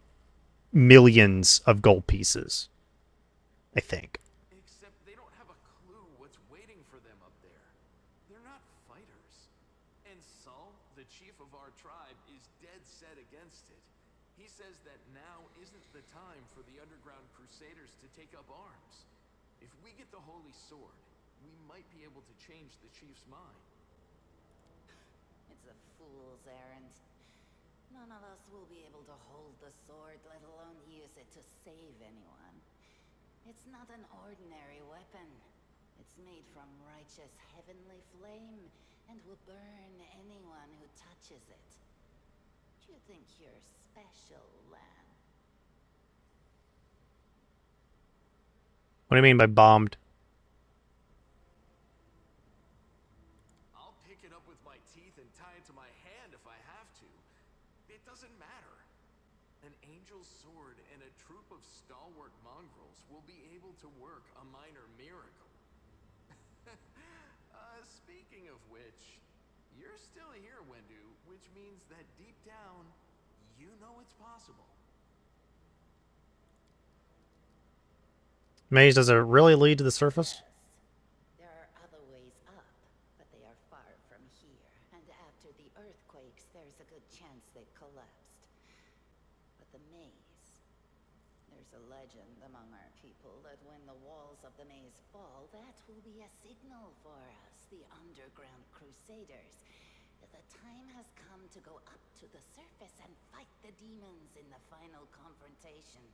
millions of gold pieces, I think. Except they don't have a clue what's waiting for them up there. They're not fighters. And Saul, the chief of our tribe, is dead set against it. He says that now isn't the time for the underground crusaders to take up arms. If we get the holy sword, we might be able to change the chief's mind. It's a fool's errand. None of us will be able to hold the sword, let alone use it to save anyone. It's not an ordinary weapon. It's made from righteous heavenly flame and will burn anyone who touches it. Do you think you're special, Lan? What do you mean by bombed? I'll pick it up with my teeth and tie it to my hand if I have to. It doesn't matter. An angel's sword and a troop of stalwart mongrels will be able to work a minor miracle. Speaking of which, you're still here, Wendu, which means that deep down, you know it's possible. Maze, does it really lead to the surface? There are other ways up, but they are far from here. And after the earthquakes, there's a good chance they collapsed. But the maze... There's a legend among our people that when the walls of the maze fall, that will be a signal for us, the underground crusaders. That the time has come to go up to the surface and fight the demons in the final confrontation.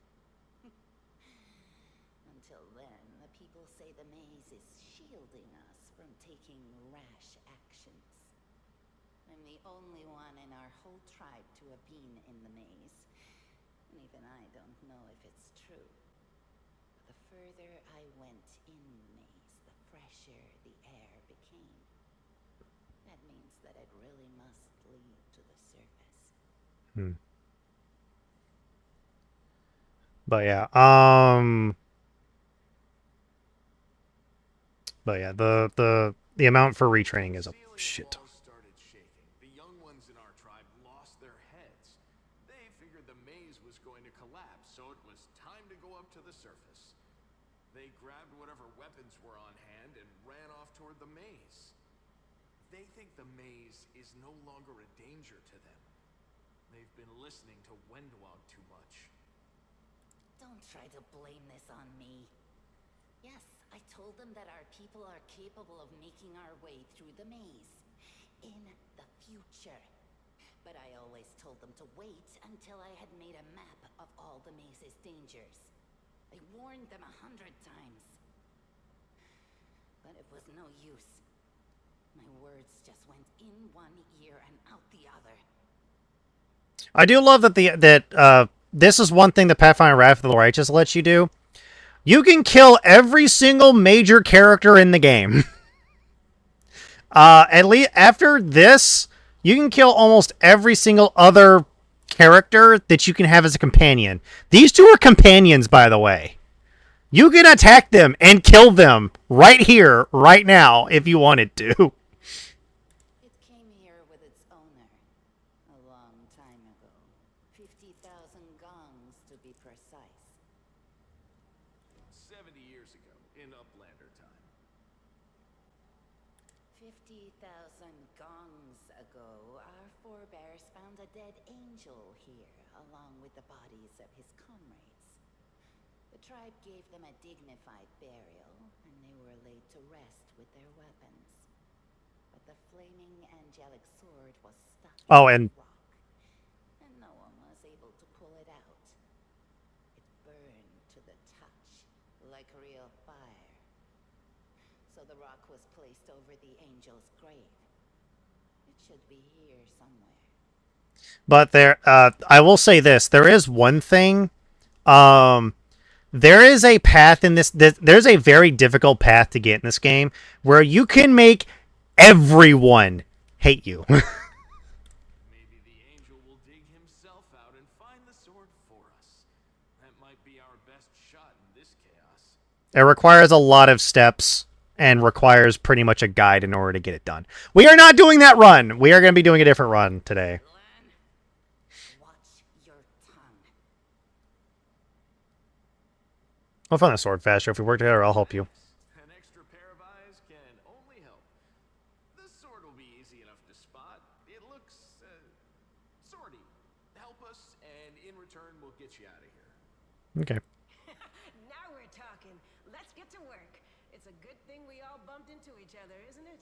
Until then, the people say the maze is shielding us from taking rash actions. I'm the only one in our whole tribe to have been in the maze. And even I don't know if it's true. But the further I went in the maze, the fresher the air became. That means that it really must lead to the surface. But yeah, But yeah, the amount for retraining is a shit ton. Started shaking. The young ones in our tribe lost their heads. They figured the maze was going to collapse, so it was time to go up to the surface. They grabbed whatever weapons were on hand and ran off toward the maze. They think the maze is no longer a danger to them. They've been listening to Wendwog too much. Don't try to blame this on me. Yes, I told them that our people are capable of making our way through the maze. In the future. But I always told them to wait until I had made a map of all the maze's dangers. I warned them 100 times. But it was no use. My words just went in one ear and out the other. I do love that this is one thing that Pathfinder Wrath of the Righteous lets you do. You can kill every single major character in the game. At least after this, you can kill almost every single other character that you can have as a companion. These two are companions, by the way. You can attack them and kill them right here, right now, if you wanted to. It came here with its owner a long time ago. 50,000 gongs to be precise. 70 years ago, in Uplander time. 50,000 gongs ago, our forebears found a dead angel here, along with the bodies of his comrades. The tribe gave them a dignified burial, and they were laid to rest with their weapons. But the flaming angelic sword was stuck in the rock, and no one was able to pull it out. It burned to the touch, like real fire. So the rock was placed over the angel's grave. It should be here somewhere. But I will say this: there is one thing. There is a path in this. There's a very difficult path to get in this game where you can make everyone hate you. Maybe the angel will dig himself out and find the sword for us. That might be our best shot in this chaos. It requires a lot of steps and requires pretty much a guide in order to get it done. We are not doing that run. We are going to be doing a different run today. Watch your tongue. I'll find the sword faster. If we work together, I'll help you. An extra pair of eyes can only help. The sword will be easy enough to spot. It looks, swordy. Help us, and in return, we'll get you out of here. Okay. Now we're talking. Let's get to work. It's a good thing we all bumped into each other, isn't it?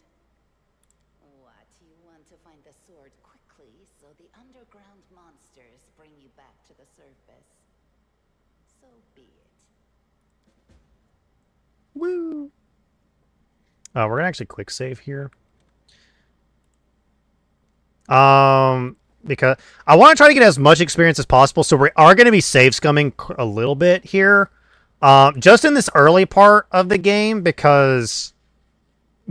What, you want to find the sword quickly so the underground monsters bring you back to the surface? So be it. Woo! We're gonna actually quick save here. Because I want to try to get as much experience as possible, so we are going to be save scumming a little bit here. Just in this early part of the game, because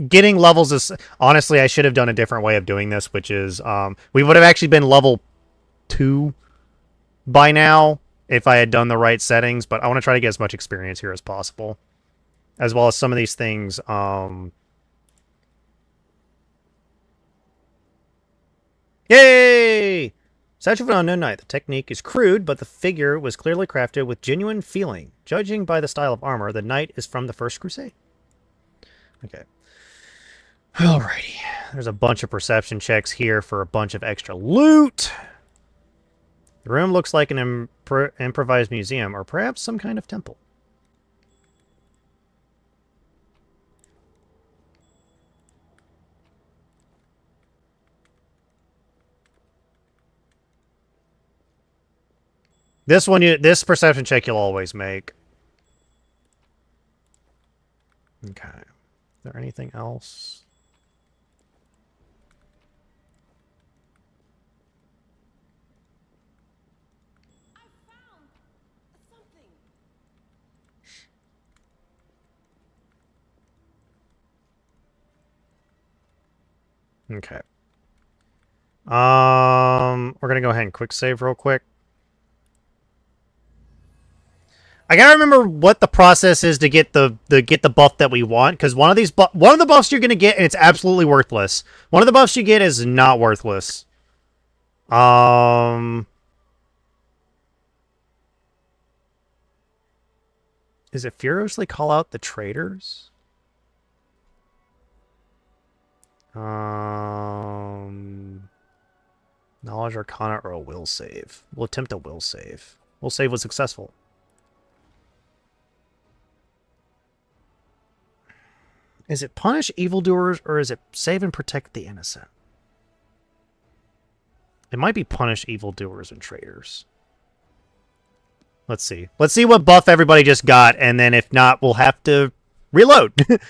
getting levels is... Honestly, I should have done a different way of doing this, which is... we would have actually been level 2 by now if I had done the right settings, but I want to try to get as much experience here as possible. As well as some of these things... Yay! Statue of an Unknown Knight. The technique is crude, but the figure was clearly crafted with genuine feeling. Judging by the style of armor, the knight is from the First Crusade. Okay. Alrighty. There's a bunch of perception checks here for a bunch of extra loot. The room looks like an improvised museum, or perhaps some kind of temple. This perception check you'll always make. Okay. Is there anything else? I found something. Okay. We're gonna go ahead and quick save real quick. I gotta remember what the process is to get the buff that we want, because one of the buffs you're gonna get, and it's absolutely worthless. One of the buffs you get is not worthless. Is it furiously call out the traitors? Knowledge Arcana or a will save. We'll attempt a will save. Will save was successful. Is it punish evildoers, or is it save and protect the innocent? It might be punish evildoers and traitors. Let's see. Let's see what buff everybody just got, and then if not, we'll have to reload. Hey, are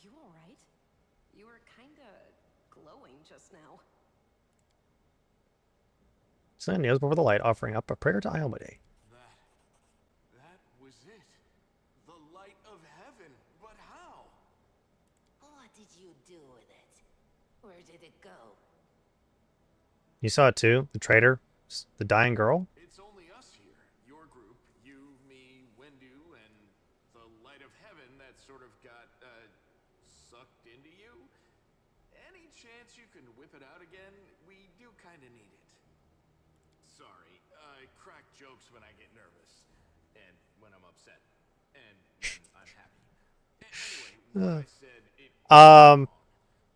you all right? You were kinda glowing just now. Sun kneels before the light, offering up a prayer to Iomade. That was it. The light of heaven. But how? What did you do with it? Where did it go? You saw it too? The traitor? The dying girl? It's only us here. Your group, you, me, Wendu, and the light of heaven that sort of got, sucked into you. Any chance you can whip it out again? We do kinda need it. Sorry, I crack jokes when I get nervous. And when I'm upset. And when I'm happy. Anyway, what I said,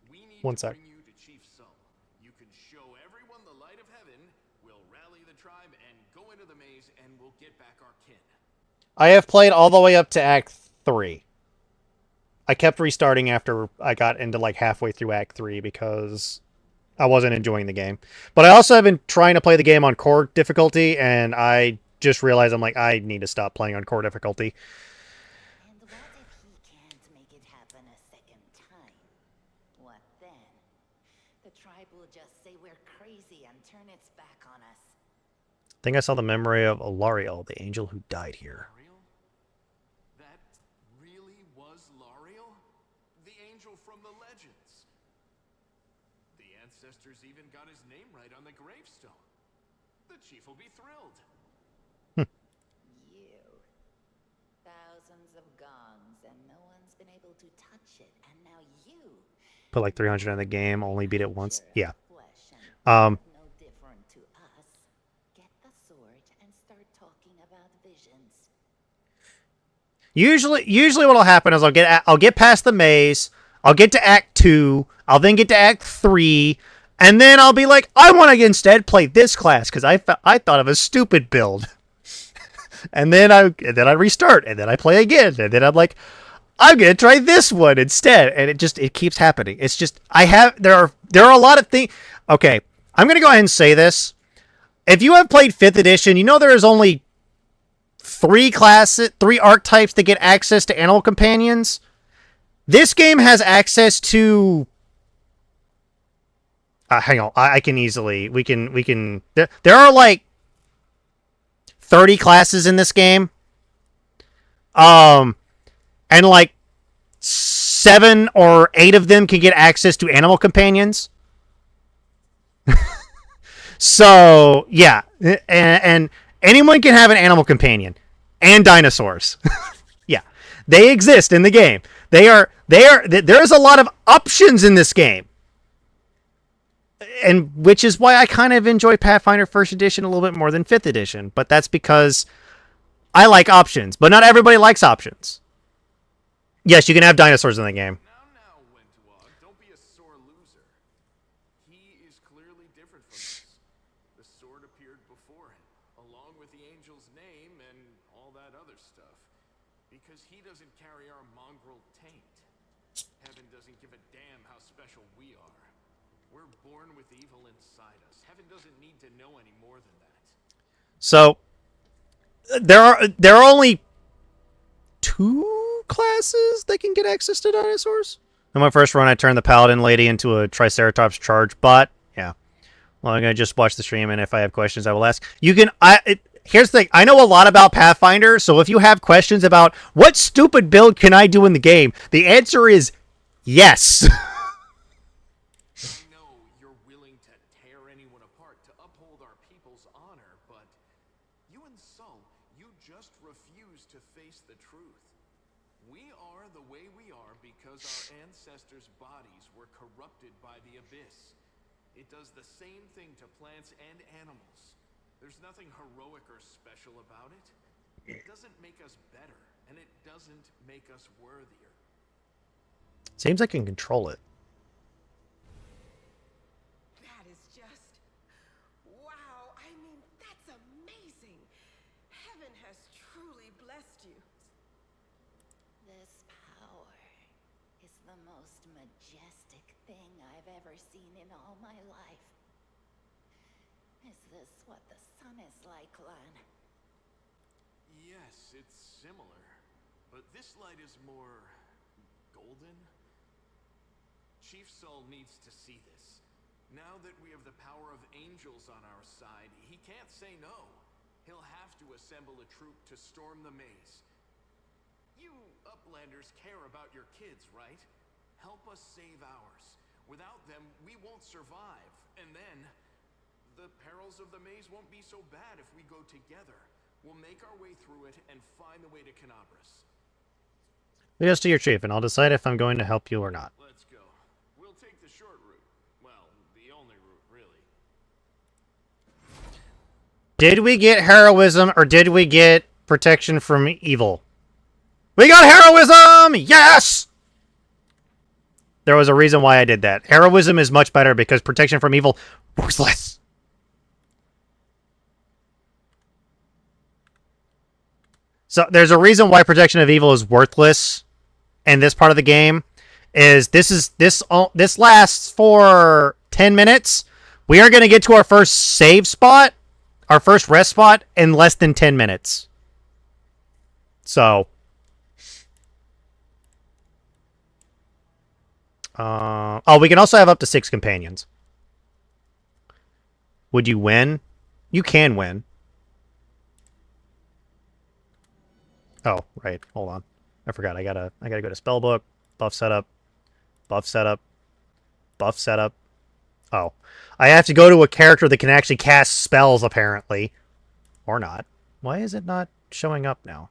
we need one to sec. bring you to Chief Sull. You can show everyone the light of heaven, we'll rally the tribe and go into the maze, and we'll get back our kin. I have played all the way up to Act 3. I kept restarting after I got into like halfway through Act 3 because I wasn't enjoying the game. But I also have been trying to play the game on core difficulty, and I just realized I'm like, I need to stop playing on core difficulty. And what if he can't make it happen a second time? What then? The tribe will just say we're crazy and turn its back on us. think I saw the memory of Alariel, the angel who died here. Lariel? That really was Lariel? The angel from the legends. The ancestors even got his name right on the gravestone. The chief will be thrilled. You. Thousands of gongs, and no one's been able to touch it, and now you. Put like 300 in the game, only beat it once. Yeah. No different to us. Get the sword and start talking about visions. Usually what'll happen is I'll get past the maze, I'll get to Act 2, I'll then get to Act 3, and then I'll be like, I want to instead play this class because I thought of a stupid build. and then I restart, and then I play again, and then I'm like, I'm gonna try this one instead, and it keeps happening. It's just there are a lot of things. Okay, I'm gonna go ahead and say this. If you have played 5th edition, you know there is only 3 archetypes that get access to animal companions. This game has access to. Hang on, I can easily. We can. There are like 30 classes in this game. And like 7 or 8 of them can get access to animal companions. So yeah, and anyone can have an animal companion, and dinosaurs. Yeah, they exist in the game. There's a lot of options in this game, and which is why I kind of enjoy Pathfinder 1st edition a little bit more than 5th edition. But that's because I like options, but not everybody likes options. Yes, you can have dinosaurs in the game. Now, Wentwog, don't be a sore loser. He is clearly different from us. The sword appeared before him, along with the angel's name and all that other stuff. Because he doesn't carry our mongrel taint. Heaven doesn't give a damn how special we are. We're born with evil inside us. Heaven doesn't need to know any more than that. So there are only 2 classes that can get access to dinosaurs. In my first run, I turned the paladin lady into a triceratops charge bot. Yeah. Well, I'm gonna just watch the stream, and if I have questions, I will ask. Here's the thing. I know a lot about Pathfinder, so if you have questions about what stupid build can I do in the game, the answer is yes. I know you're willing to tear anyone apart to uphold our people's honor, but you and Sol, you just refuse to face the truth. We are the way we are because our ancestors' bodies were corrupted by the abyss. It does the same thing to plants and animals. There's nothing heroic or special about it. It doesn't make us better, and it doesn't make us worthier. Seems I can control it. That is just... wow, I mean, that's amazing. Heaven has truly blessed you. This power is the most majestic thing I've ever seen in all my life. Is this what the sun is like, Lan? Yes, it's similar, but this light is more golden. Chief Sol needs to see this. Now that we have the power of angels on our side, he can't say no. He'll have to assemble a troop to storm the maze. You Uplanders care about your kids, right? Help us save ours. Without them, we won't survive. And then, the perils of the maze won't be so bad if we go together. We'll make our way through it and find the way to Canabras. Lead us to your chief, and I'll decide if I'm going to help you or not. Let's go. We'll take the short route. Well, the only route, really. Did we get heroism, or did we get protection from evil? We got heroism! Yes! There was a reason why I did that. Heroism is much better because protection from evil works less. So there's a reason why protection of evil is worthless in this part of the game. This lasts for 10 minutes. We are going to get to our first save spot, our first rest spot, in less than 10 minutes. So, we can also have up to 6 companions. Would you win? You can win. Oh, right. Hold on. I forgot. I gotta go to spellbook, buff setup, buff setup, buff setup. Oh. I have to go to a character that can actually cast spells, apparently. Or not. Why is it not showing up now?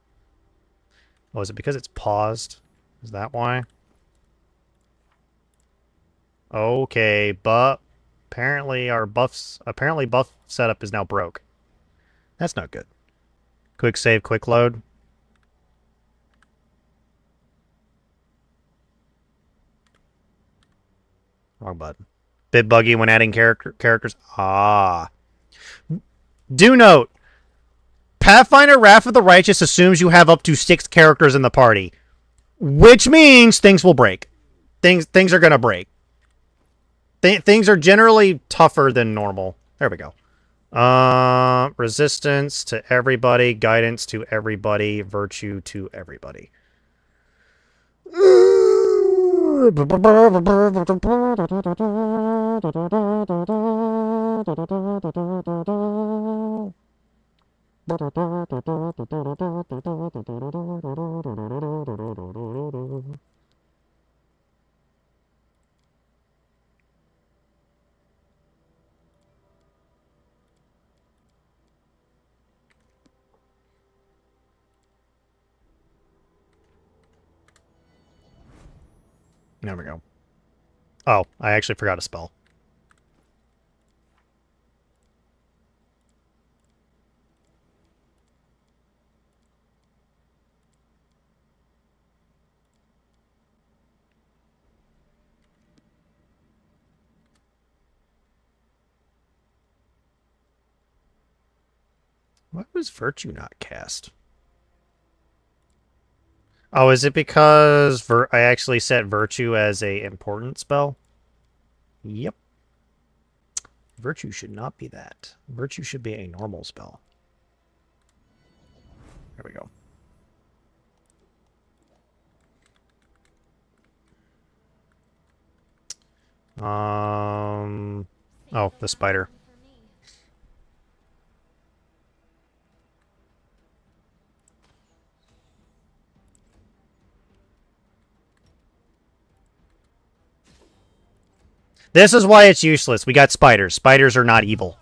Oh, is it because it's paused? Is that why? Okay, but apparently buff setup is now broke. That's not good. Quick save, quick load. Wrong button. Bit buggy when adding characters. Ah. Do note, Pathfinder Wrath of the Righteous assumes you have up to 6 characters in the party, which means things will break. Things are gonna break. Things are generally tougher than normal. There we go. Resistance to everybody, guidance to everybody, virtue to everybody. There we go. Oh, I actually forgot a spell. Why was Virtue not cast? Oh, is it because I actually set Virtue as a important spell? Yep. Virtue should not be that. Virtue should be a normal spell. There we go. Oh, the spider. This is why it's useless. We got spiders. Spiders are not evil.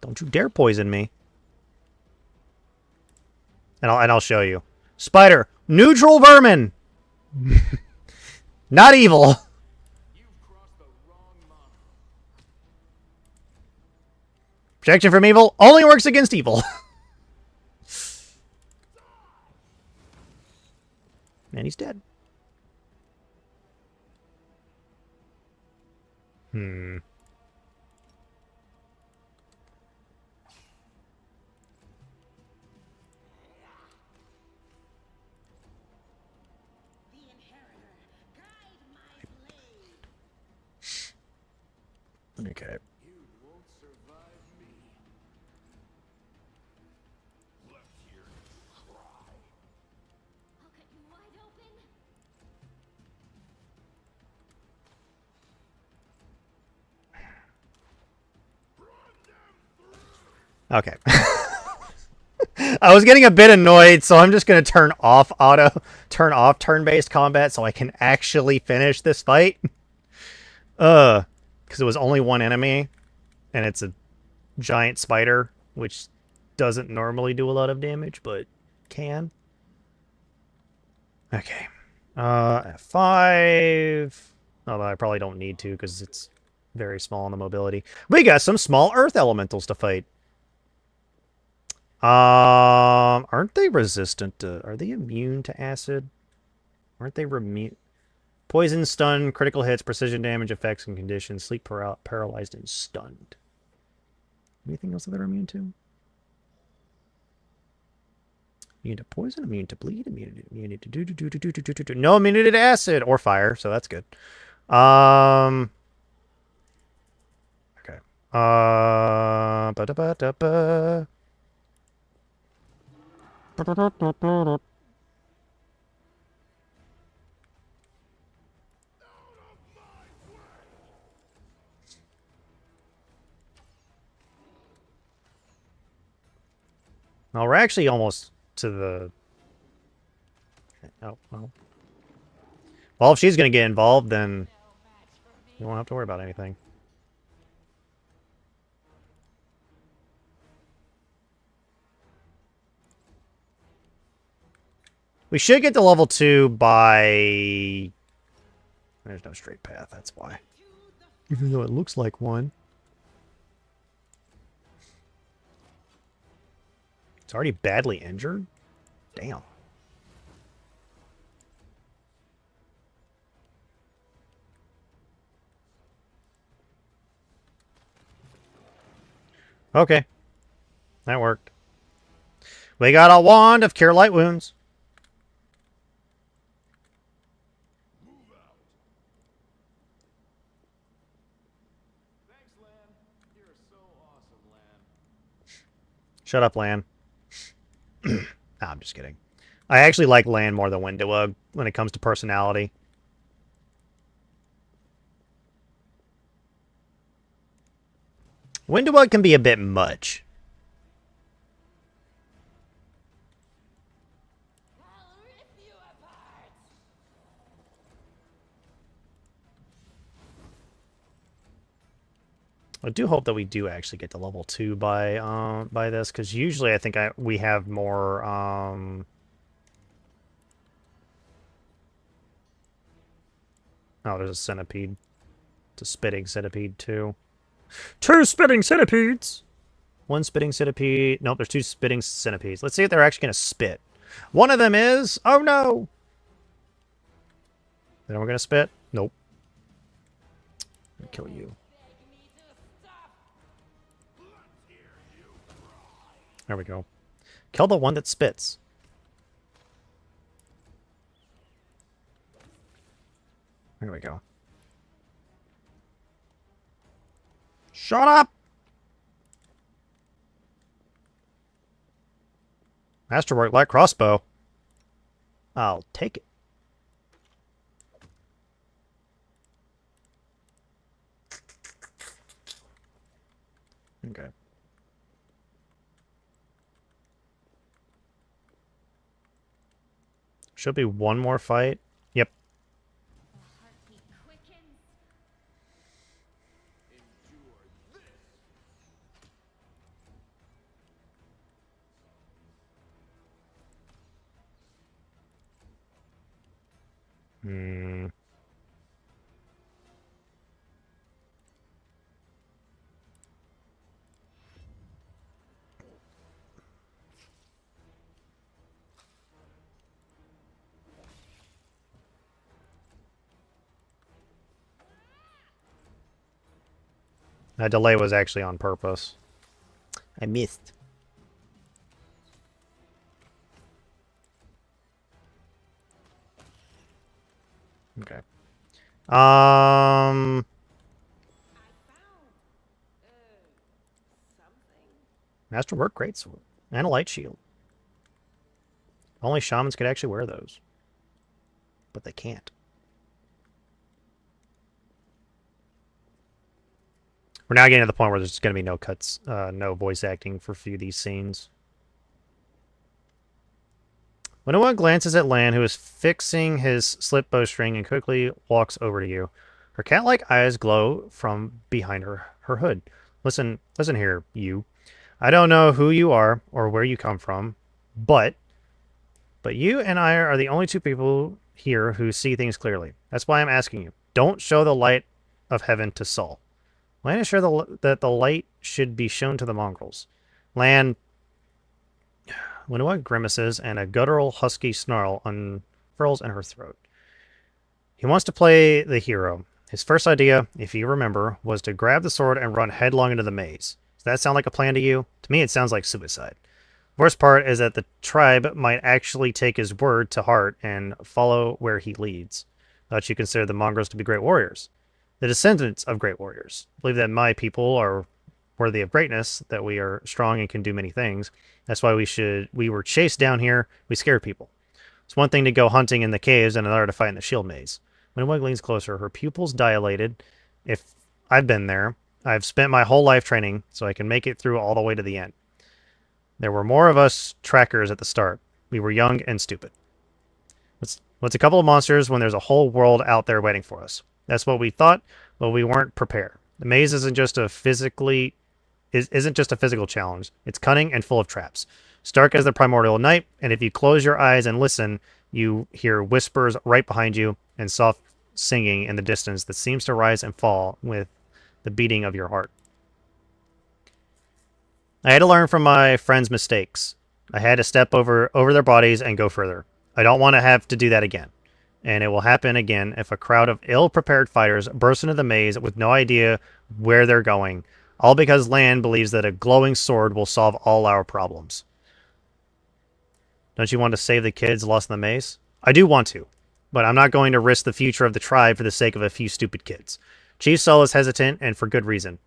Don't you dare poison me. And I'll show you. Spider, neutral vermin. Not evil. Protection from evil only works against evil. And he's dead. Hmm. Okay. Okay. I was getting a bit annoyed, so I'm just going to turn off turn-based combat so I can actually finish this fight. Because it was only one enemy, and it's a giant spider, which doesn't normally do a lot of damage, but can. Okay. F5. Although I probably don't need to, because it's very small on the mobility. We got some small earth elementals to fight. Aren't they resistant to... Are they immune to acid? Aren't they immune... Poison, stun, critical hits, precision damage, effects, and conditions. Sleep, paralyzed, and stunned. Anything else that they're immune to? Immune to poison, immune to bleed, immunity to no immunity to acid or fire, so that's good. Okay. Ba-da-ba-da-ba. Well, we're actually almost to the... Oh, well. Well, if she's going to get involved, then you won't have to worry about anything. We should get to level 2 by... There's no straight path, that's why. Even though it looks like one. It's already badly injured? Damn. Okay. That worked. We got a wand of Cure Light Wounds. Thanks, Lan. You're so awesome, Lan. Shut up, Lan. Nah, I'm just kidding. I actually like Lan more than Windowug when it comes to personality. Windowug can be a bit much. I do hope that we do actually get to level 2 by this, because usually I think we have more Oh, there's a centipede. It's a spitting centipede too. 2 spitting centipedes! 1 spitting centipede. Nope, there's 2 spitting centipedes. Let's see if they're actually gonna spit. One of them is... Oh no! Then we're gonna spit? Nope. I'm gonna kill you. There we go. Kill the one that spits. There we go. Shut up! Masterwork light crossbow. I'll take it. Okay. Should be one more fight. Yep. Hmm. That delay was actually on purpose. I missed. Okay. Masterwork greatsword and a light shield. Only shamans could actually wear those, but they can't. We're now getting to the point where there's going to be no cuts, no voice acting for a few of these scenes. When one glances at Lan, who is fixing his slip bowstring, and quickly walks over to you. Her cat-like eyes glow from behind her hood. Listen here, you. I don't know who you are or where you come from, but you and I are the only 2 people here who see things clearly. That's why I'm asking you. Don't show the light of heaven to Saul. Lan is sure that the light should be shown to the mongrels. Lan, when one grimaces and a guttural husky snarl unfurls in her throat. He wants to play the hero. His first idea, if you remember, was to grab the sword and run headlong into the maze. Does that sound like a plan to you? To me, it sounds like suicide. Worst part is that the tribe might actually take his word to heart and follow where he leads. Thought you consider the mongrels to be great warriors. The descendants of great warriors. Believe that my people are worthy of greatness, that we are strong and can do many things. That's why we were chased down here. We scared people. It's one thing to go hunting in the caves and another to fight in the shield maze. When Wig leans closer, her pupils dilated. If I've been there, I've spent my whole life training so I can make it through all the way to the end. There were more of us trackers at the start. We were young and stupid. What's a couple of monsters when there's a whole world out there waiting for us? That's what we thought, but we weren't prepared. The maze isn't just a physical challenge. It's cunning and full of traps. It's dark as the primordial night, and if you close your eyes and listen, you hear whispers right behind you and soft singing in the distance that seems to rise and fall with the beating of your heart. I had to learn from my friends' mistakes. I had to step over their bodies and go further. I don't want to have to do that again. And it will happen again if a crowd of ill-prepared fighters burst into the maze with no idea where they're going, all because Land believes that a glowing sword will solve all our problems. Don't you want to save the kids lost in the maze? I do want to, but I'm not going to risk the future of the tribe for the sake of a few stupid kids. Chief Sol is hesitant, and for good reason.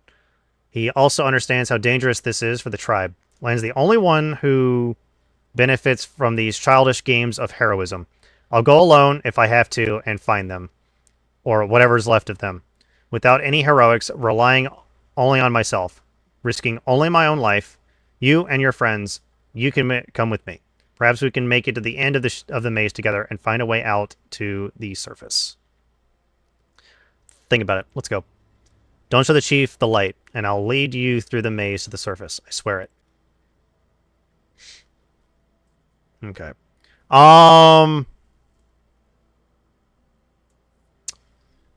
He also understands how dangerous this is for the tribe. Land's the only one who benefits from these childish games of heroism. I'll go alone if I have to and find them, or whatever's left of them, without any heroics, relying only on myself, risking only my own life. You and your friends, you can come with me. Perhaps we can make it to the end of the maze together and find a way out to the surface. Think about it. Let's go. Don't show the chief the light, and I'll lead you through the maze to the surface. I swear it. Okay.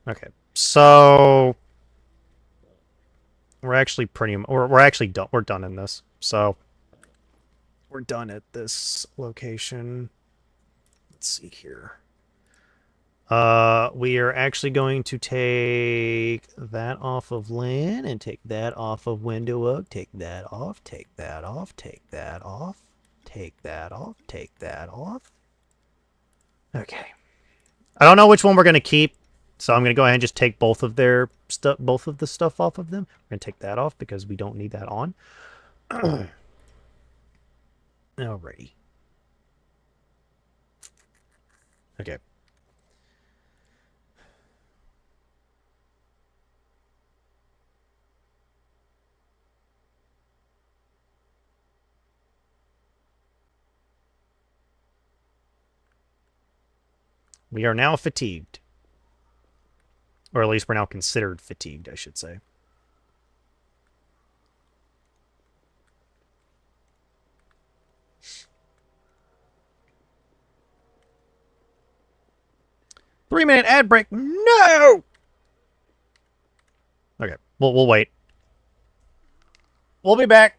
Okay. So we're actually we're actually done. We're done in this. So we're done at this location. Let's see here. We are actually going to take that off of Land and take that off of Window Oak. Take that off. Take that off. Take that off. Take that off. Take that off. Okay. I don't know which one we're gonna keep, so I'm gonna go ahead and just take both of their stuff, both of the stuff off of them. We're gonna take that off because we don't need that on. Alrighty. Okay. We are now fatigued. Or at least we're now considered fatigued, I should say. Three-minute ad break. No! Okay, we'll wait. We'll be back.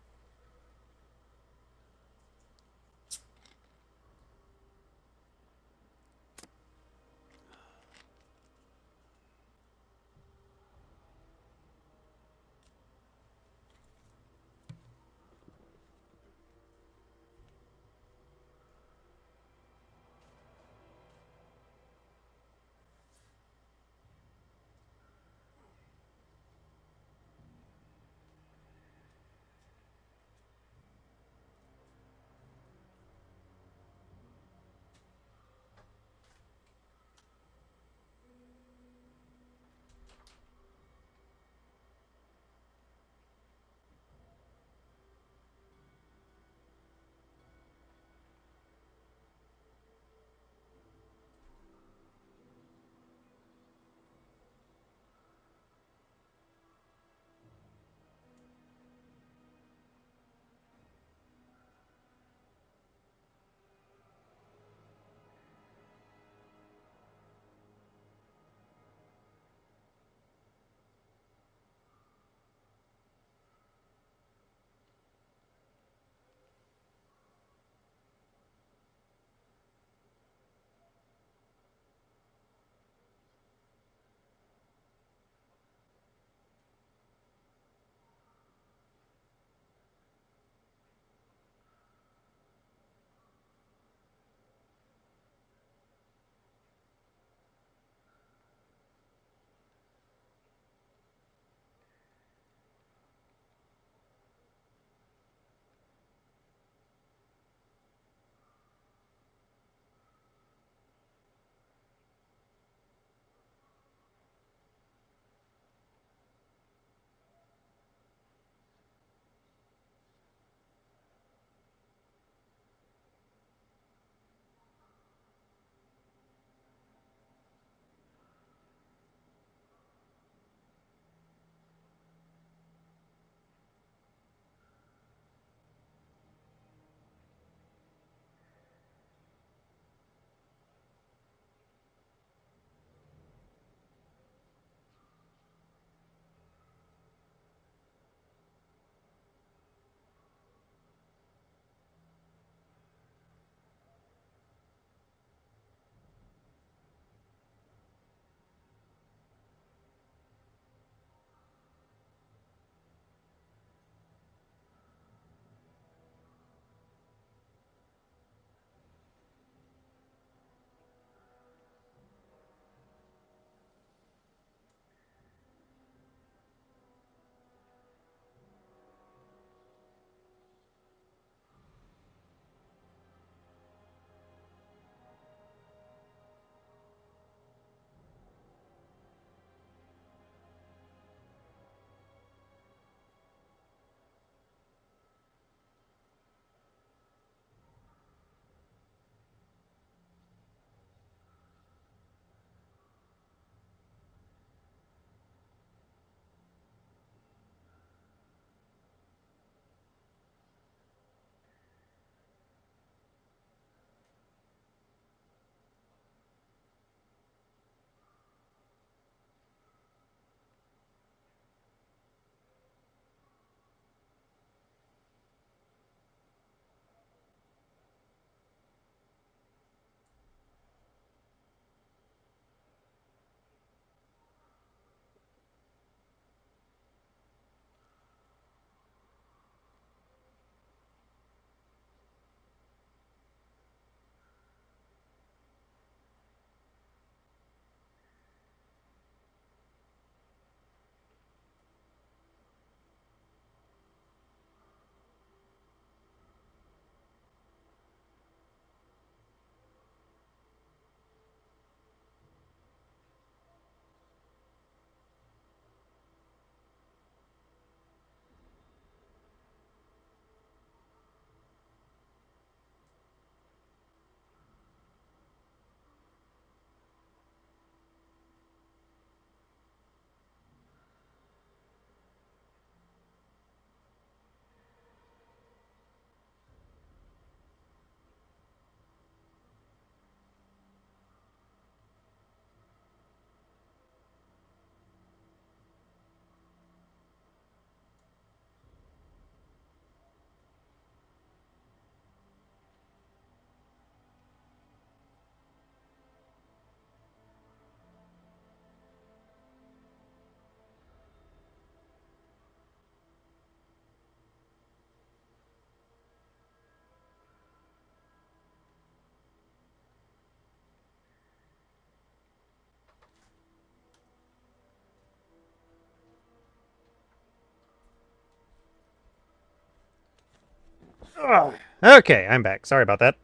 Ugh. Okay, I'm back. Sorry about that.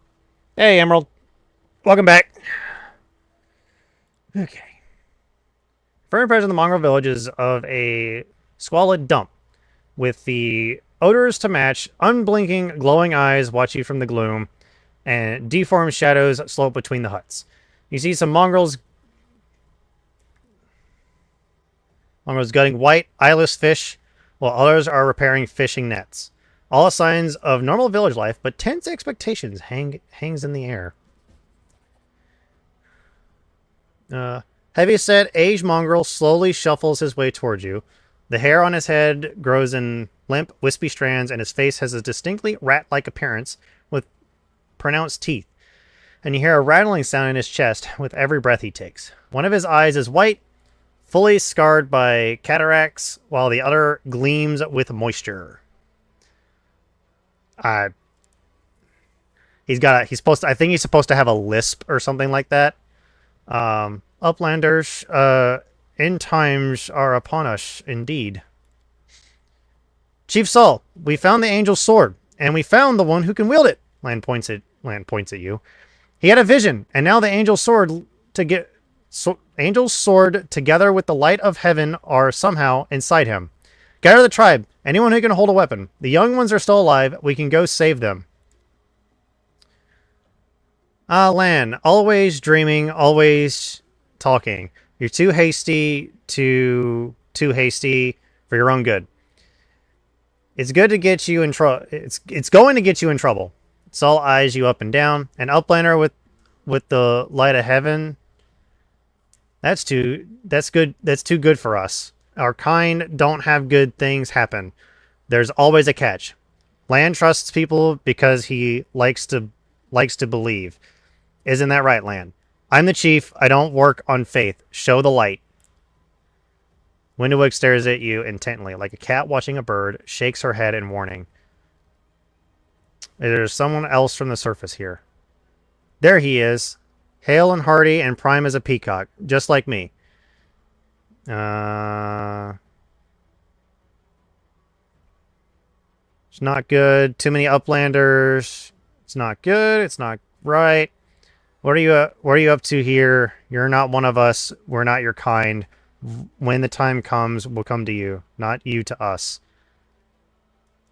Hey, Emerald. Welcome back. Okay. First impression of the mongrel village is of a squalid dump, with the odors to match, unblinking, glowing eyes watch you from the gloom, and deformed shadows slope between the huts. You see some mongrels gutting white, eyeless fish, while others are repairing fishing nets. All signs of normal village life, but tense expectations hangs in the air. Heavyset aged mongrel slowly shuffles his way towards you. The hair on his head grows in limp, wispy strands, and his face has a distinctly rat-like appearance with pronounced teeth. And you hear a rattling sound in his chest with every breath he takes. One of his eyes is white, fully scarred by cataracts, while the other gleams with moisture. I think he's supposed to have a lisp or something like that. Uplanders, end times are upon us, indeed. Chief Saul, we found the angel's sword, and we found the one who can wield it. Land points at you. He had a vision, and now the angel's sword angel's sword together with the light of heaven are somehow inside him. Gather the tribe, anyone who can hold a weapon. The young ones are still alive. We can go save them. Lan, always dreaming, always talking. You're too hasty for your own good. It's good to get you in trouble. It's going to get you in trouble. Saul eyes you up and down. An uplander with the light of heaven. That's good. That's too good for us. Our kind don't have good things happen. There's always a catch. Lan trusts people because he likes to believe. Isn't that right, Lan? I'm the chief. I don't work on faith. Show the light. Windowwick stares at you intently, like a cat watching a bird, shakes her head in warning. There's someone else from the surface here. There he is. Hale and hearty and prime as a peacock, just like me. It's not good. Too many uplanders. It's not good. It's not right. What are you up to here? You're not one of us. We're not your kind. When the time comes, we'll come to you, not you to us.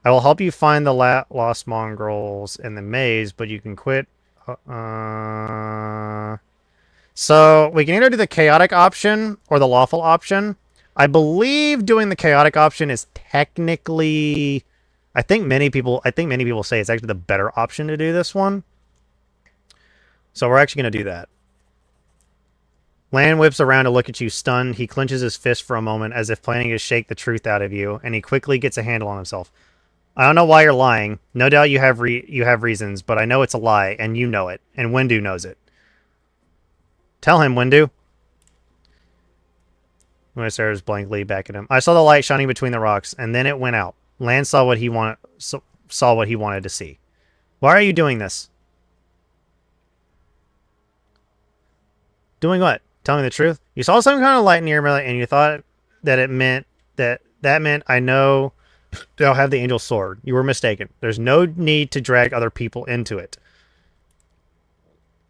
I will help you find the lost mongrels in the maze, but you can quit. So we can either do the chaotic option or the lawful option. I believe doing the chaotic option is technically, I think many people say it's actually the better option to do this one. So we're actually going to do that. Lan whips around to look at you, stunned. He clenches his fist for a moment, as if planning to shake the truth out of you, and he quickly gets a handle on himself. I don't know why you're lying. No doubt you have reasons, but I know it's a lie, and you know it, and Windu knows it. Tell him, Windu. Windu stares blankly back at him. I saw the light shining between the rocks, and then it went out. Lan saw what he wanted to see. Why are you doing this? Doing what? Tell me the truth. You saw some kind of light near me, and you thought that it meant that meant I know they'll have the angel's sword. You were mistaken. There's no need to drag other people into it.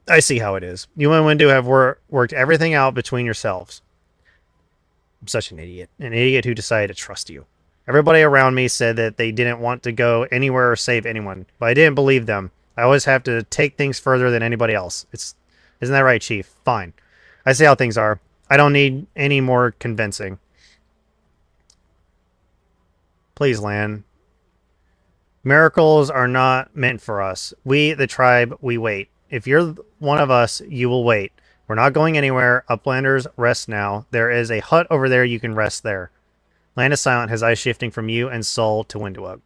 I see how it is. You and Windu have worked everything out between yourselves. I'm such an idiot. An idiot who decided to trust you. Everybody around me said that they didn't want to go anywhere or save anyone, but I didn't believe them. I always have to take things further than anybody else. Isn't that right, Chief? Fine. I see how things are. I don't need any more convincing. Please, Lan. Miracles are not meant for us. We, the tribe, we wait. If you're one of us, you will wait. We're not going anywhere. Uplanders, rest now. There is a hut over there. You can rest there. Lan is silent, his eyes shifting from you and Sol to Windowwick.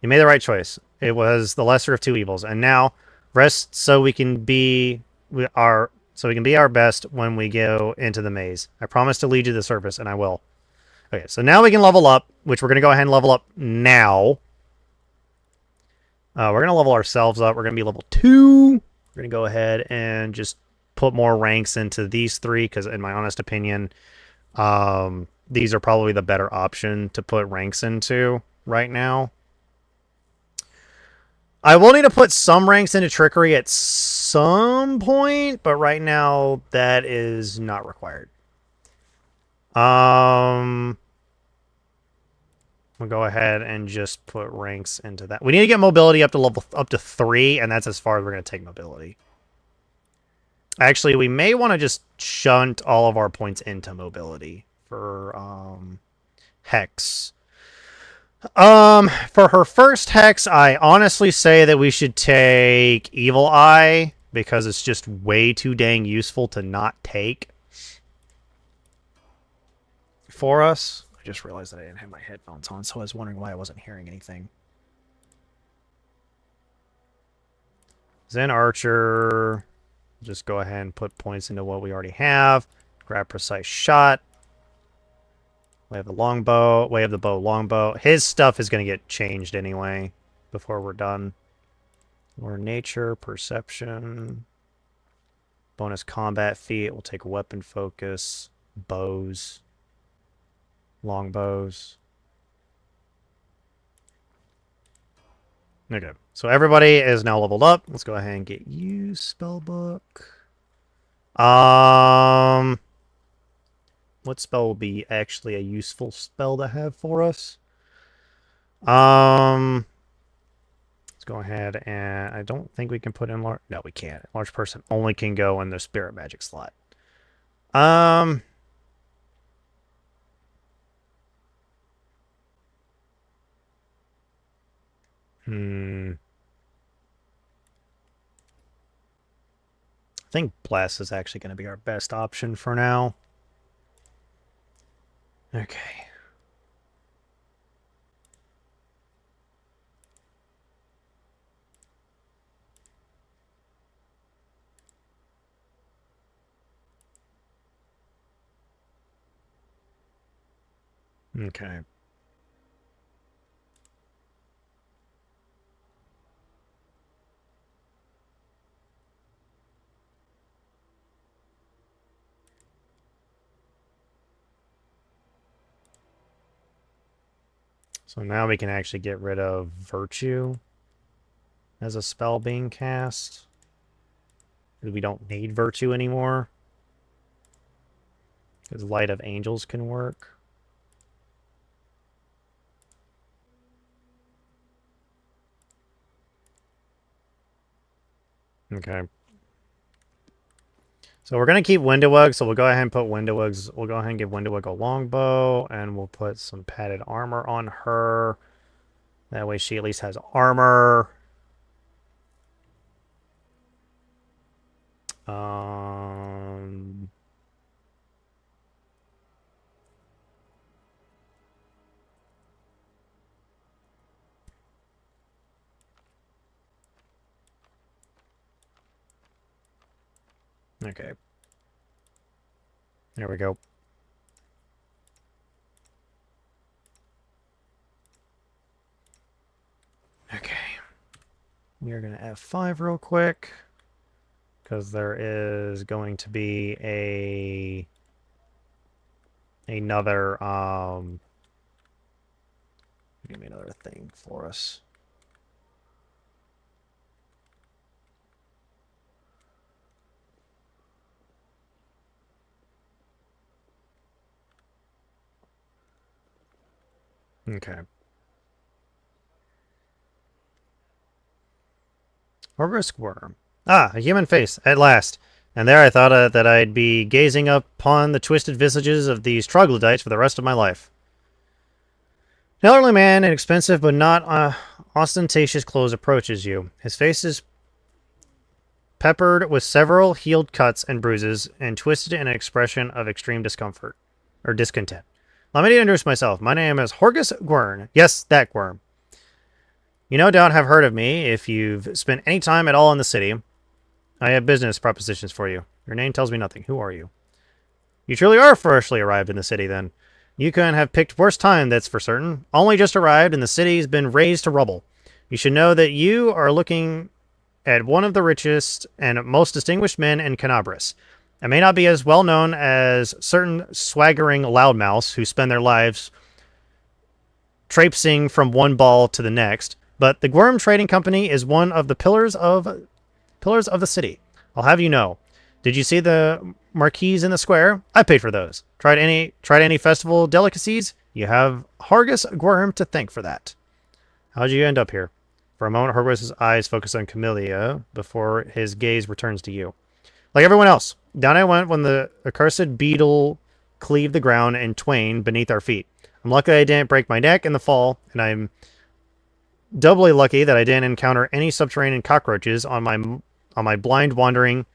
You made the right choice. It was the lesser of two evils. And now, rest so we can be our best when we go into the maze. I promise to lead you to the surface, and I will. Okay, so now we can level up, which we're going to go ahead and level up now. We're going to level ourselves up. We're going to be level 2. We're going to go ahead and just put more ranks into these 3, because in my honest opinion, these are probably the better option to put ranks into right now. I will need to put some ranks into trickery at some point, but right now that is not required. We'll go ahead and just put ranks into that. We need to get mobility up to 3, and that's as far as we're going to take mobility. Actually, we may want to just shunt all of our points into mobility for Hex. For her first Hex, I honestly say that we should take Evil Eye because it's just way too dang useful to not take for us. I just realized that I didn't have my headphones on, so I was wondering why I wasn't hearing anything. Zen Archer. Just go ahead and put points into what we already have. Grab Precise Shot. We have the longbow. We have the bow longbow. His stuff is going to get changed anyway before we're done. Or nature, perception. Bonus combat feat. We'll take weapon focus. Bows. Longbows. Okay. So everybody is now leveled up. Let's go ahead and get you spellbook. What spell will be actually a useful spell to have for us? Let's go ahead and I don't think we can put in large. No, we can't. Large person only can go in the spirit magic slot. I think Blast is actually going to be our best option for now. Okay. Okay. So now we can actually get rid of Virtue as a spell being cast. We don't need Virtue anymore. Because Light of Angels can work. Okay. So we're going to keep Windowug, so we'll go ahead and put Windowug's... We'll go ahead and give Windowug a longbow, and we'll put some padded armor on her. That way she at least has armor. Okay. There we go. Okay. We are going to F5 real quick. Because there is going to be another give me another thing for us. Okay. Orbrisk worm. Ah, a human face, at last. And there I thought that I'd be gazing upon the twisted visages of these troglodytes for the rest of my life. An elderly man in expensive but not ostentatious clothes approaches you. His face is peppered with several healed cuts and bruises, and twisted in an expression of extreme discomfort, or discontent. Allow me to introduce myself. My name is Horgus Gwern. Yes, that Gwern. You no doubt have heard of me if you've spent any time at all in the city. I have business propositions for you. Your name tells me nothing. Who are you? You truly are freshly arrived in the city, then. You couldn't have picked worse time, that's for certain. Only just arrived, and the city's been razed to rubble. You should know that you are looking at one of the richest and most distinguished men in Canabris. It may not be as well known as certain swaggering loudmouths who spend their lives traipsing from one ball to the next, but the Gwyrm Trading Company is one of the pillars of the city. I'll have you know. Did you see the marquees in the square? I paid for those. Tried any festival delicacies? You have Hargus Gwyrm to thank for that. How'd you end up here? For a moment, Hargus's eyes focus on Camellia before his gaze returns to you. Like everyone else, down I went when the accursed beetle cleaved the ground in twain beneath our feet. I'm lucky I didn't break my neck in the fall, and I'm doubly lucky that I didn't encounter any subterranean cockroaches on my blind wandering.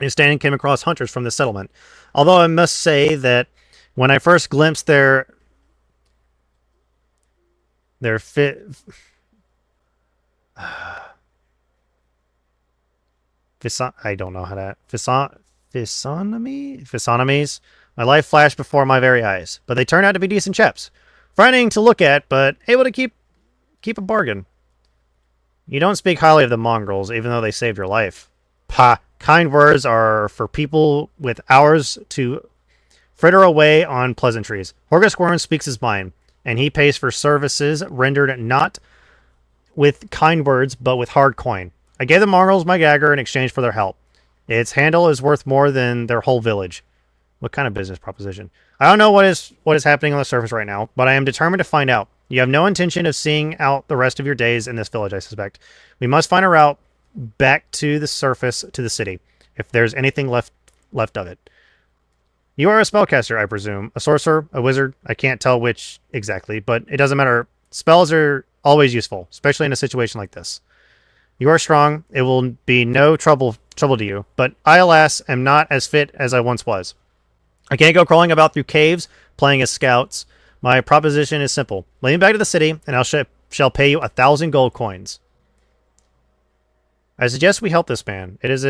Instead, came across hunters from the settlement. Although I must say that when I first glimpsed their I don't know how to physiognomies. My life flashed before my very eyes, but they turned out to be decent chaps, frightening to look at, but able to keep a bargain. You don't speak highly of the mongrels, even though they saved your life. Pah! Kind words are for people with hours to fritter away on pleasantries. Hargus Gwyrm speaks his mind, and he pays for services rendered not with kind words, but with hard coin. I gave the mongrels my dagger in exchange for their help. Its handle is worth more than their whole village. What kind of business proposition? I don't know what is happening on the surface right now, but I am determined to find out. You have no intention of seeing out the rest of your days in this village, I suspect. We must find a route back to the surface to the city, if there's anything left of it. You are a spellcaster, I presume. A sorcerer, a wizard, I can't tell which exactly, but it doesn't matter. Spells are always useful, especially in a situation like this. You are strong. It will be no trouble to you, but I, alas, am not as fit as I once was. I can't go crawling about through caves, playing as scouts. My proposition is simple. Lead me back to the city, and I shall pay you 1,000 gold coins. I suggest we help this man. It is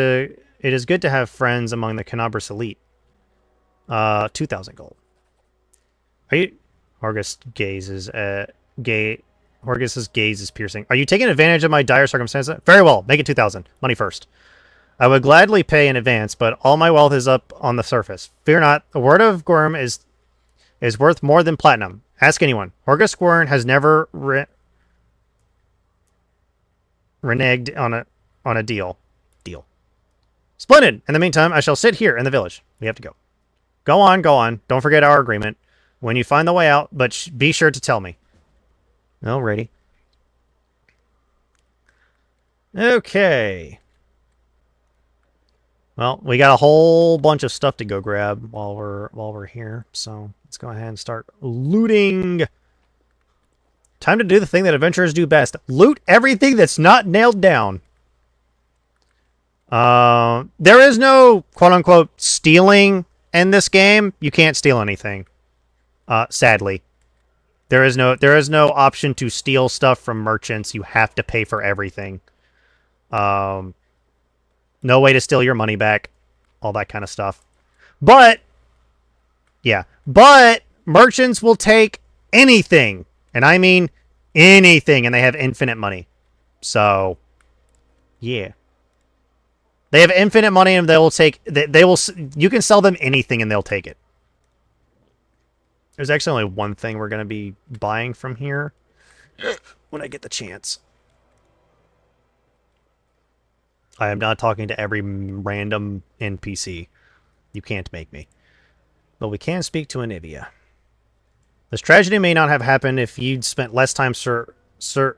good to have friends among the Canabras elite. 2,000 gold. Are you? Hargus's gaze is piercing. Are you taking advantage of my dire circumstances? Very well. Make it 2,000. Money first. I would gladly pay in advance, but all my wealth is up on the surface. Fear not. A word of Gwyrm is worth more than platinum. Ask anyone. Hargus Gwyrm has never reneged on a deal. Splendid. In the meantime, I shall sit here in the village. We have to go. Go on. Don't forget our agreement. When you find the way out, but be sure to tell me. Alrighty. Okay. Well, we got a whole bunch of stuff to go grab while we're here, so let's go ahead and start looting. Time to do the thing that adventurers do best. Loot everything that's not nailed down. There is no quote-unquote stealing in this game. You can't steal anything. Sadly. There is no option to steal stuff from merchants. You have to pay for everything. No way to steal your money back. All that kind of stuff. But merchants will take anything. And I mean anything. And they have infinite money. So, yeah. They have infinite money and you can sell them anything and they'll take it. There's actually only one thing we're going to be buying from here when I get the chance. I am not talking to every random NPC. You can't make me. But we can speak to Anivia. This tragedy may not have happened if you'd spent less time surveilling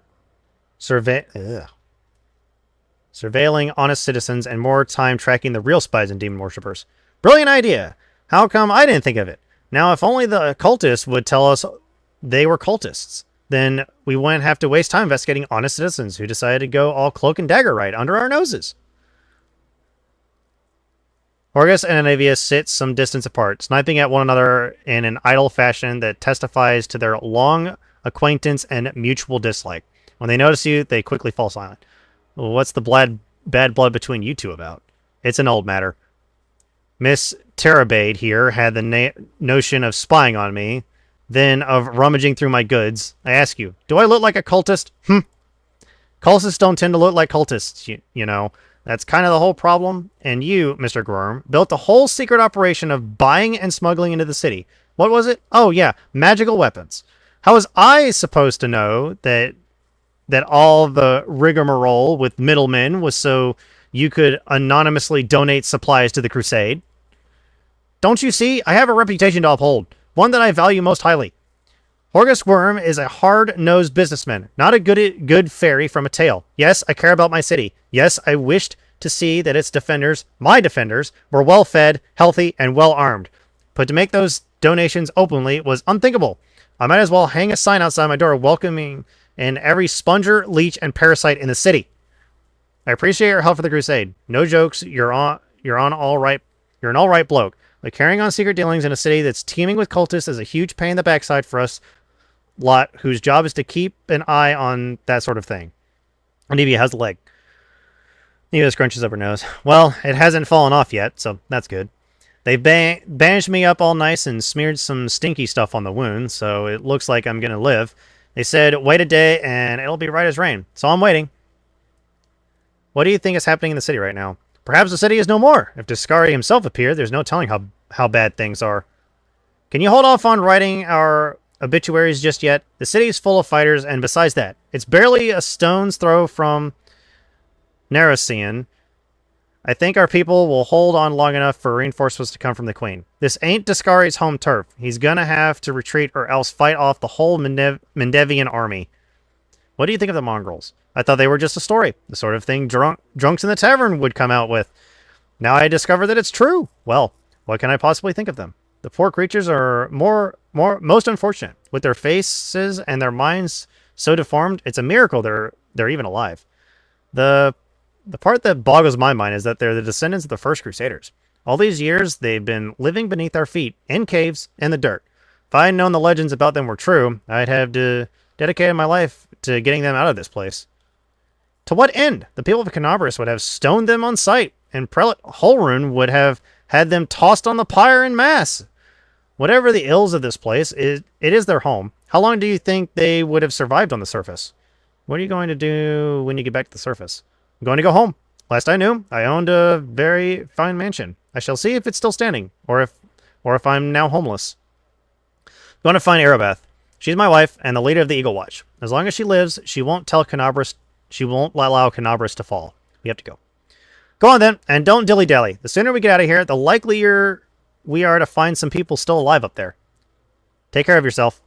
honest citizens and more time tracking the real spies and demon worshippers. Brilliant idea! How come I didn't think of it? Now, if only the cultists would tell us they were cultists, then we wouldn't have to waste time investigating honest citizens who decided to go all cloak and dagger right under our noses. Hargus and Anivia sit some distance apart, sniping at one another in an idle fashion that testifies to their long acquaintance and mutual dislike. When they notice you, they quickly fall silent. What's the bad blood between you two about? It's an old matter. Miss Terabade here had the notion of spying on me, then of rummaging through my goods. I ask you, do I look like a cultist? Cultists don't tend to look like cultists, you know. That's kind of the whole problem. And you, Mr. Gwyrm, built a whole secret operation of buying and smuggling into the city. What was it? Oh, yeah, magical weapons. How was I supposed to know that that all the rigmarole with middlemen was so you could anonymously donate supplies to the crusade. Don't you see? I have a reputation to uphold, one that I value most highly. Horgus Worm is a hard-nosed businessman, not a good fairy from a tale. Yes, I care about my city. Yes, I wished to see that its defenders, my defenders, were well-fed, healthy, and well-armed. But to make those donations openly was unthinkable. I might as well hang a sign outside my door welcoming in every sponger, leech, and parasite in the city. I appreciate your help for the crusade. No jokes, you're an all right bloke. But carrying on secret dealings in a city that's teeming with cultists is a huge pain in the backside for us lot whose job is to keep an eye on that sort of thing. Anivia has a leg. Anivia scrunches up her nose. Well, it hasn't fallen off yet, so that's good. They bandaged me up all nice and smeared some stinky stuff on the wound, so it looks like I'm going to live. They said, wait a day and it'll be right as rain. So I'm waiting. What do you think is happening in the city right now? Perhaps the city is no more. If Discari himself appeared, there's no telling how bad things are. Can you hold off on writing our obituaries just yet? The city is full of fighters, and besides that, it's barely a stone's throw from Narosian. I think our people will hold on long enough for reinforcements to come from the Queen. This ain't Discari's home turf. He's gonna have to retreat or else fight off the whole Mendevian army. What do you think of the mongrels? I thought they were just a story, the sort of thing drunks in the tavern would come out with. Now I discover that it's true. Well, what can I possibly think of them? The poor creatures are most unfortunate. With their faces and their minds so deformed, it's a miracle they're even alive. The part that boggles my mind is that they're the descendants of the first Crusaders. All these years, they've been living beneath our feet, in caves, in the dirt. If I had known the legends about them were true, I'd have dedicated my life to getting them out of this place. To what end? The people of Canabris would have stoned them on sight, and Prelate Holrun would have had them tossed on the pyre en masse. Whatever the ills of this place, it is their home. How long do you think they would have survived on the surface? What are you going to do when you get back to the surface? I'm going to go home. Last I knew, I owned a very fine mansion. I shall see if it's still standing, or if I'm now homeless. I'm going to find Erebeth. She's my wife and the leader of the Eagle Watch. As long as she lives, she won't allow Canabris to fall. We have to go. Go on then, and don't dilly-dally. The sooner we get out of here, the likelier we are to find some people still alive up there. Take care of yourself.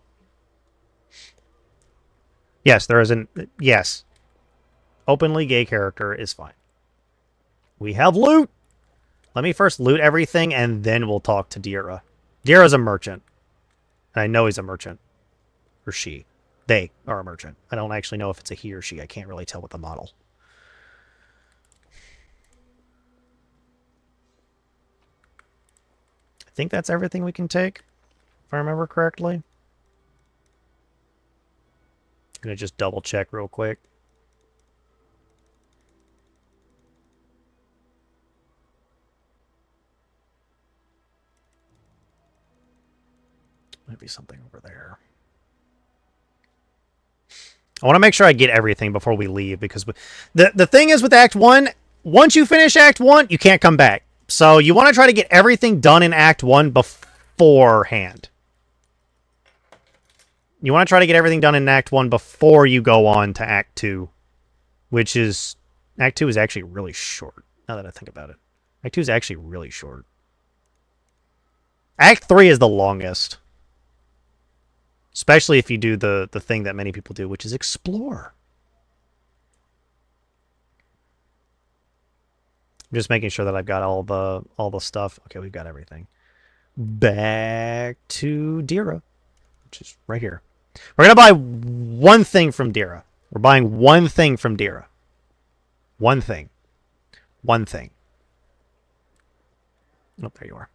Yes, there is an... Yes. Openly gay character is fine. We have loot! Let me first loot everything, and then we'll talk to Dira. Dira's a merchant. And I know he's a merchant. Or she. They are a merchant. I don't actually know if it's a he or she. I can't really tell with the model. I think that's everything we can take, if I remember correctly. I'm going to just double check real quick. Might be something over there. I want to make sure I get everything before we leave, because the thing is with Act 1, once you finish Act 1, you can't come back. So you want to try to get everything done in Act 1 beforehand. You want to try to get everything done in Act 1 before you go on to Act 2, which is... Act 2 is actually really short, now that I think about it. Act 2 is actually really short. Act 3 is the longest. Especially if you do the thing that many people do, which is explore. I'm just making sure that I've got all the stuff. Okay, we've got everything. Back to Dira, which is right here. We're gonna buy one thing from Dira. We're buying one thing from Dira. One thing. One thing. Oh, there you are.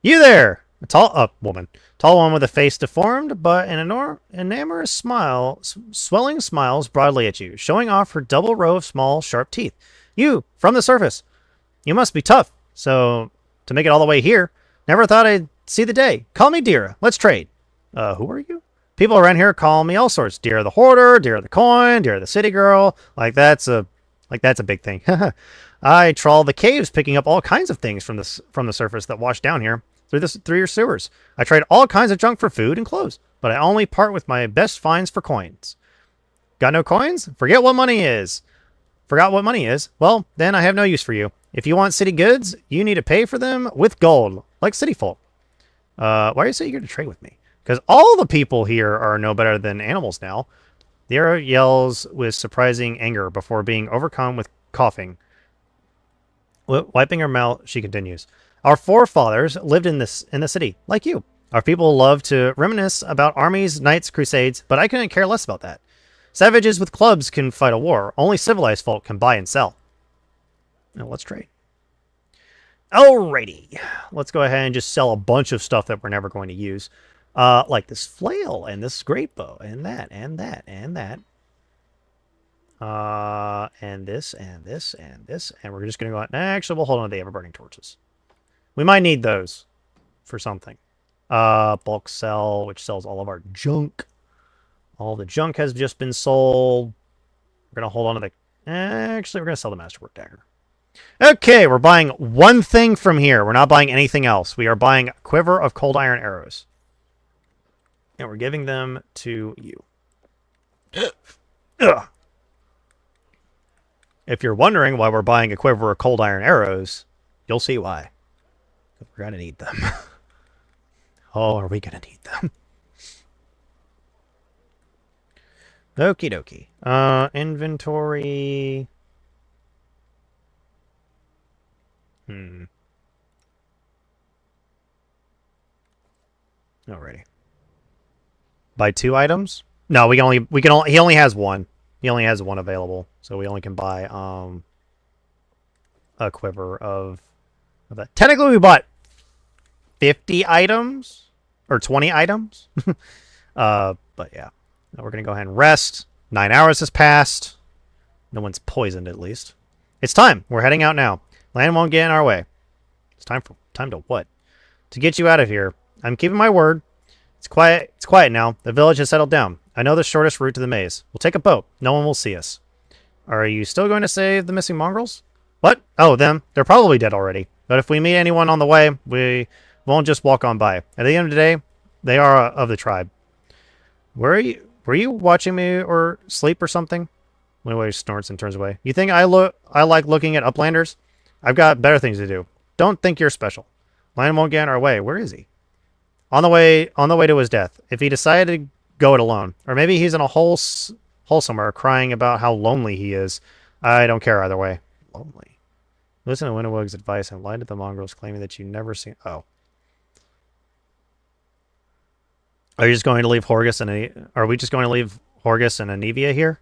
You there! A tall woman. Tall one with a face deformed, but an enamorous smile, swelling smiles broadly at you, showing off her double row of small, sharp teeth. You, from the surface. You must be tough, so to make it all the way here. Never thought I'd see the day. Call me Dira. Let's trade. Who are you? People around here call me all sorts. Dira the Hoarder, Dira the Coin, Dira the City Girl. Like that's a big thing. I trawl the caves, picking up all kinds of things from the surface that wash down here. Through your sewers. I trade all kinds of junk for food and clothes. but I only part with my best finds for coins. Got no coins? Forget what money is. Forgot what money is? Well, then I have no use for you. If you want city goods, you need to pay for them with gold, like city folk. Why are you so eager to trade with me? Because all the people here are no better than animals now. The arrow yells with surprising anger before being overcome with coughing. Wiping her mouth, she continues. Our forefathers lived in the city, like you. Our people love to reminisce about armies, knights, crusades, but I couldn't care less about that. Savages with clubs can fight a war. Only civilized folk can buy and sell. Now let's trade. Alrighty. Let's go ahead and just sell a bunch of stuff that we're never going to use. Like this flail and this great bow and that and that and that. And this and this and this. And we're just going to go out. Actually, we'll hold on to the ever-burning torches. We might need those for something. Bulk sell, which sells all of our junk. All the junk has just been sold. We're going to hold on to the... Actually, we're going to sell the Masterwork Dagger. Okay, we're buying one thing from here. We're not buying anything else. We are buying a quiver of cold iron arrows. And we're giving them to you. Ugh. If you're wondering why we're buying a quiver of cold iron arrows, you'll see why. We're going to need them. Oh, are we going to need them? Okie dokie. Inventory. Alrighty. Buy 2 items? No, he only has one. He only has one available. So we only can buy a quiver of that. Technically we bought 50 items or 20 items. But yeah. Now we're going to go ahead and rest. 9 hours has passed. No one's poisoned, at least. It's time. We're heading out now. Land won't get in our way. It's time to what? To get you out of here. I'm keeping my word. It's quiet. It's quiet now. The village has settled down. I know the shortest route to the maze. We'll take a boat. No one will see us. Are you still going to save the missing mongrels? What? Oh, them. They're probably dead already. But if we meet anyone on the way, we won't just walk on by. At the end of the day, they are of the tribe. Where are you? Were you watching me or sleep or something? Winway snorts and turns away. You think I like looking at uplanders? I've got better things to do. Don't think you're special. Lion won't get in our way. Where is he? On the way to his death. If he decided to go it alone, or maybe he's in a hole somewhere crying about how lonely he is. I don't care either way. Lonely. Listen to Winowig's advice and lied to the mongrels, claiming that you never seen. Oh. Are you just going to leave Horgus and are we just going to leave Horgus and Anivia here?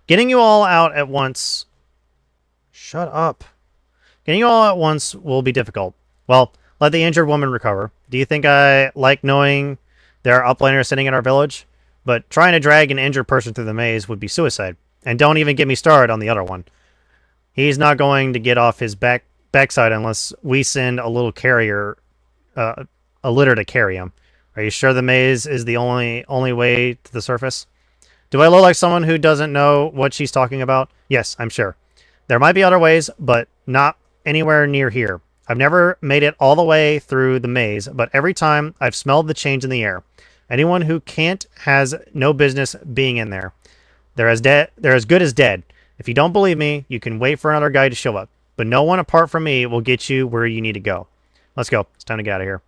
Getting you all out at once. Shut up. Getting you all at once will be difficult. Well, let the injured woman recover. Do you think I like knowing there are uplanders sitting in our village? But trying to drag an injured person through the maze would be suicide. And don't even get me started on the other one. He's not going to get off his backside unless we send a little carrier, a litter to carry him. Are you sure the maze is the only way to the surface? Do I look like someone who doesn't know what she's talking about? Yes, I'm sure. There might be other ways, but not anywhere near here. I've never made it all the way through the maze, but every time I've smelled the change in the air. Anyone who can't has no business being in there. They're as good as dead. If you don't believe me, you can wait for another guy to show up. But no one apart from me will get you where you need to go. Let's go. It's time to get out of here.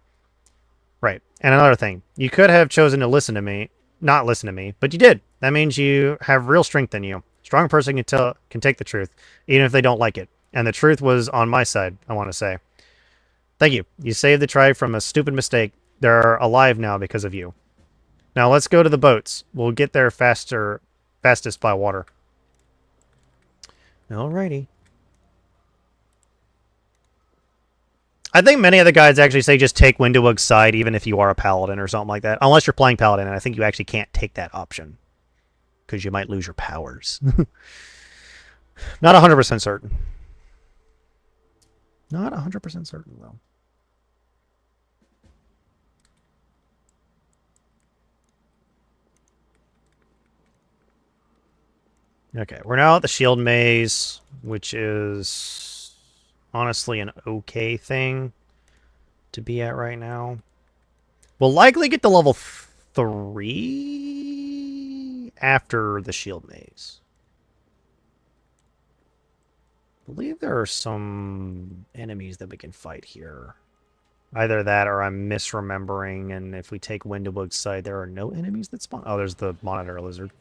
Right. And another thing. You could have chosen to not listen to me, but you did. That means you have real strength in you. Strong person can take the truth, even if they don't like it. And the truth was on my side, I want to say. Thank you. You saved the tribe from a stupid mistake. They're alive now because of you. Now let's go to the boats. We'll get there fastest by water. Alrighty. I think many of the guides actually say just take Windowug's side, even if you are a paladin or something like that. Unless you're playing paladin, and I think you actually can't take that option. Because you might lose your powers. Not 100% certain. Not 100% certain, though. Okay, we're now at the Shield Maze, which is honestly an okay thing to be at right now. We'll likely get to level 3 after the shield maze. I believe there are some enemies that we can fight here. Either that or I'm misremembering, and if we take Windowbook's side, there are no enemies that spawn. Oh, there's the monitor lizard.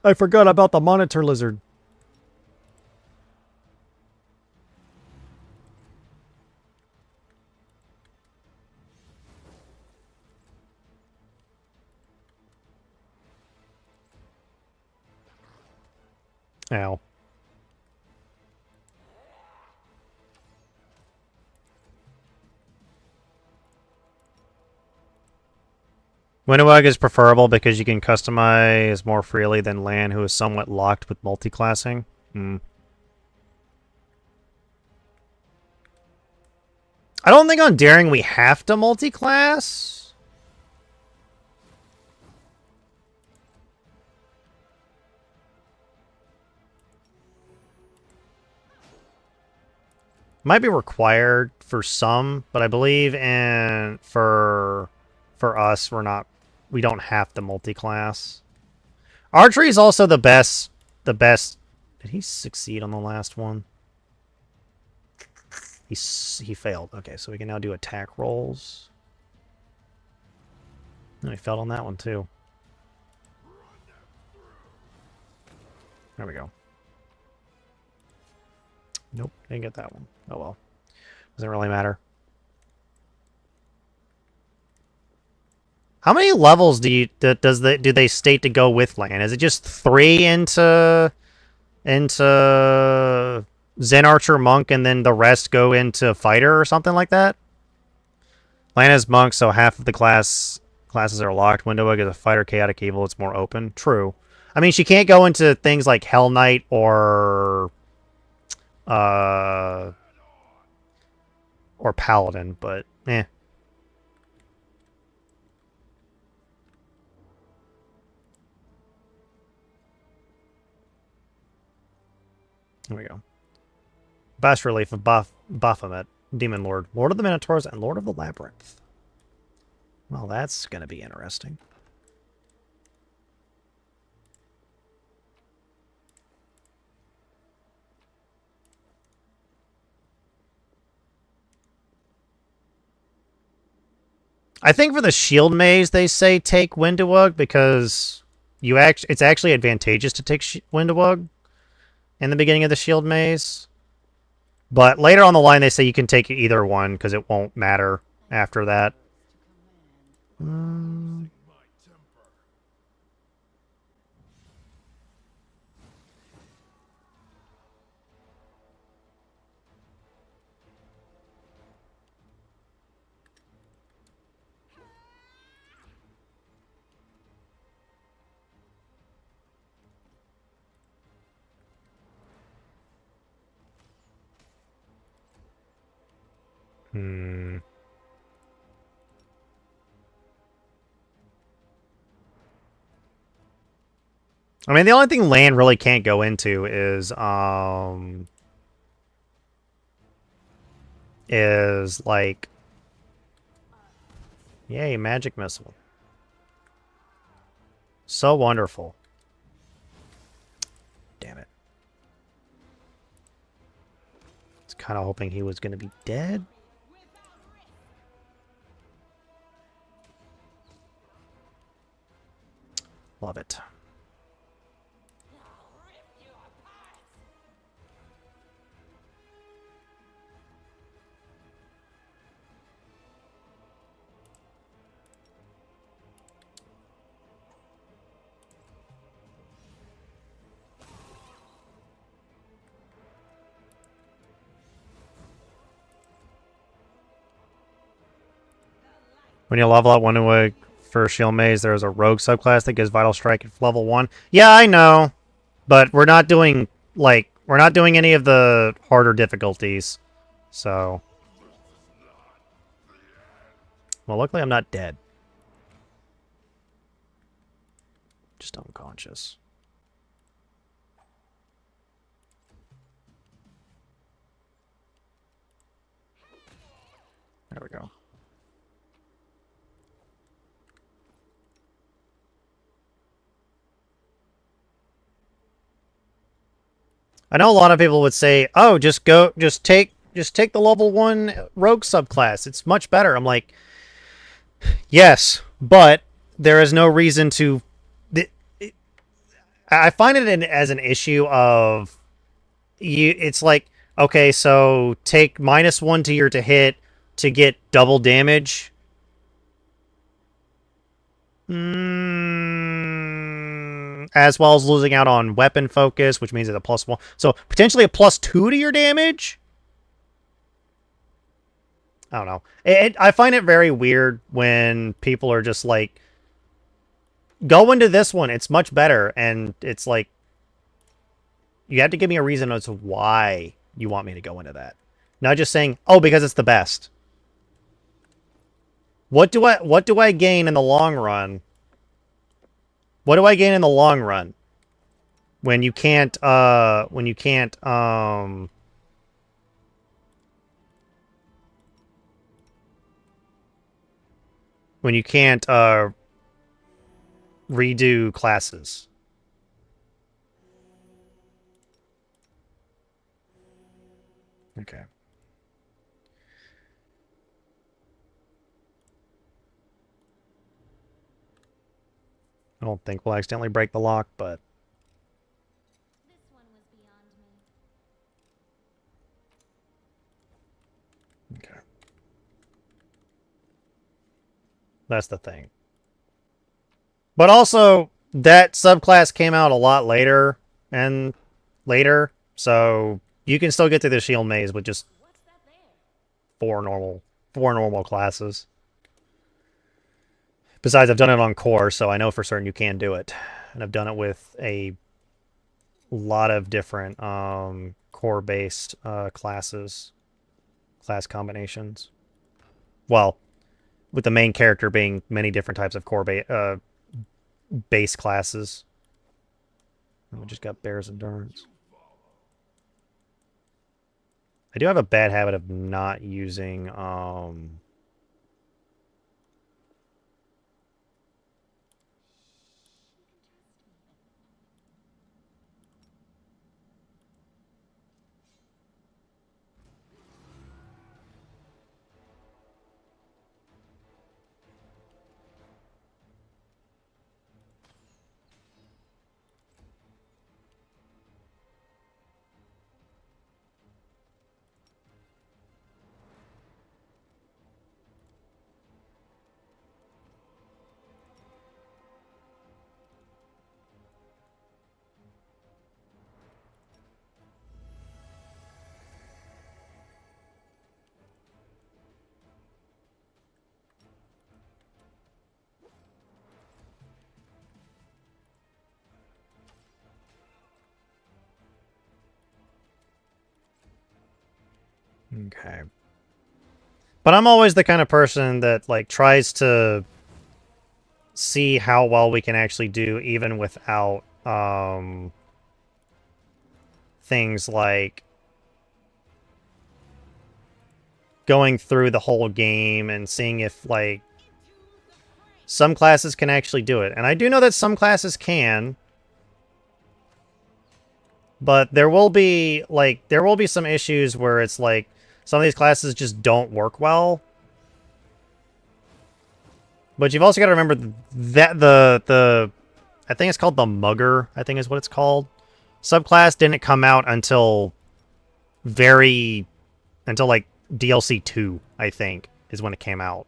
I forgot about the monitor lizard. Ow. Winnowag is preferable because you can customize more freely than Lan, who is somewhat locked with multi-classing. I don't think on Daring we have to multi-class. Might be required for some, but I believe for us we don't have to multi-class. Archery is also the best. Did he succeed on the last one? He failed. Okay, so we can now do attack rolls. And he failed on that one too. There we go. Nope, didn't get that one. Oh well. Doesn't really matter. How many levels do they state to go with Lan? Is it just 3 into Zen Archer Monk and then the rest go into Fighter or something like that? Lan is Monk, so half of the classes are locked. Windowbug is a Fighter Chaotic Evil, it's more open. True. I mean, she can't go into things like Hell Knight or Paladin, but eh. There we go. Bas Relief of Baphomet, Demon Lord, Lord of the Minotaurs, and Lord of the Labyrinth. Well, that's going to be interesting. I think for the shield maze, they say take Windowug because it's actually advantageous to take Windowug in the beginning of the shield maze. But later on the line, they say you can take either one because it won't matter after that. I mean, the only thing Lan really can't go into is like, yay, magic missile. So wonderful. Damn it. I was kind of hoping he was going to be dead. Love it. When you level up Windowig for Shield Maze, there's a rogue subclass that gives Vital Strike at level 1. Yeah, I know. But we're not doing any of the harder difficulties. So, well, luckily I'm not dead. Just unconscious. There we go. I know a lot of people would say, "Oh, just take the level 1 rogue subclass. It's much better." I'm like, "Yes, but there is no reason to I find it as an issue of you it's like, okay, so take -1 to your to hit to get double damage. As well as losing out on weapon focus, which means it's a +1. So potentially a +2 to your damage? I don't know. I find it very weird when people are just like, go into this one. It's much better. And it's like, you have to give me a reason as to why you want me to go into that. Not just saying, oh, because it's the best. What do I gain in the long run? What do I gain in the long run? When you can't redo classes. Okay. I don't think we'll accidentally break the lock, but This one was beyond me. okay. That's the thing. But also, that subclass came out a lot later, so you can still get to the shield maze with just four normal classes. Besides, I've done it on core, so I know for certain you can do it. And I've done it with a lot of different core-based class combinations. Well, with the main character being many different types of core base classes. We just got Bear's Endurance. I do have a bad habit of not using okay. But I'm always the kind of person that like tries to see how well we can actually do even without things like going through the whole game and seeing if like some classes can actually do it. And I do know that some classes can, but there will be some issues where it's like some of these classes just don't work well. But you've also got to remember that the I think it's called the Mugger, I think is what it's called. Subclass didn't come out until like DLC 2, I think, is when it came out.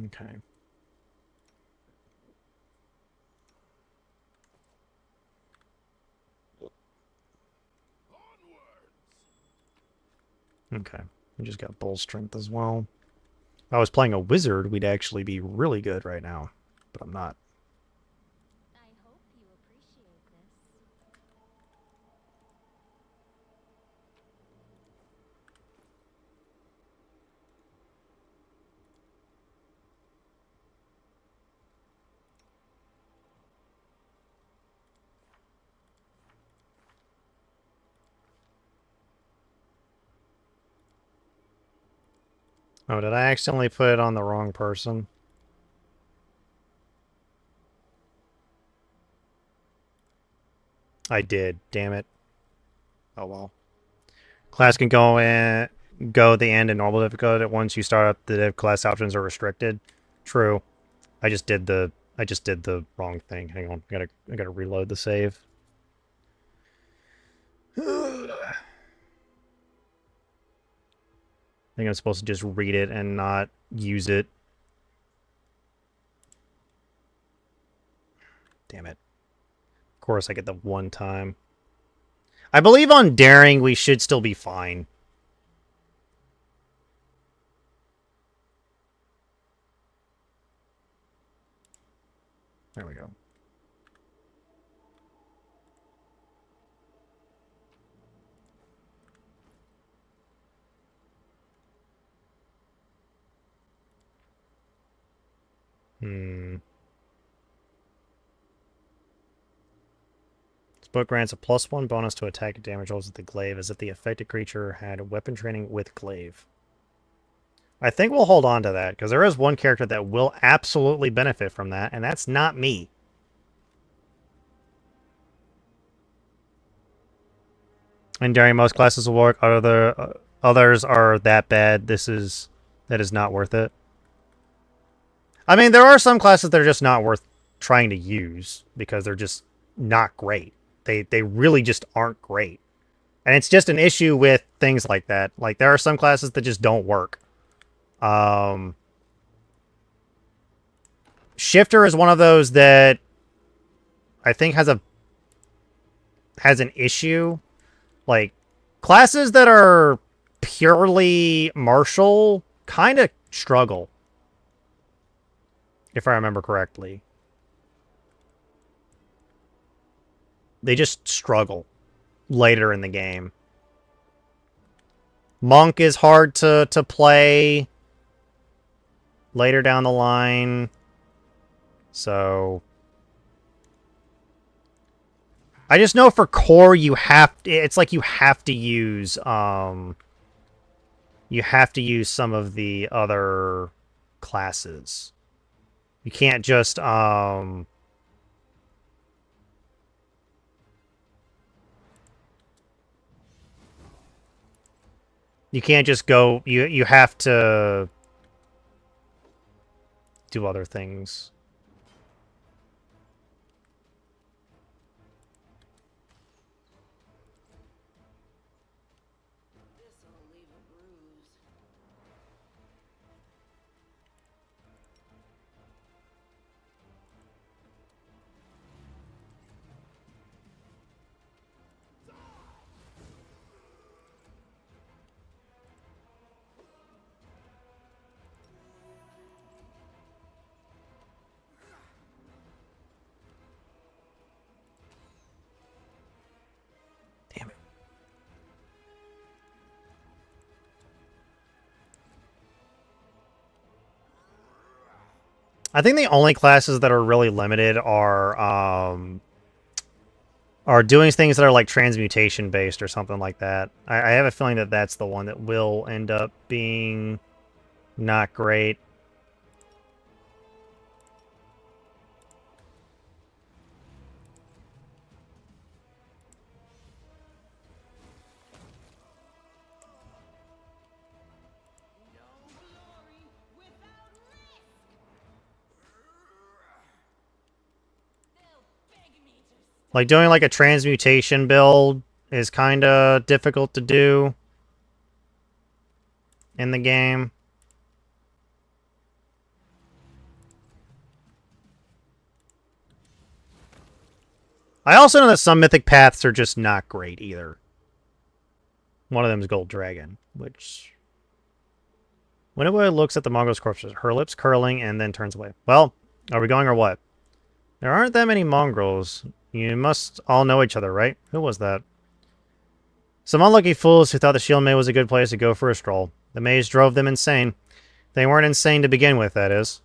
Okay. Okay. We just got bull strength as well. If I was playing a wizard, we'd actually be really good right now. But I'm not. I hope you appreciate this. Oh, did I accidentally put it on the wrong person? I did, damn it. Oh well. Class can go the end in normal difficulty. Once you start up, the class options are restricted. True. I just did the wrong thing. Hang on. I gotta reload the save. I think I'm supposed to just read it and not use it. Damn it. Of course I get the one time. I believe on daring we should still be fine. There we go. This book grants a +1 bonus to attack and damage rolls with the glaive as if the affected creature had weapon training with glaive. I think we'll hold on to that, because there is one character that will absolutely benefit from that, and that's not me. And during most classes will work, others are that bad, that is not worth it. I mean, there are some classes that are just not worth trying to use, because they're just not great. They really just aren't great. And it's just an issue with things like that. Like, there are some classes that just don't work. Shifter is one of those that I think has an issue. Like, classes that are purely martial kind of struggle, if I remember correctly. They just struggle later in the game. Monk is hard to play later down the line. So I just know for core it's like you have to use some of the other classes. You can't just you can't just go you have to do other things. Damn it. I think the only classes that are really limited are doing things that are like transmutation based or something like that. I have a feeling that that's the one that will end up being not great. Like, doing like a transmutation build is kind of difficult to do in the game. I also know that some mythic paths are just not great either. One of them is Gold Dragon, which... Winnow looks at the mongrel's corpses, her lips curling, and then turns away. Well, are we going or what? There aren't that many mongrels. You must all know each other, right? Who was that? Some unlucky fools who thought the Shield Maze was a good place to go for a stroll. The maze drove them insane. They weren't insane to begin with, that is.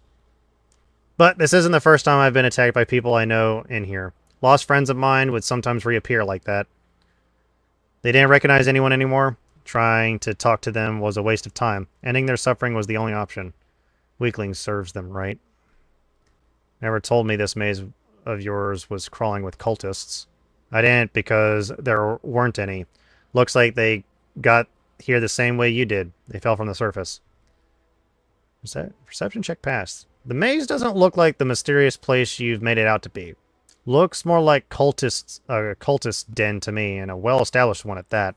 But this isn't the first time I've been attacked by people I know in here. Lost friends of mine would sometimes reappear like that. They didn't recognize anyone anymore. Trying to talk to them was a waste of time. Ending their suffering was the only option. Weakling serves them right. Never told me this maze of yours was crawling with cultists. I didn't because there weren't any. Looks like they got here the same way you did. They fell from the surface. Perception check passed. The maze doesn't look like the mysterious place you've made it out to be. Looks more like cultist den to me, and a well-established one at that.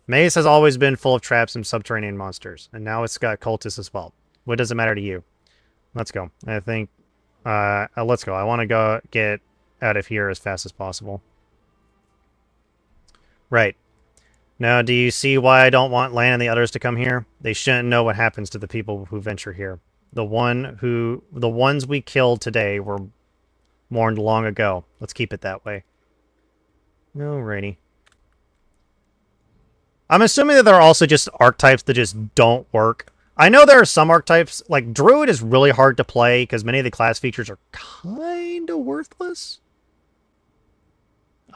Maze has always been full of traps and subterranean monsters, and now it's got cultists as well. What does it matter to you? Let's go. I think, let's go. I want to go get out of here as fast as possible. Right. Now, do you see why I don't want Lan and the others to come here? They shouldn't know what happens to the people who venture here. The ones we killed today were mourned long ago. Let's keep it that way. Alrighty. I'm assuming that there are also just archetypes that just don't work. I know there are some archetypes, like Druid is really hard to play because many of the class features are kind of worthless.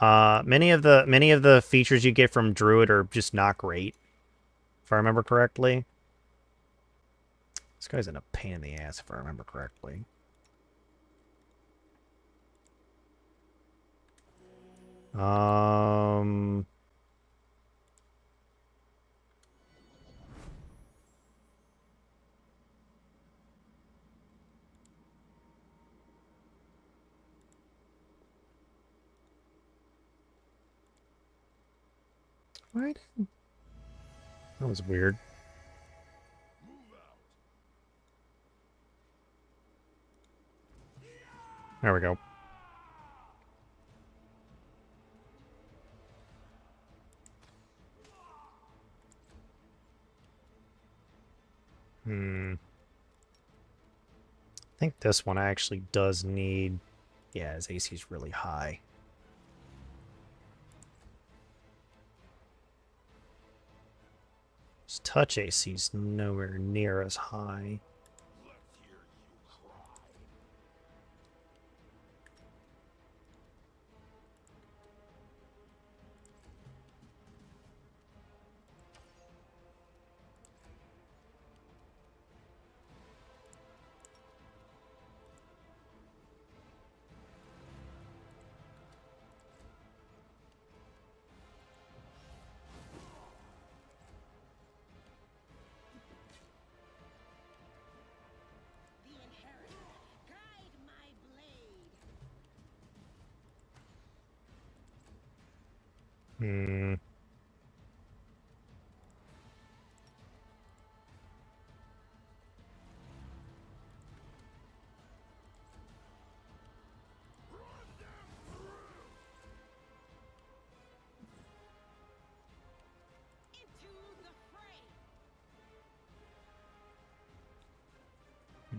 Many of the features you get from Druid are just not great, if I remember correctly. This guy's in a pain in the ass, if I remember correctly. What? That was weird. There we go. I think this one actually does need... Yeah, his AC is really high. His touch AC is nowhere near as high.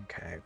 Okay.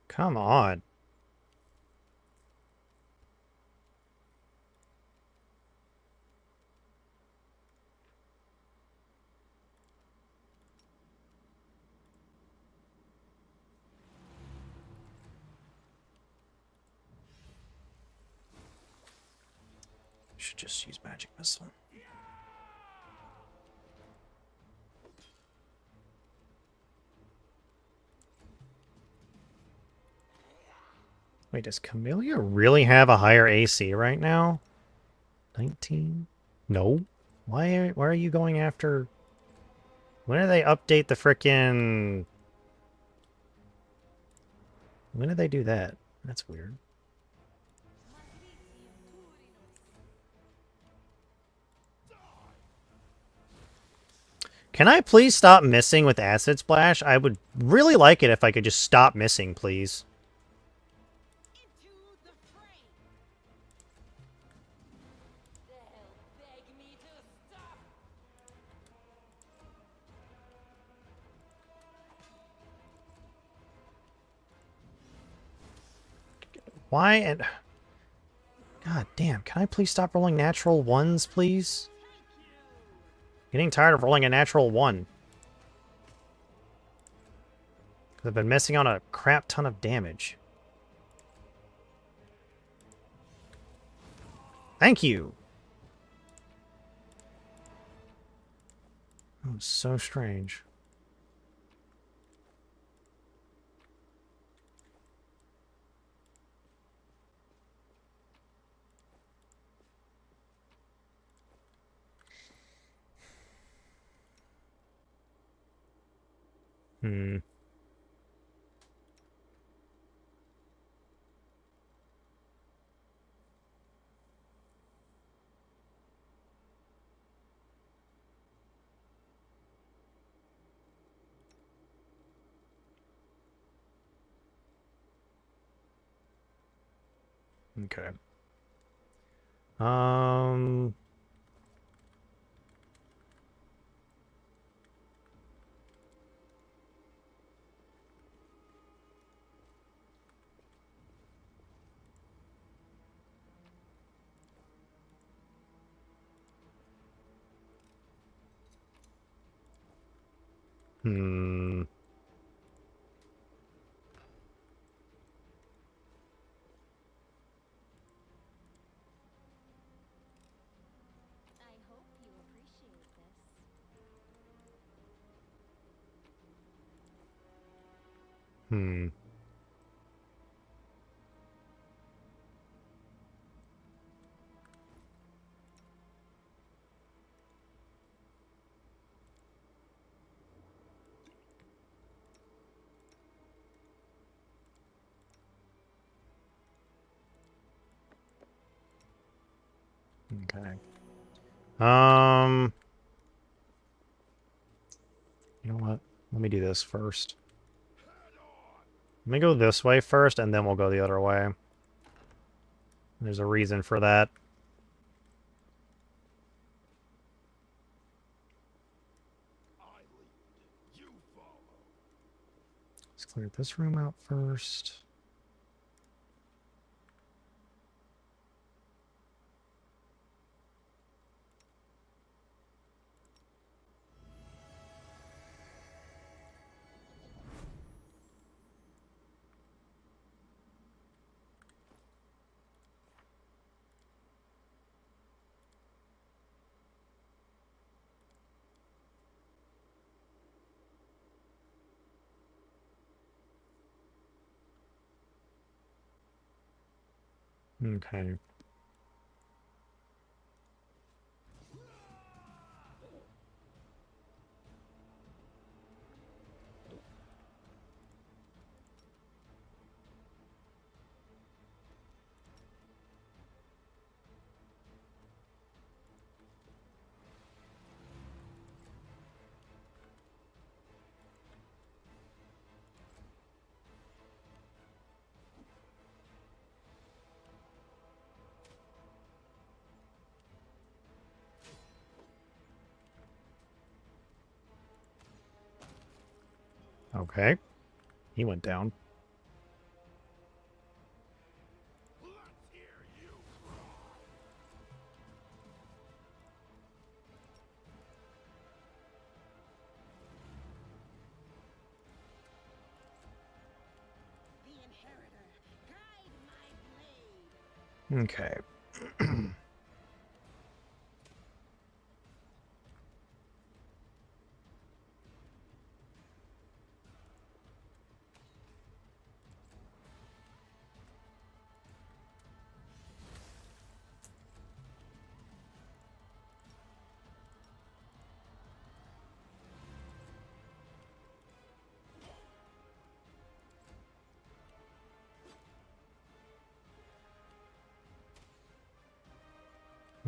Come on. Should just use magic missile. Wait, does Camellia really have a higher AC right now? 19? No. Why are you going after... When did they update the frickin'... When did they do that? That's weird. Can I please stop missing with Acid Splash? I would really like it if I could just stop missing, please. Into the fray. They'll beg me to stop. Why and... God damn, can I please stop rolling natural ones, please? Getting tired of rolling a natural one. I've been missing on a crap ton of damage. Thank you! That was so strange. Hmm. Okay. Um... Hmm... I hope you appreciate this. Hmm. Okay. You know what? Let me do this first. Let me go this way first, and then we'll go the other way. There's a reason for that. I lead, you follow. Let's clear this room out first. Okay. Okay. He went down. Let's hear you cry. The inheritor, guide my blade. Okay.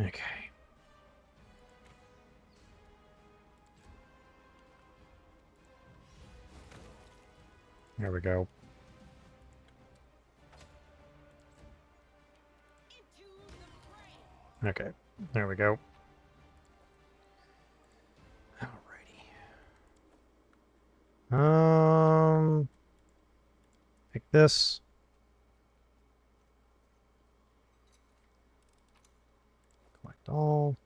Okay. There we go. Okay, there we go. Alrighty. Pick this. Collect all.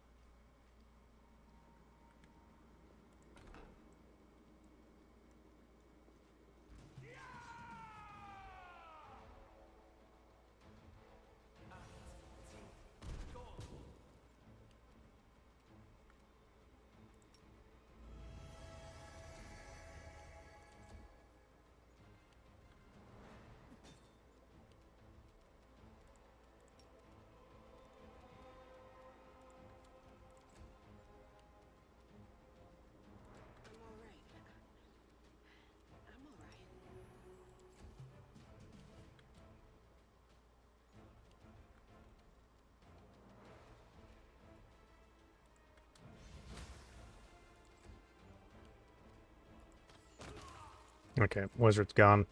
Okay, wizard's gone.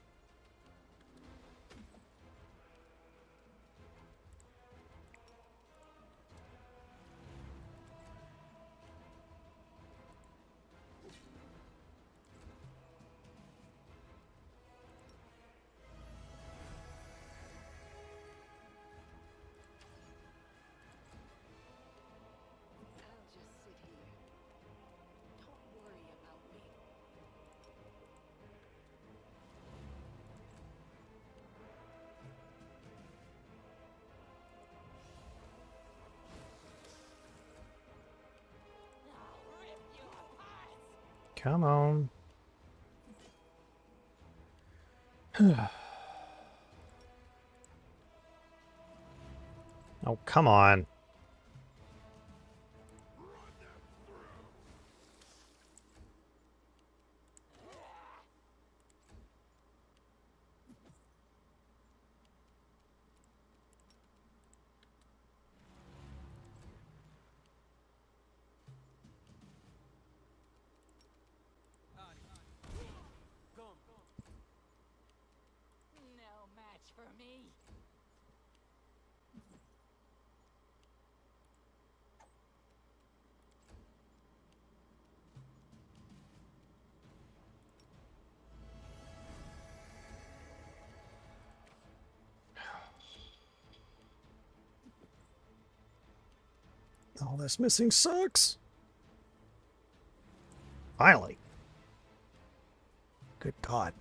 Come on. Oh, come on. No match for me. All this missing sucks. Finally. Good God.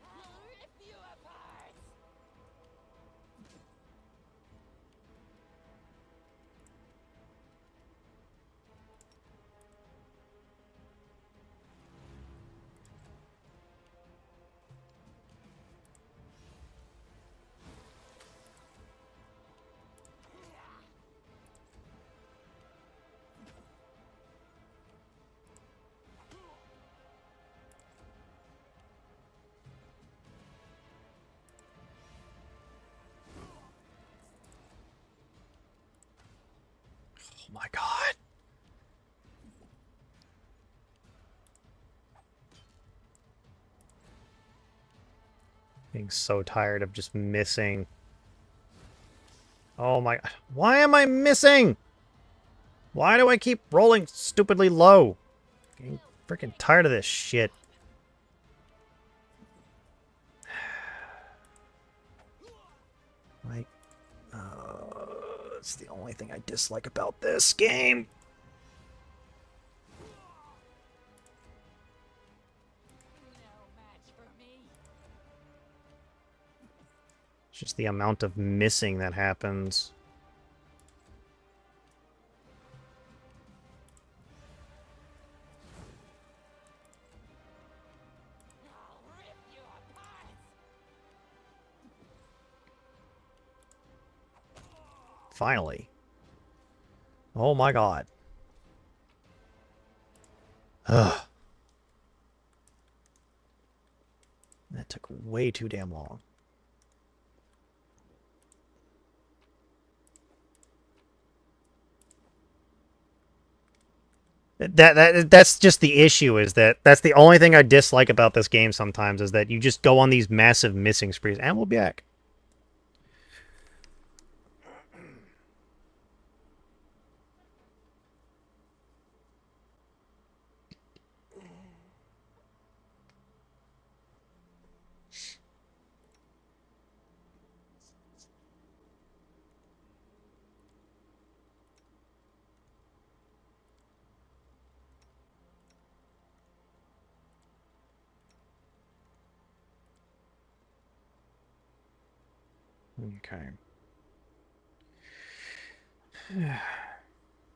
I'll rip you apart. Oh my God. Being so tired of just missing. Oh my... Why am I missing? Why do I keep rolling stupidly low? Getting freaking tired of this shit. Like, it's the only thing I dislike about this game. No match for me. It's just the amount of missing that happens. I'll rip you apart. Finally. Oh my God. Ugh. That took way too damn long. That's just the issue. Is that's the only thing I dislike about this game sometimes is that you just go on these massive missing sprees. And we'll be back. Okay.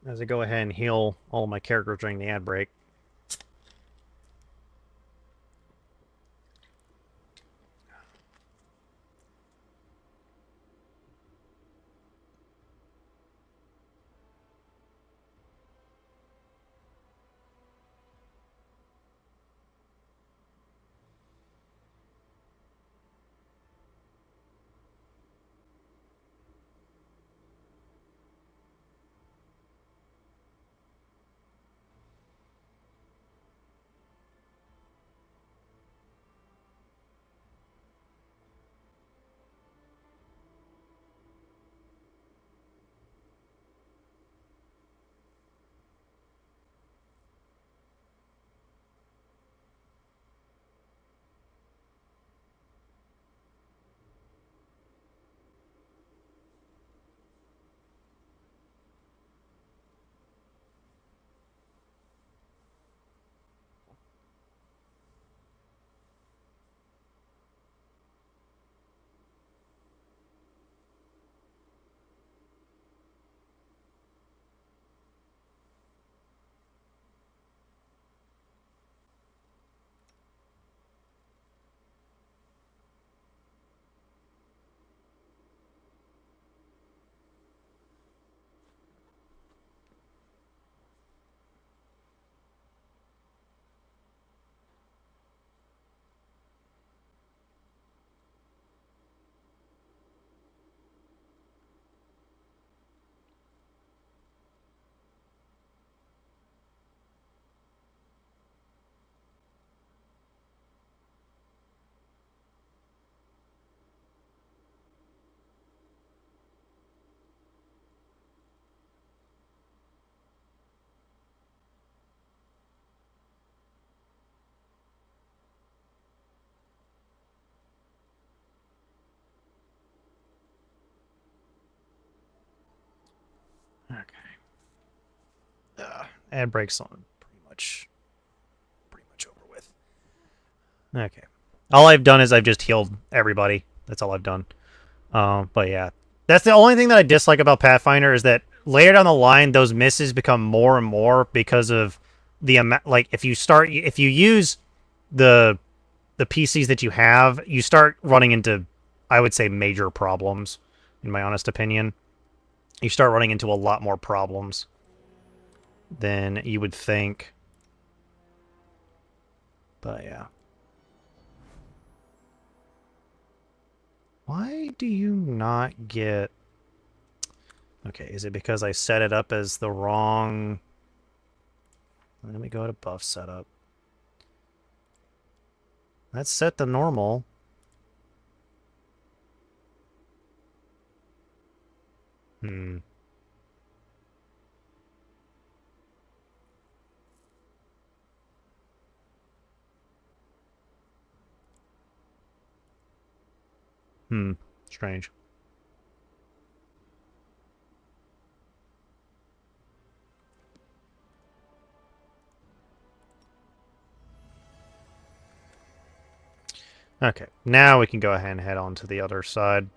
As I go ahead and heal all of my characters during the ad break. Okay. Ad breaks on pretty much over with. Okay. All I've done is I've just healed everybody. That's all I've done. But yeah, that's the only thing that I dislike about Pathfinder is that later down the line, those misses become more and more because of the amount. Like if you use the PCs that you have, you start running into, I would say, major problems. In my honest opinion, you start running into a lot more problems than you would think. But yeah. Why do you not get... Okay, is it because I set it up as the wrong... Let me go to buff setup. That's set to normal. Hmm. Strange. Okay, now we can go ahead and head on to the other side.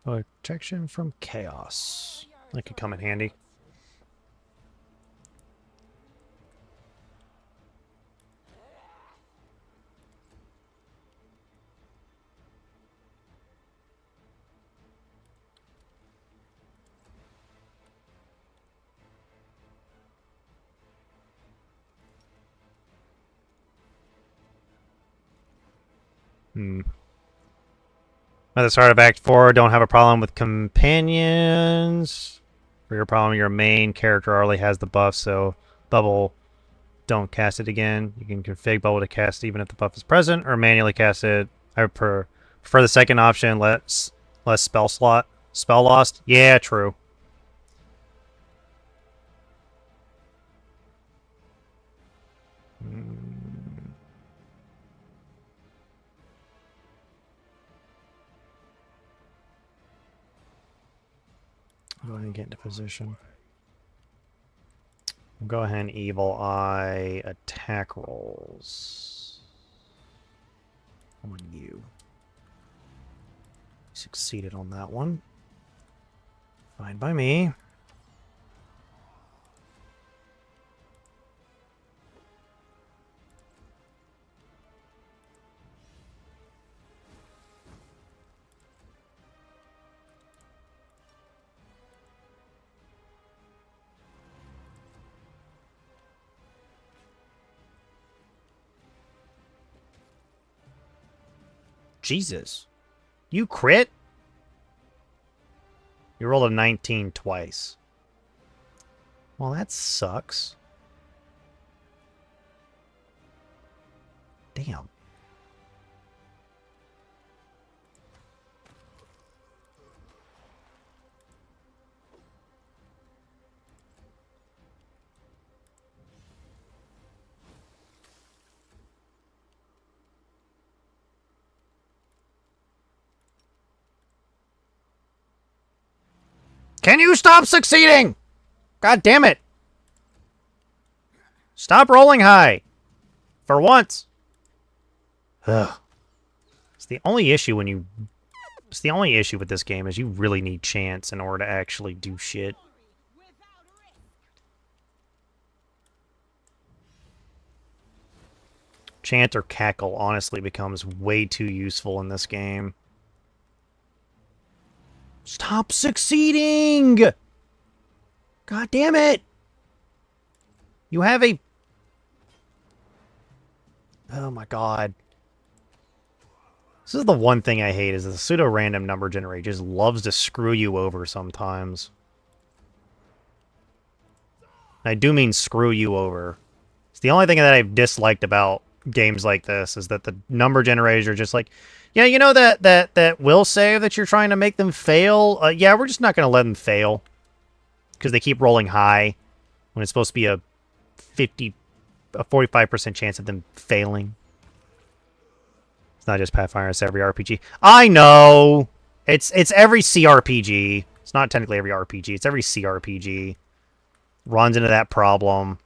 Protection from chaos. That could come in handy. At the start of Act 4, don't have a problem with companions. For your problem, your main character already has the buff, so Bubble, don't cast it again. You can config Bubble to cast even if the buff is present, or manually cast it. I prefer the second option, less spell lost. Yeah, true. Go ahead and get into position. We'll go ahead and Evil Eye attack rolls on you. Succeeded on that one. Fine by me. Jesus. You crit? You rolled a 19 twice. Well, that sucks. Damn. Can you stop succeeding? God damn it. Stop rolling high. For once. Ugh. It's the only issue when you... It's the only issue with this game is you really need chance in order to actually do shit. Chant or cackle honestly becomes way too useful in this game. Stop succeeding! God damn it! You have a... Oh my god. This is the one thing I hate, is the pseudo-random number generator just loves to screw you over sometimes. I do mean screw you over. It's the only thing that I've disliked about games like this, is that the number generators are just like, yeah, you know that will save that you're trying to make them fail? Yeah, we're just not going to let them fail. Because they keep rolling high when it's supposed to be a 45% chance of them failing. It's not just Pathfinder, it's every RPG. I know! It's every CRPG. It's not technically every RPG, it's every CRPG. Runs into that problem.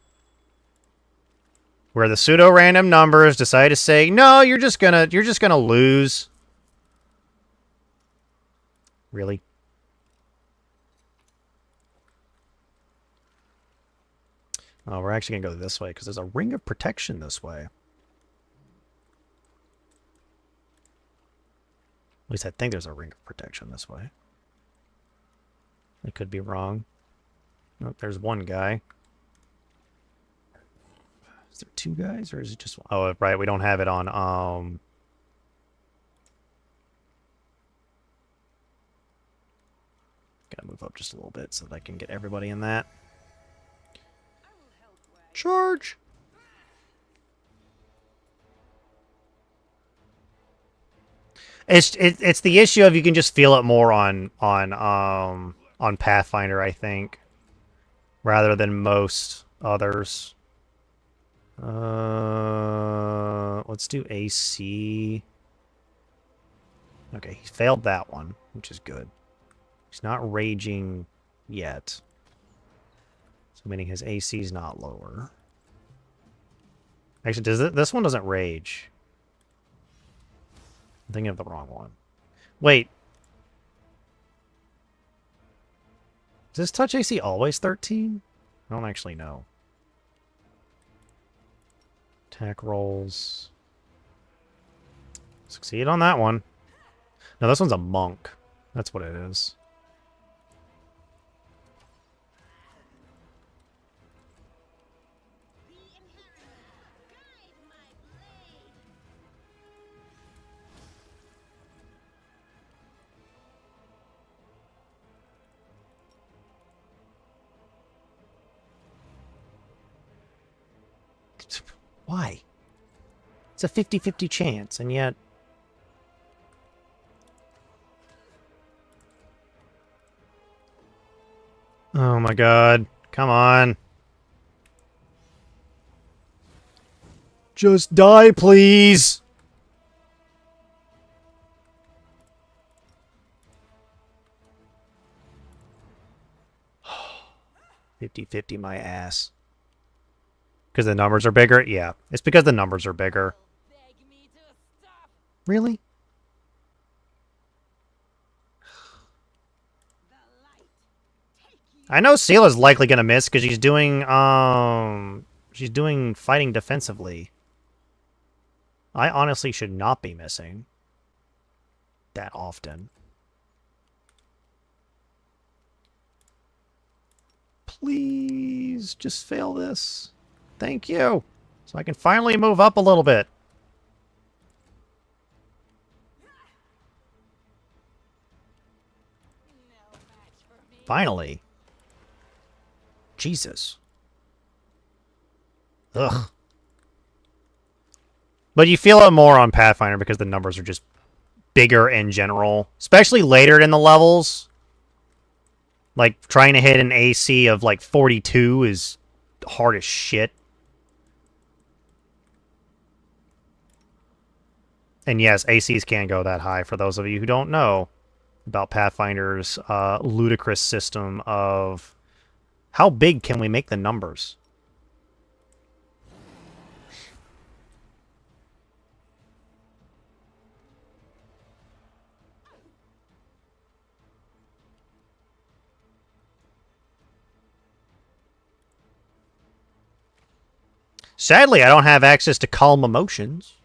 Where the pseudo-random numbers decide to say, no, you're just gonna lose. Really? Oh, we're actually gonna go this way, because there's a ring of protection this way. At least I think there's a ring of protection this way. I could be wrong. Nope, there's one guy. Is there two guys, or is it just one? Oh, right, we don't have it on, Gotta move up just a little bit so that I can get everybody in that. Charge! It's the issue of you can just feel it more on Pathfinder, I think, rather than most others. Let's do AC. Okay, he failed that one, which is good. He's not raging yet. So meaning his AC is not lower. Actually, this one doesn't rage. I'm thinking of the wrong one. Wait. Is this touch AC always 13? I don't actually know. Attack rolls. Succeed on that one. No, this one's a monk. That's what it is. Why? It's a 50-50 chance, and yet... Oh my god. Come on. Just die, please! $50-50 my ass. Because the numbers are bigger? Yeah. It's because the numbers are bigger. Really? I know Sela's likely gonna miss because she's doing fighting defensively. I honestly should not be missing that often. Please just fail this. Thank you. So I can finally move up a little bit. Finally. Jesus. Ugh. But you feel it more on Pathfinder because the numbers are just bigger in general. Especially later in the levels. Like, trying to hit an AC of, like, 42 is hard as shit. And yes, ACs can go that high, for those of you who don't know about Pathfinder's ludicrous system of how big can we make the numbers. Sadly, I don't have access to calm emotions.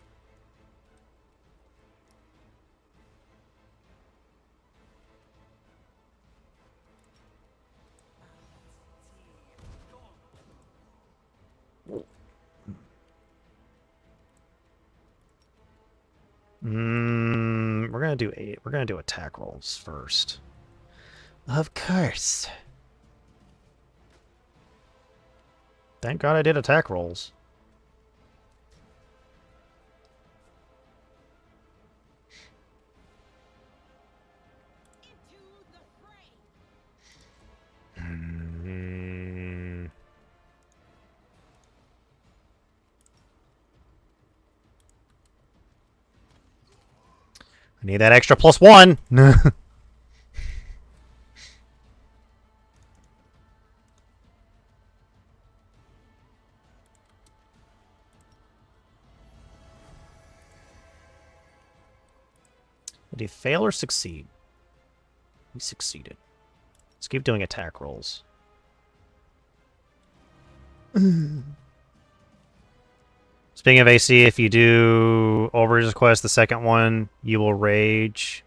We're gonna do attack rolls first. Of course. Thank God I did attack rolls. I need that extra +1. Did he fail or succeed? He succeeded. Let's keep doing attack rolls. Speaking of AC, if you do Overage Quest, the second one, you will rage.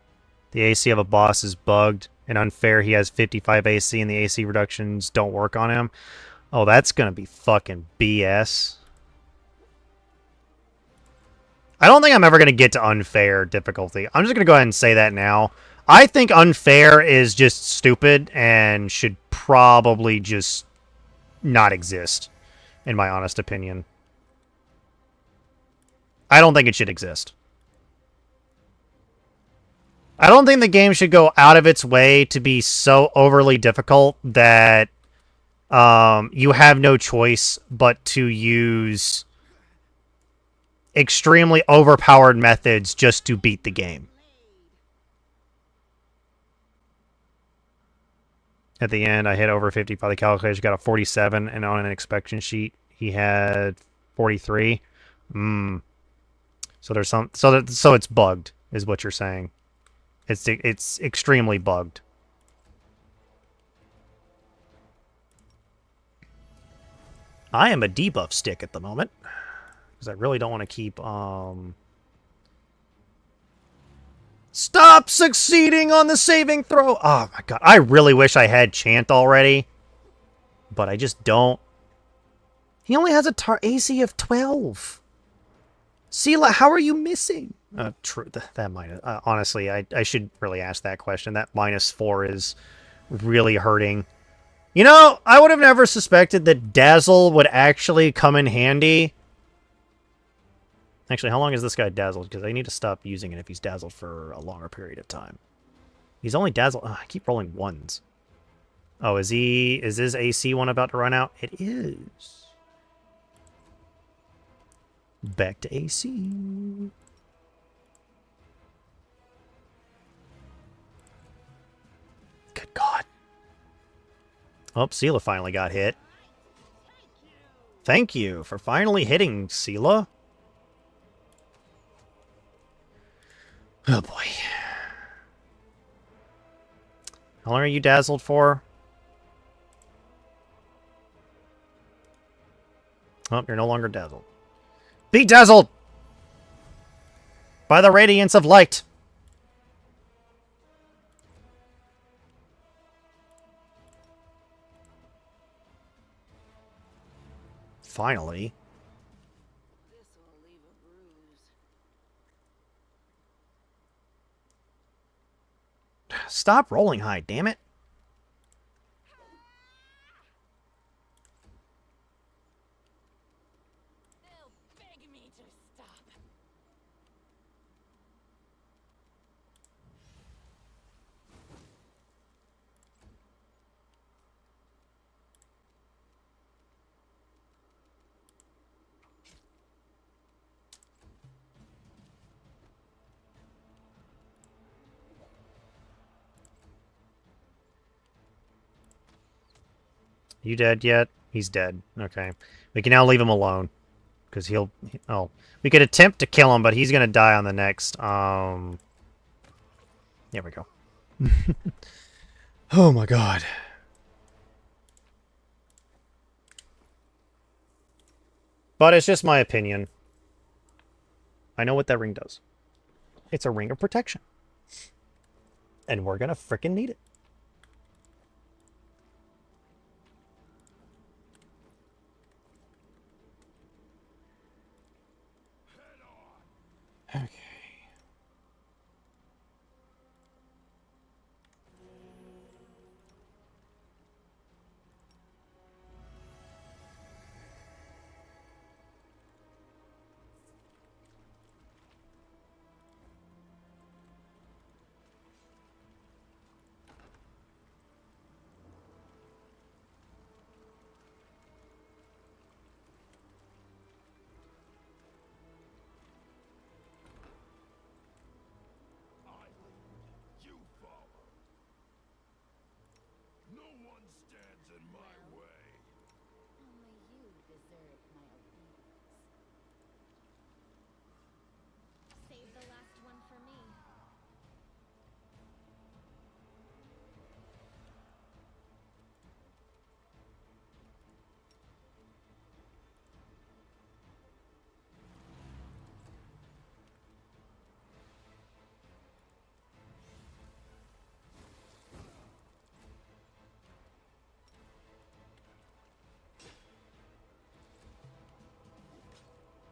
The AC of a boss is bugged and unfair. He has 55 AC and the AC reductions don't work on him. Oh, that's going to be fucking BS. I don't think I'm ever going to get to unfair difficulty. I'm just going to go ahead and say that now. I think unfair is just stupid and should probably just not exist, in my honest opinion. I don't think it should exist. I don't think the game should go out of its way to be so overly difficult that you have no choice but to use extremely overpowered methods just to beat the game. At the end, I hit over 50 by the calculator. Got a 47, and on an inspection sheet, he had 43. So there's some. So it's bugged, is what you're saying. It's extremely bugged. I am a debuff stick at the moment. Because I really don't want to keep, Stop succeeding on the saving throw! Oh my god, I really wish I had Chant already. But I just don't. He only has a AC of 12. Sela, how are you missing? True. That minus. Honestly, I should really ask that question. That -4 is really hurting. You know, I would have never suspected that Dazzle would actually come in handy. Actually, how long is this guy dazzled? Because I need to stop using it if he's dazzled for a longer period of time. He's only dazzled. I keep rolling ones. Oh, is he? Is his AC one about to run out? It is. Back to AC. Good God. Oh, Sela finally got hit. Thank you for finally hitting, Sela. Oh, boy. How long are you dazzled for? Oh, you're no longer dazzled. Be dazzled! By the radiance of light! Finally. This'll leave a bruise. Stop rolling high, damn it. They'll beg me to stop. You dead yet? He's dead. Okay. We can now leave him alone. Because he'll... Oh. We could attempt to kill him, but he's going to die on the next... There we go. Oh my god. But it's just my opinion. I know what that ring does. It's a ring of protection. And we're going to frickin' need it. Okay. I lead, you follow. No one stands in my way. Only you deserve my obedience. Save the last one for me.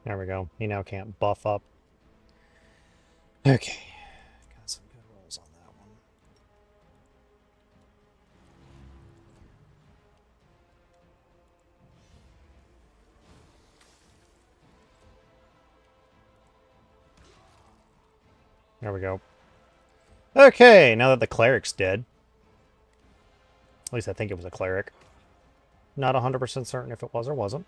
There we go. He now can't buff up. Okay. Got some good rolls on that one. There we go. Okay, now that the cleric's dead. At least I think it was a cleric. Not 100% certain if it was or wasn't.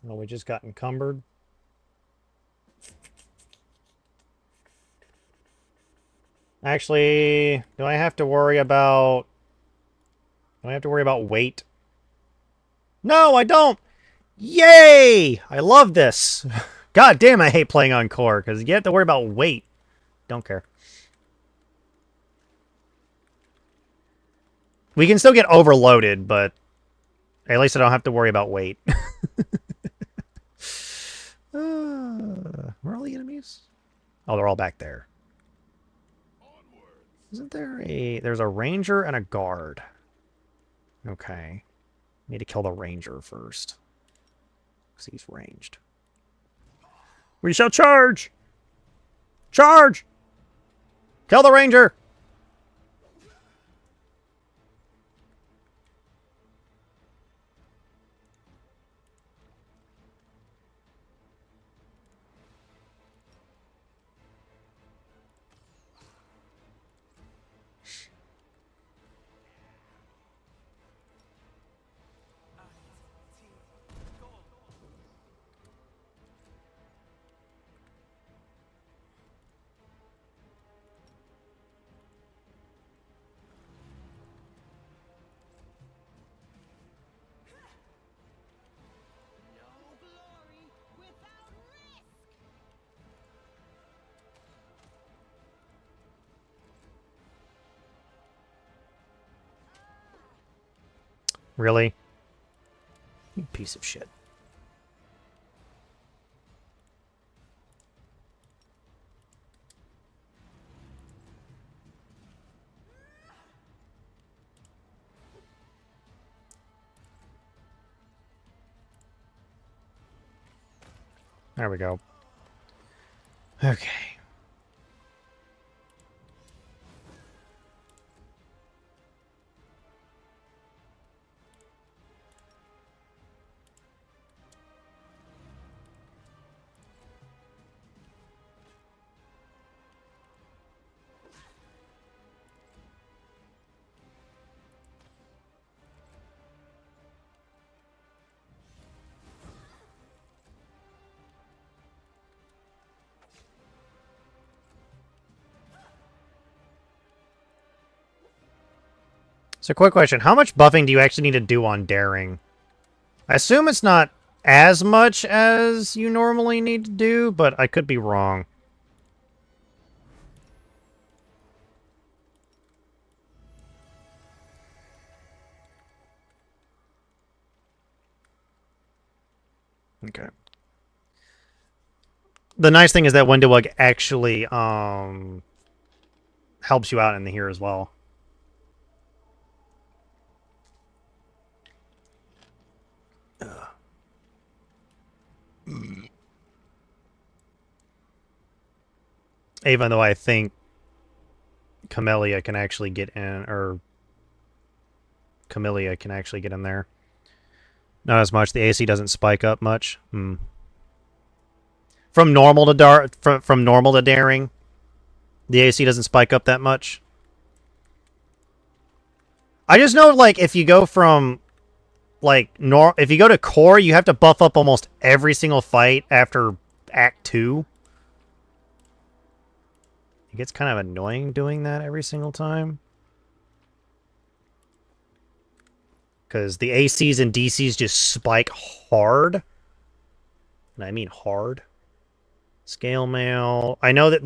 Well, we just got encumbered. Actually, do I have to worry about... Do I have to worry about weight? No, I don't! Yay! I love this! God damn, I hate playing on core, because you have to worry about weight. Don't care. We can still get overloaded, but at least I don't have to worry about weight. Where are all the enemies? Oh, they're all back there. Isn't there a... There's a ranger and a guard. Okay. Need to kill the ranger first. Because he's ranged. We shall charge! Charge! Kill the ranger! Really? You piece of shit. There we go. Okay. So, quick question. How much buffing do you actually need to do on daring? I assume it's not as much as you normally need to do, but I could be wrong. Okay. The nice thing is that Windowug actually helps you out in here as well. Even though I think Camellia can actually get in, or Camellia can actually get in there. Not as much. The AC doesn't spike up much. From normal to from normal to daring, the AC doesn't spike up that much. I just know, like, if you go from, like, if you go to core, you have to buff up almost every single fight after Act 2. It gets kind of annoying doing that every single time. Because the ACs and DCs just spike hard. And I mean hard. Scale mail. I know what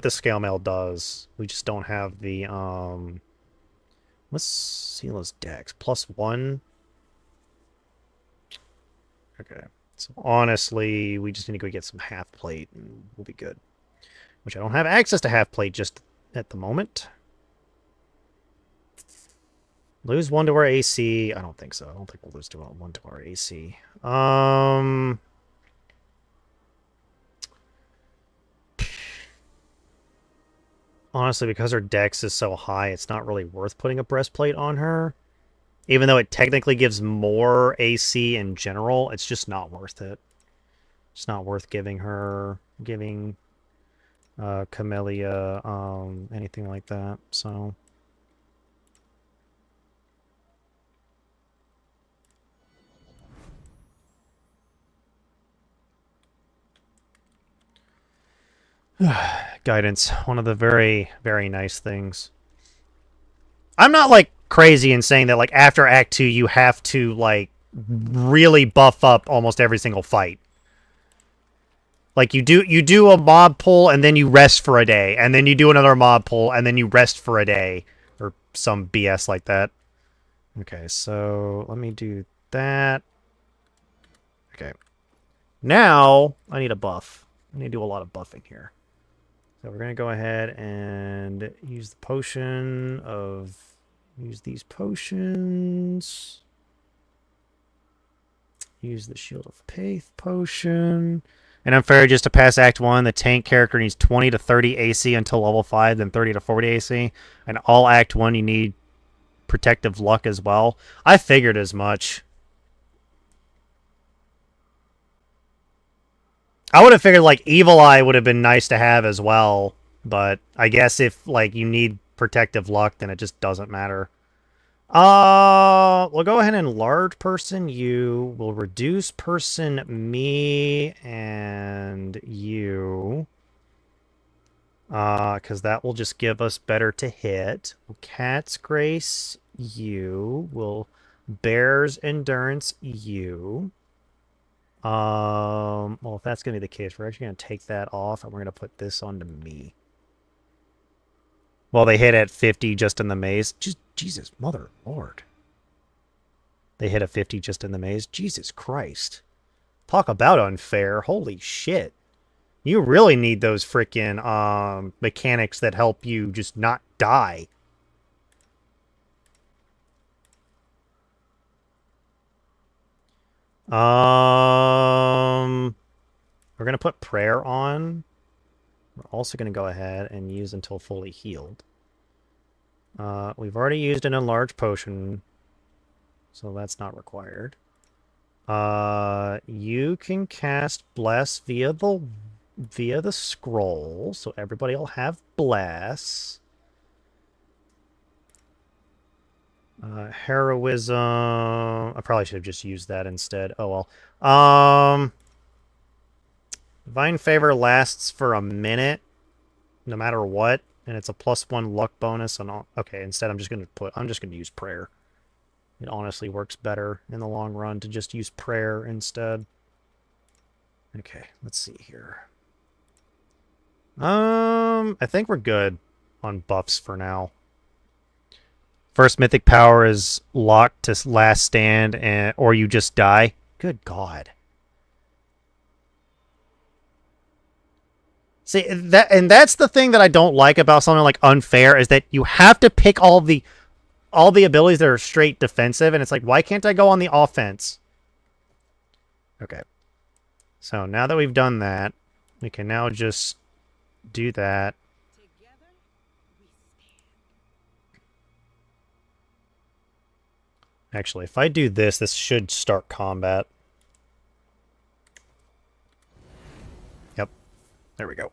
the scale mail does. We just don't have the, What's Sela's dex? +1? Okay. So honestly, we just need to go get some half plate and we'll be good. Which I don't have access to half plate just at the moment. Lose 1 to our AC. I don't think so. I don't think we'll lose 1 to our AC. Honestly, because her dex is so high, it's not really worth putting a breastplate on her. Even though it technically gives more AC in general, it's just not worth it. It's not worth giving Camellia, anything like that, so... guidance. One of the very, very nice things. I'm not, like, crazy in saying that, like, after Act 2, you have to, like, really buff up almost every single fight. Like, you do a mob pull, and then you rest for a day. And then you do another mob pull, and then you rest for a day. Or some BS like that. Okay, so let me do that. Okay. Now, I need a buff. I need to do a lot of buffing here. So we're going to go ahead and use the potion of... Use these potions. Use the Shield of Faith potion. And unfair, just to pass Act 1, the tank character needs 20 to 30 AC until level 5, then 30 to 40 AC. And all Act 1, you need Protective Luck as well. I figured as much. I would have figured, like, Evil Eye would have been nice to have as well. But I guess if, like, you need Protective Luck, then it just doesn't matter. We'll go ahead and enlarge person you. We'll reduce person me and you. Because that will just give us better to hit. Cat's Grace you. Will Bear's Endurance you. Well, if that's going to be the case, we're actually going to take that off and we're going to put this onto me. Well, they hit at 50 just in the maze. Just Jesus, mother lord. They hit a 50 just in the maze. Jesus Christ. Talk about unfair. Holy shit. You really need those freaking mechanics that help you just not die. We're going to put prayer on. We're also going to go ahead and use until fully healed. We've already used an enlarged potion, so that's not required. You can cast Bless via the scroll, so everybody will have Bless. Heroism. I probably should have just used that instead. Oh well. Divine Favor lasts for a minute, no matter what, and it's a +1 luck bonus and all. Okay, instead I'm just gonna use prayer. It honestly works better in the long run to just use prayer instead. Okay, let's see here. I think we're good on buffs for now. First mythic power is locked to last stand, or you just die. Good God. See, that's the thing that I don't like about something like unfair is that you have to pick all the abilities that are straight defensive, and it's like, why can't I go on the offense? Okay. So now that we've done that, we can now just do that. Actually, if I do this, this should start combat. Yep. There we go.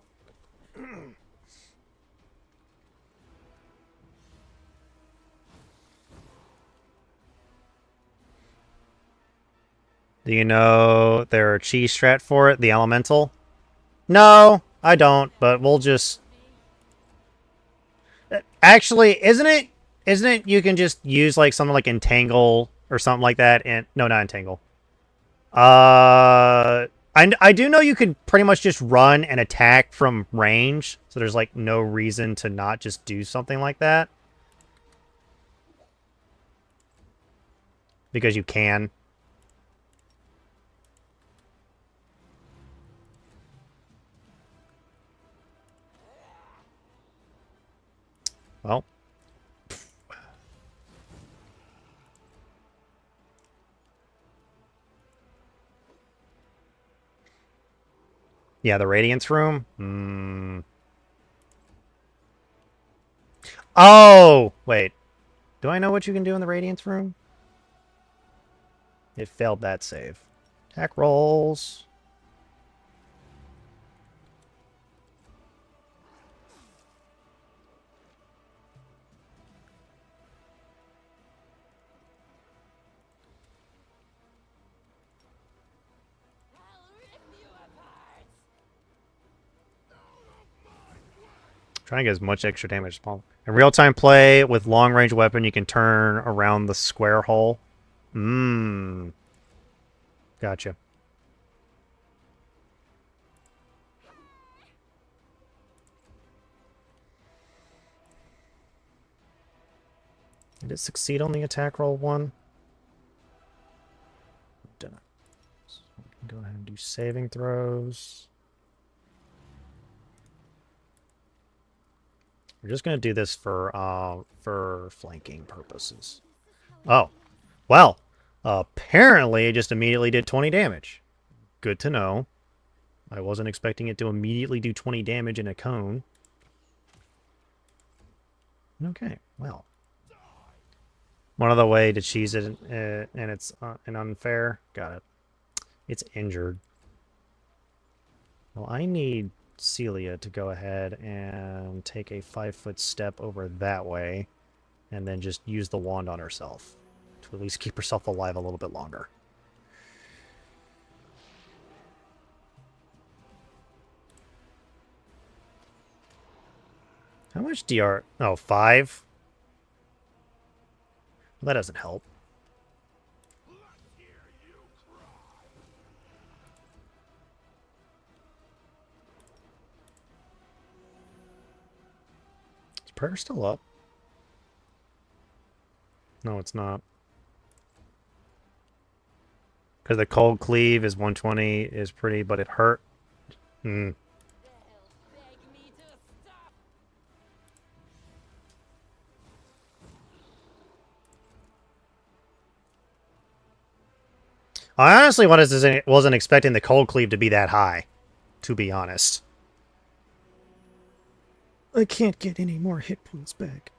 Do you know there are cheese strat for it, the elemental? No, I don't, but we'll just... Actually, isn't it you can just use like something like Entangle or something like that? And no, not Entangle. I do know you could pretty much just run and attack from range, so there's like no reason to not just do something like that. Because you can. Well. Yeah, the Radiance Room? Oh! Wait. Do I know what you can do in the Radiance Room? It failed that save. Attack rolls. Trying to get as much extra damage as possible. In real-time play with long-range weapon, you can turn around the square hole. Mmm. Gotcha. Did it succeed on the attack roll one? Didn't. So we can go ahead and do saving throws. We're just gonna do this for flanking purposes. Oh, well. Apparently, it just immediately did 20 damage. Good to know. I wasn't expecting it to immediately do 20 damage in a cone. Okay, well. One other way to cheese it, and it's an unfair. Got it. It's injured. Well, I need Celia to go ahead and take a 5-foot step over that way, and then just use the wand on herself to at least keep herself alive a little bit longer. How much DR? Oh, 5? Well, that doesn't help. Is prayer still up? No, it's not. Because the cold cleave is 120 is pretty, but it hurt. Hmm. I honestly wasn't expecting the cold cleave to be that high, to be honest. I can't get any more hit points back.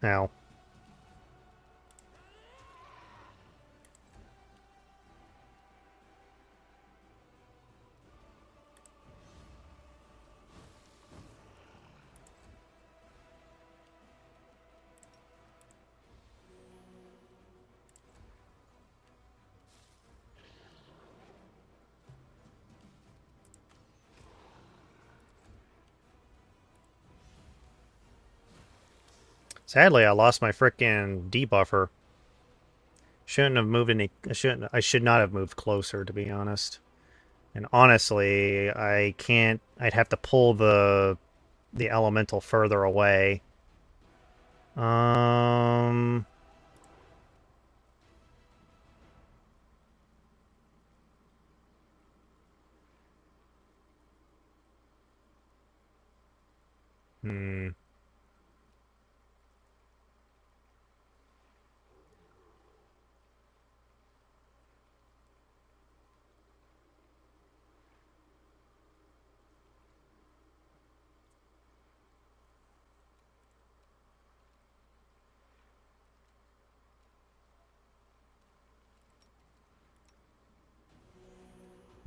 Ow. Sadly, I lost my frickin' debuffer. Shouldn't have moved any. I should not have moved closer, to be honest. And honestly, I can't. I'd have to pull the elemental further away. Um. Hmm.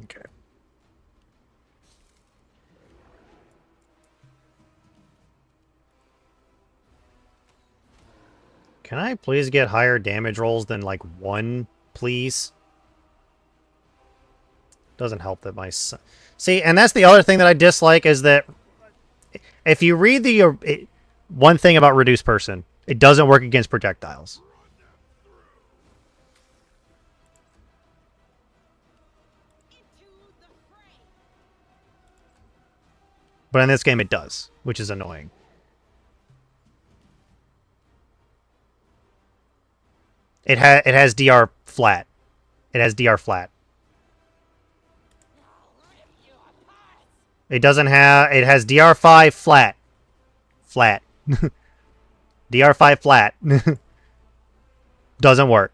Okay. Can I please get higher damage rolls than like 1, please? Doesn't help that my son... See, and that's the other thing that I dislike is that if you read the one thing about reduced person, it doesn't work against projectiles. But in this game, it does, which is annoying. It has DR flat. It has DR flat. It doesn't have... It has DR5 flat. Flat. DR5 flat. Doesn't work.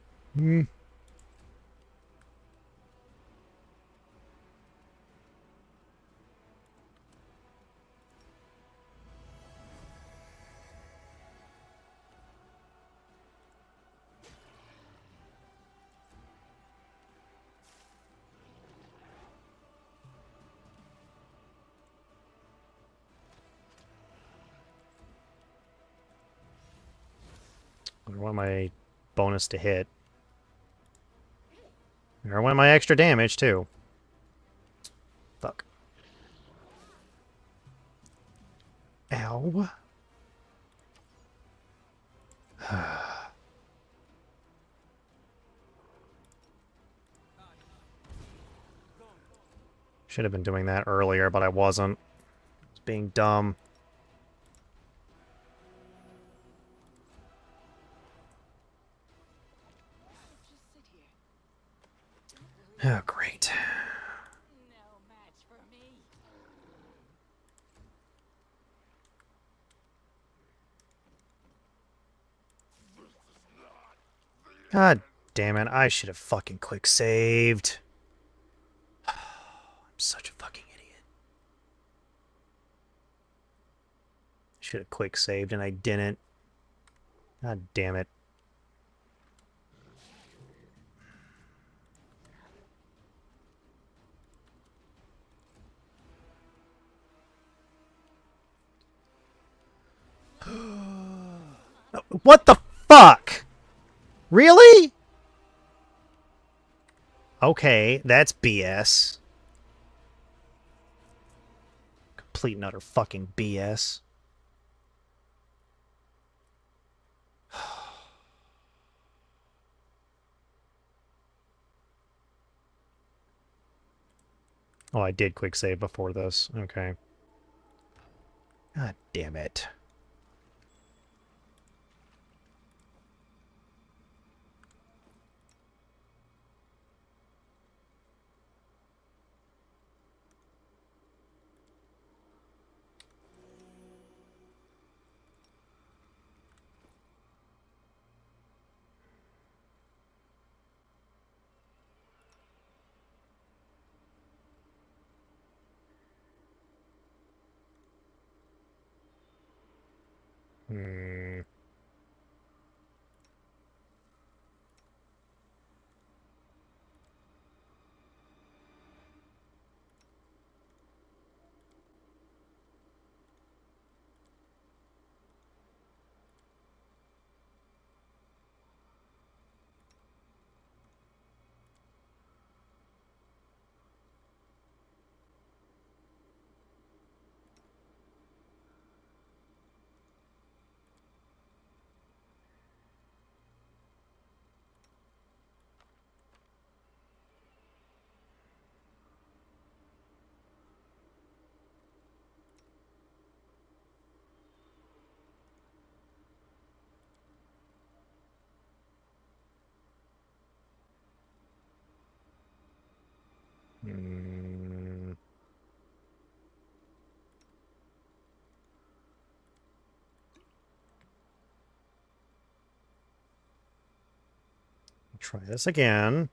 I want my bonus to hit. I want my extra damage, too. Fuck. Ow. Should have been doing that earlier, but I wasn't. I was being dumb. Oh, great. No match for me. God damn it, I should have fucking quick saved. I'm such a fucking idiot. Should have quick saved and I didn't. God damn it. What the fuck? Really? Okay, that's BS. Complete and utter fucking BS. Oh, I did quick save before this. Okay. God damn it. Hmm. Hmm. Try this again.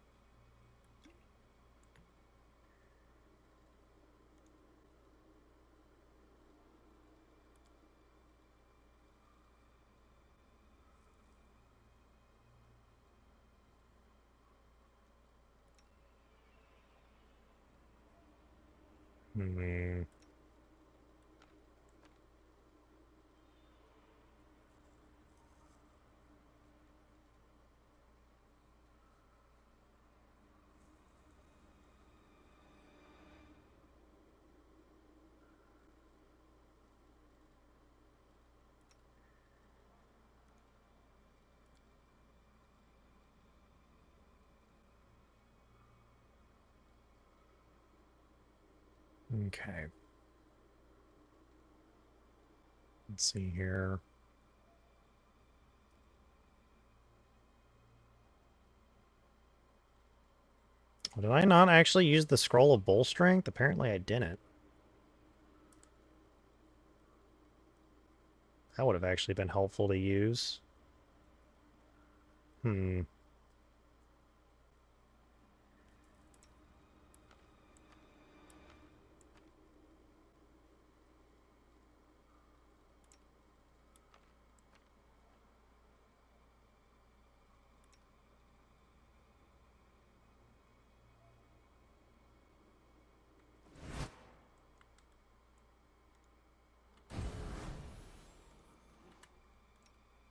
Hmm. Okay. Let's see here. Did I not actually use the scroll of bull strength? Apparently I didn't. That would have actually been helpful to use. Hmm.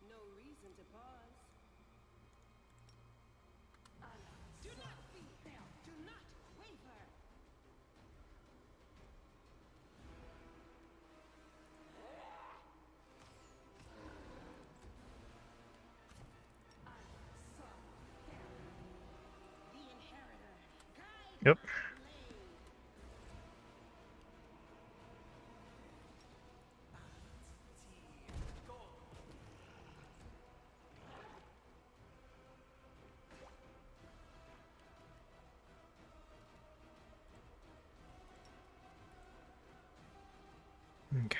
No reason to pause. Yep. Okay.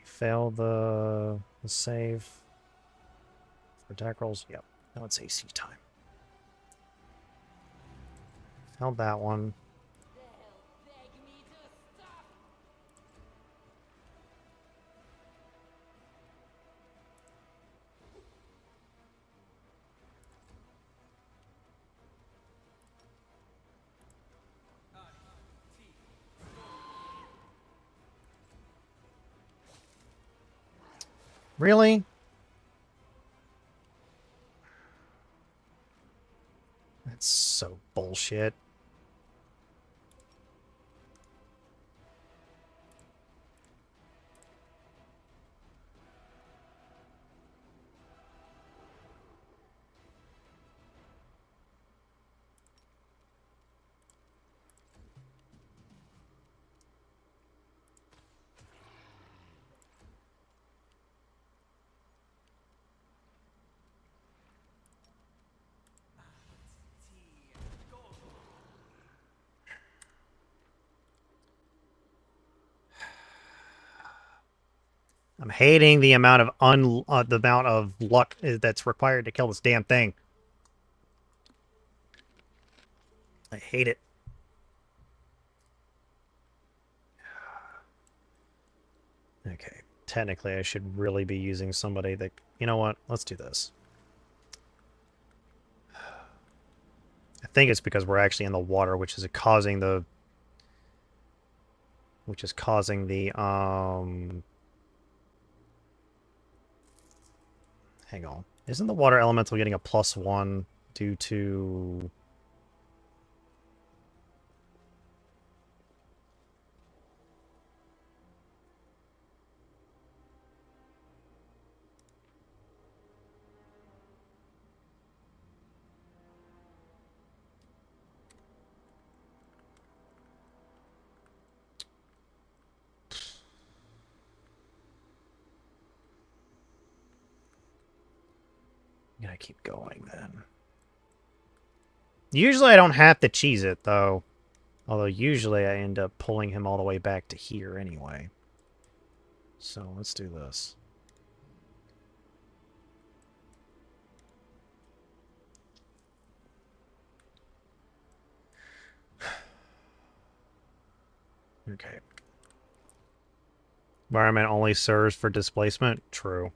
Fail the save for attack rolls. Yep. Now it's AC time. Failed that one. Really? That's so bullshit. I'm hating the amount of luck that's required to kill this damn thing. I hate it. Okay, technically I should really be using somebody that... You know what? Let's do this. I think it's because we're actually in the water, which is causing the... Hang on. Isn't the water elemental getting a +1 due to... I'm gonna keep going then. Usually I don't have to cheese it, though. Although usually I end up pulling him all the way back to here anyway. So let's do this. Okay. Environment only serves for displacement? True.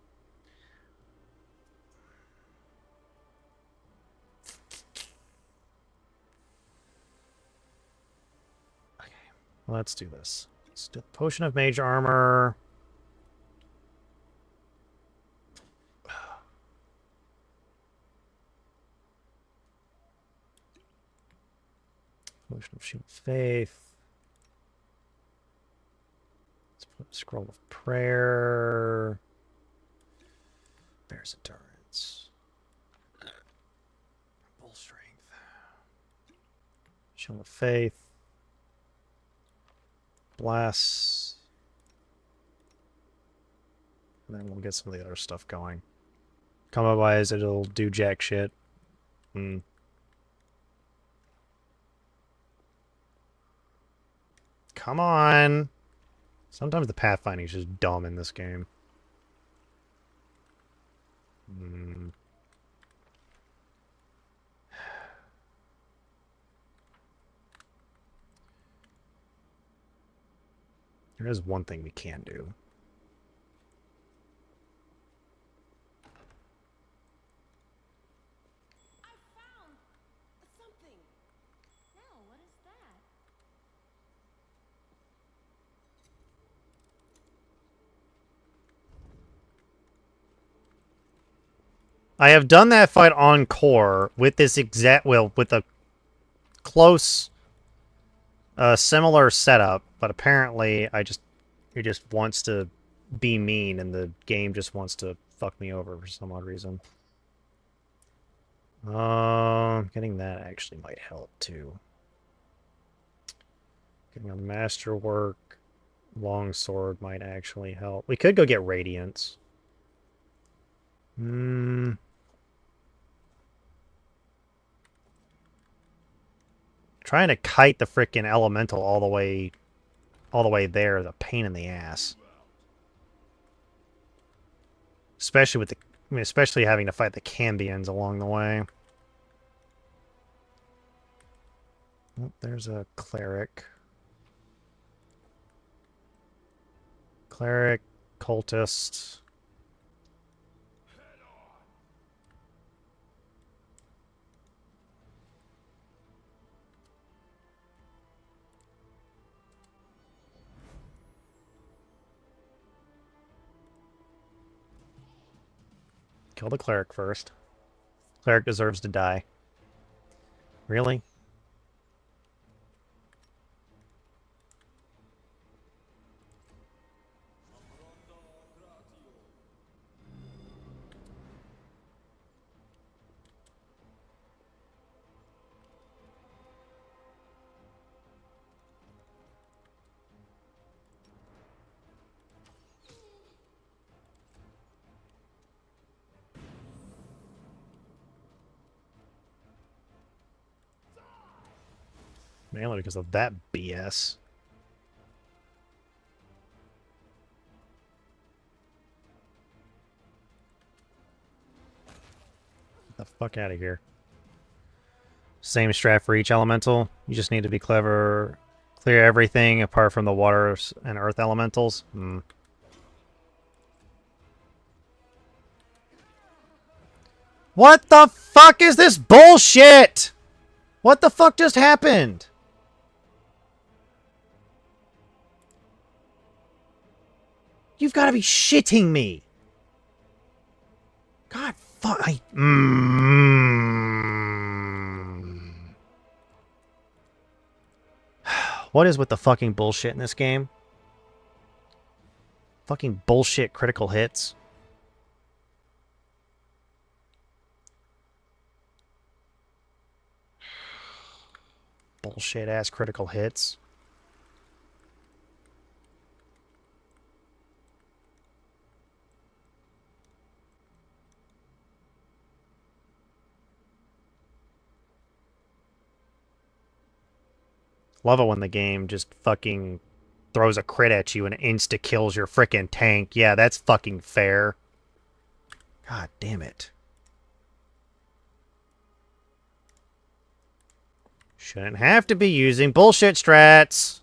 Okay, let's do this. Let's do Potion of Mage Armor. Potion of Shield of Faith. Let's put Scroll of Prayer. Bear's Endurance. Bull Strength. Shield of Faith. Bless. And then we'll get some of the other stuff going. Combo-wise, it'll do jack shit. Hmm. Come on! Sometimes the pathfinding is just dumb in this game. Hmm. There is one thing we can do. I found something. No, what is that? I have done that fight on core with this exact, well, with a close, similar setup, but apparently it just wants to be mean, and the game just wants to fuck me over for some odd reason. Getting that actually might help too. Getting a masterwork longsword might actually help. We could go get radiance. Trying to kite the frickin' elemental all the way there is a pain in the ass. Especially with the, I mean, especially having to fight the Cambions along the way. Oh, there's a cleric. Cleric, cultist. Kill the cleric first. Cleric deserves to die. Really? Mainly because of that BS. Get the fuck out of here. Same strat for each elemental. You just need to be clever. Clear everything apart from the water and earth elementals. What the fuck is this bullshit? What the fuck just happened? You've got to be shitting me. God fuck. What is with the fucking bullshit in this game? Fucking bullshit critical hits. Bullshit ass critical hits. Love it when the game just fucking throws a crit at you and insta kills your frickin' tank. Yeah, that's fucking fair. God damn it. Shouldn't have to be using bullshit strats.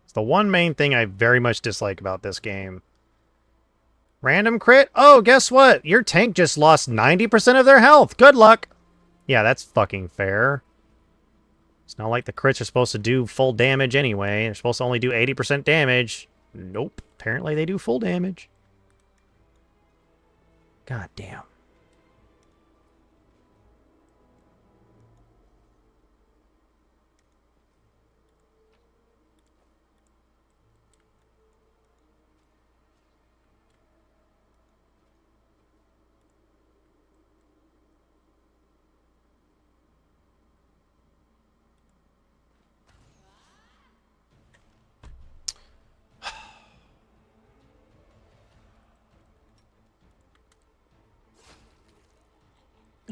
It's the one main thing I very much dislike about this game. Random crit? Oh, guess what? Your tank just lost 90% of their health. Good luck. Yeah, that's fucking fair. It's not like the crits are supposed to do full damage anyway. They're supposed to only do 80% damage. Nope. Apparently they do full damage. God damn.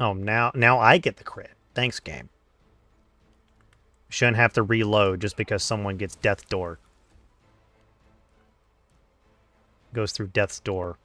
Oh, now I get the crit. Thanks, game. Shouldn't have to reload just because someone gets Death's Door. Goes through Death's Door.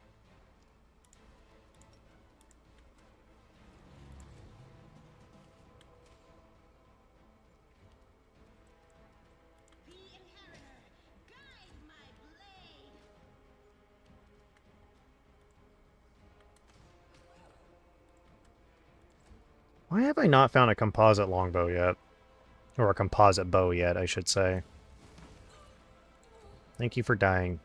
Why have I not found a composite longbow yet? Or a composite bow yet, I should say. Thank you for dying.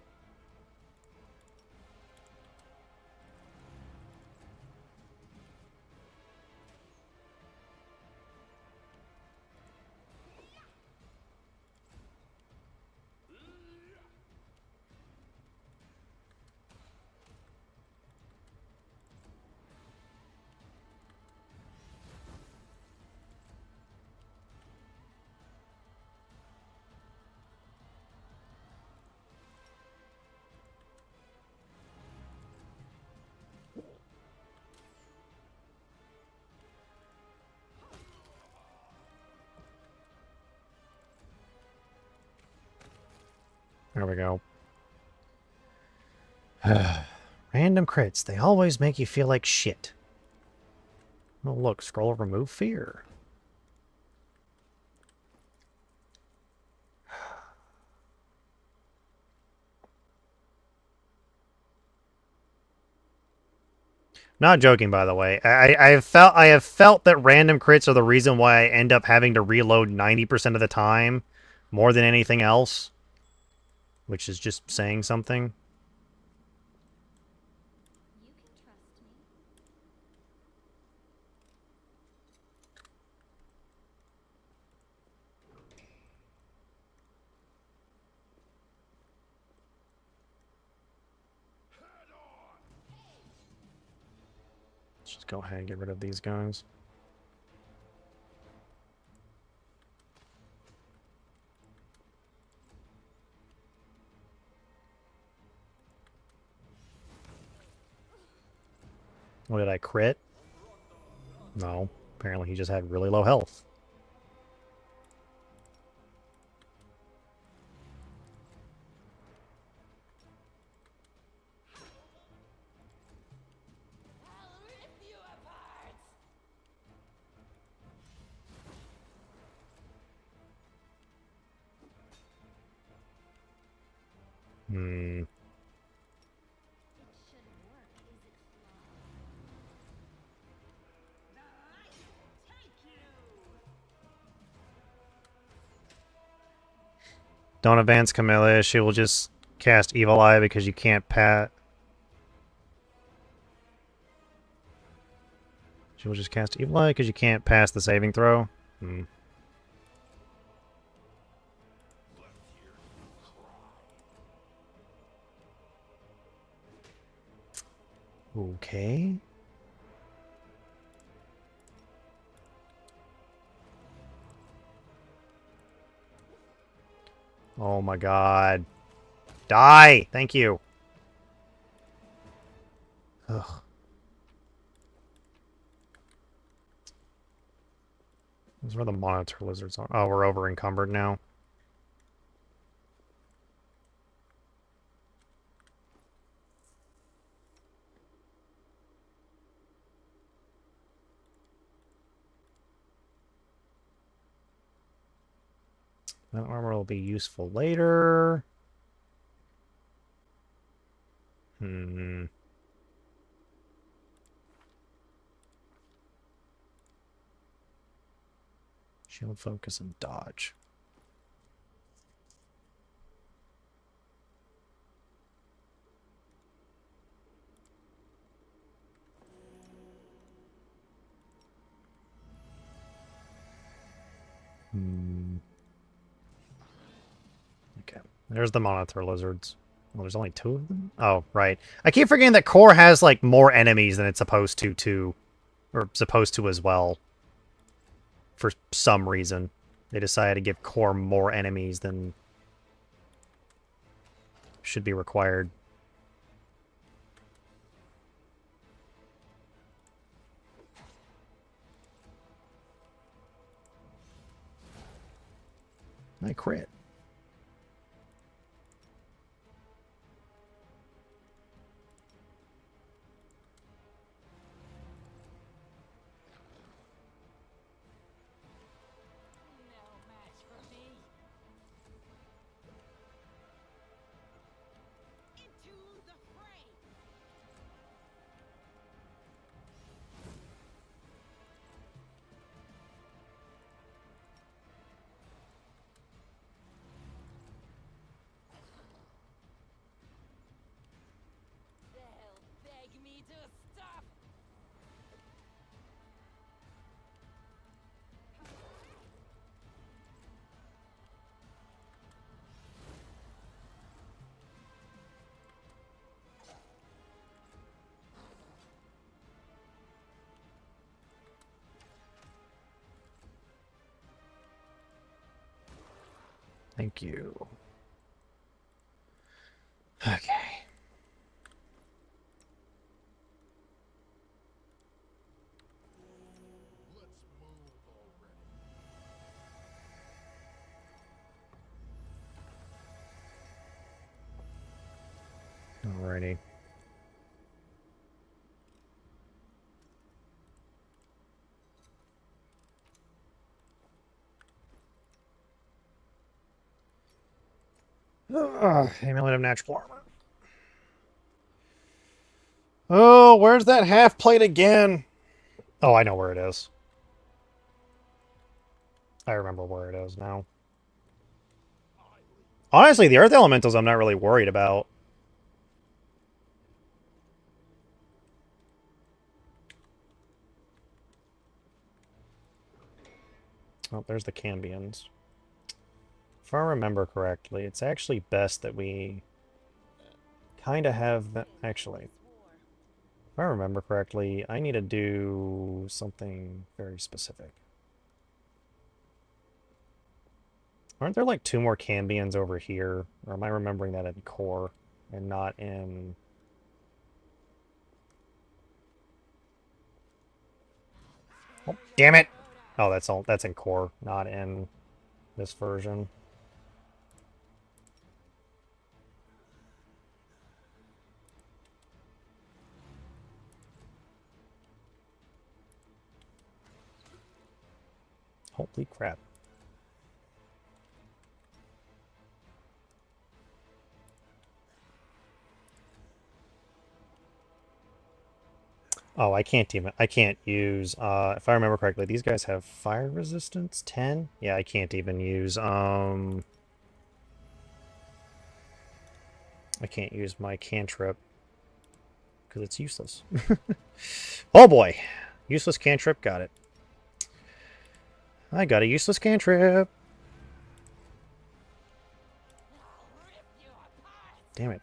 There we go. Random crits. They always make you feel like shit. Oh, look. Scroll remove fear. Not joking, by the way. I have felt that random crits are the reason why I end up having to reload 90% of the time, more than anything else, which is just saying something. You can trust me. Let's just go ahead and get rid of these guys. What did I crit? No. Apparently he just had really low health. Hmm. It should work, is it, Don't advance Camilla. She will just cast Evil Eye because you can't pat. She will just cast Evil Eye because you can't pass the saving throw. Hmm. Okay. Oh my god. Die! Thank you. Ugh. Those were the monitor lizards on. Oh, we're over encumbered now. That armor will be useful later. Hmm. Shield focus and dodge. Hmm. Okay. There's the monitor lizards. Well, there's only 2 of them? Oh, right. I keep forgetting that Core has, like, more enemies than it's supposed to, too. Or supposed to as well. For some reason. They decided to give Core more enemies than should be required. I crit. Thank you. Okay. Alrighty. Amulet of natural armor. Oh, where's that half plate again? Oh, I know where it is. I remember where it is now. Honestly, the earth elementals I'm not really worried about. Oh, there's the Cambions. If I remember correctly, it's actually best that we kind of have that. Actually, if I remember correctly, I need to do something very specific. Aren't there like 2 more Cambions over here? Or am I remembering that in core and not in... Oh, damn it! Oh, that's in core, not in this version. Holy crap. Oh, I can't use, if I remember correctly, these guys have fire resistance, 10? Yeah, I can't even use, I can't use my cantrip, because it's useless. Oh boy! Useless cantrip, got it. I got a useless cantrip! Damn it.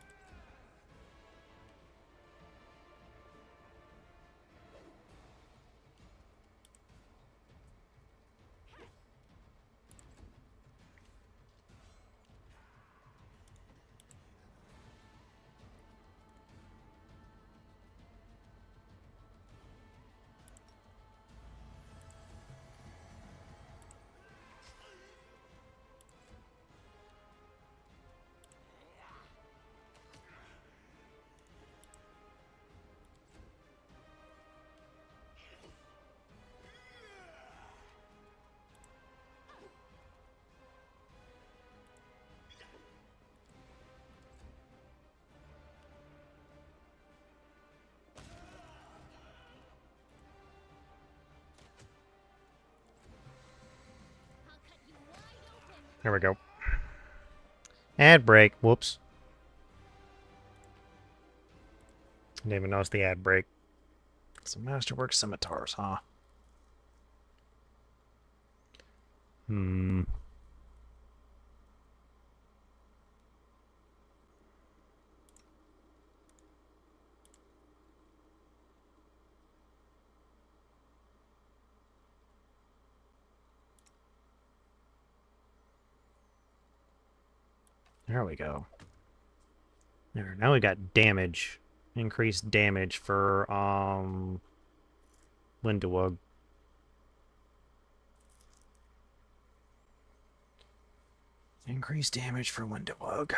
There we go. Ad break. Whoops. Didn't even notice the ad break. Some Masterwork Scimitars, huh? Hmm. There we go. There, now we got damage. Increased damage for, Lindewug. Increased damage for Lindewug.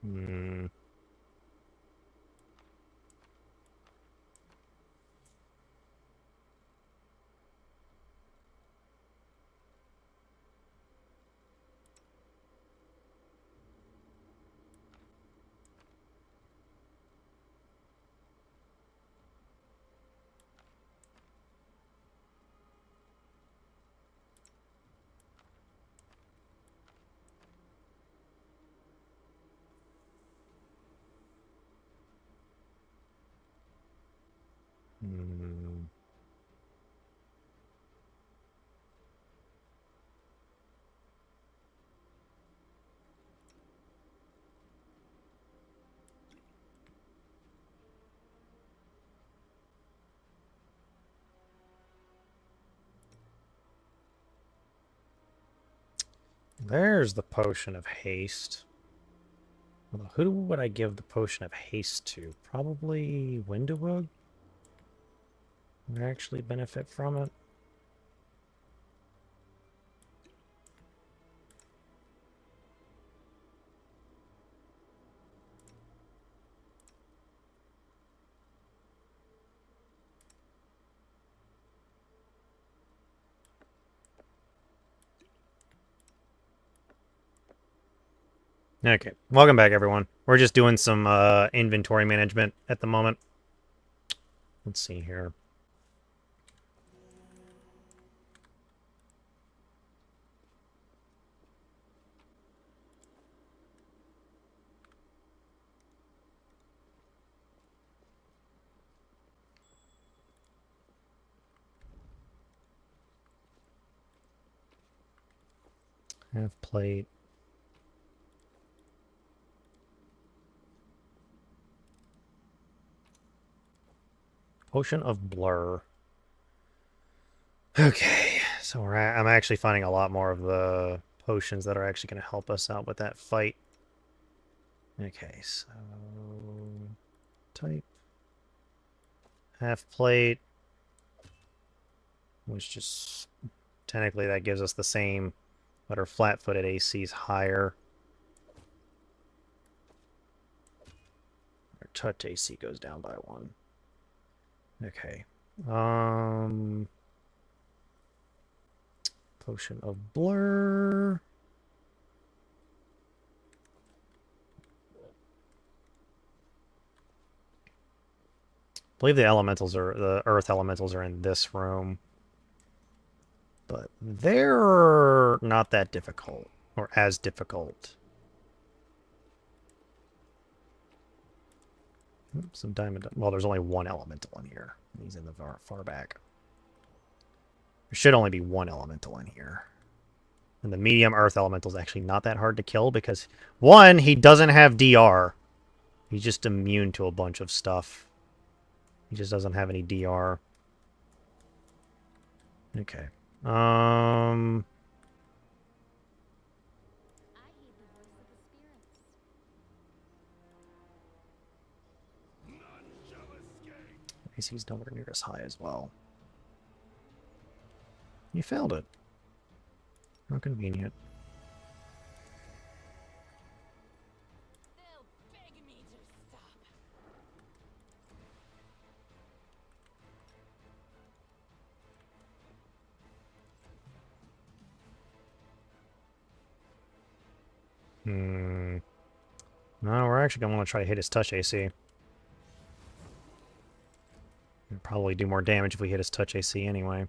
Hmm. Hmm. There's the potion of haste. Well, who would I give the potion of haste to? Probably Windowwood? Would actually benefit from it. Okay, welcome back, everyone. We're just doing some inventory management at the moment. Let's see here. Half plate. Potion of blur. Okay, so I'm actually finding a lot more of the potions that are actually going to help us out with that fight. Okay, so type half plate, which just technically that gives us the same, but our flat-footed AC is higher. Our touch AC goes down by 1. Okay. Potion of blur. I believe the earth elementals are in this room. But they're not that difficult, or as difficult. Some diamond. Well, there's only one elemental in here. He's in the far back. There should only be one elemental in here. And the medium earth elemental is actually not that hard to kill because, one, he doesn't have DR. He's just immune to a bunch of stuff. He just doesn't have any DR. Okay. AC's nowhere near as high as well. You failed it. How convenient. No, we're actually going to want to try to hit his touch AC. We'll probably do more damage if we hit his touch AC anyway.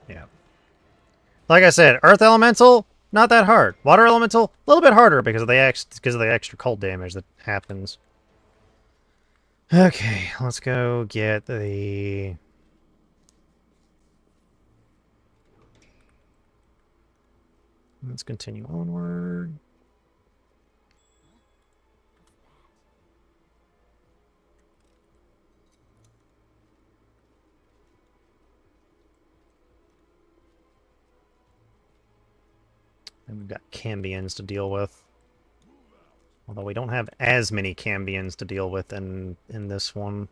Yeah. Like I said, Earth Elemental, not that hard. Water Elemental, a little bit harder because of the extra cold damage that happens. Okay, let's go get the... Let's continue onward. And we've got Cambions to deal with. Although we don't have as many Cambions to deal with in this one.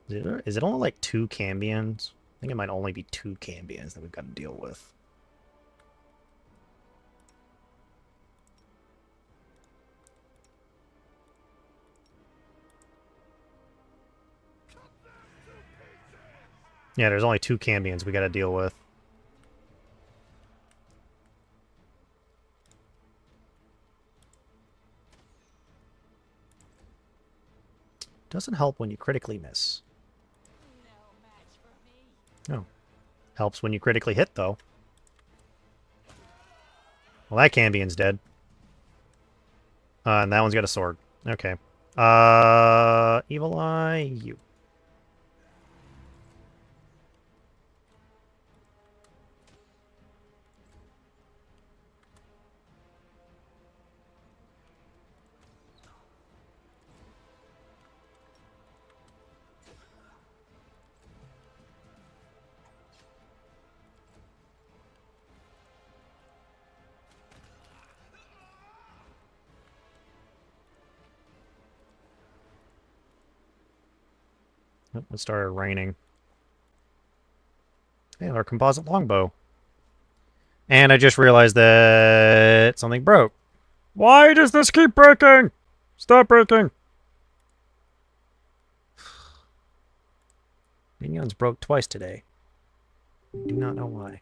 Is it only like 2 Cambions? I think it might only be 2 Cambions that we've got to deal with. Yeah, there's only 2 Cambions we got to deal with. Doesn't help when you critically miss. Oh. Helps when you critically hit, though. Well, that Cambion's dead. And that one's got a sword. Okay. Evil Eye, you. Oh, it started raining. Hey, our composite longbow. And I just realized that something broke. Why does this keep breaking? Stop breaking. Minions broke twice today. I do not know why.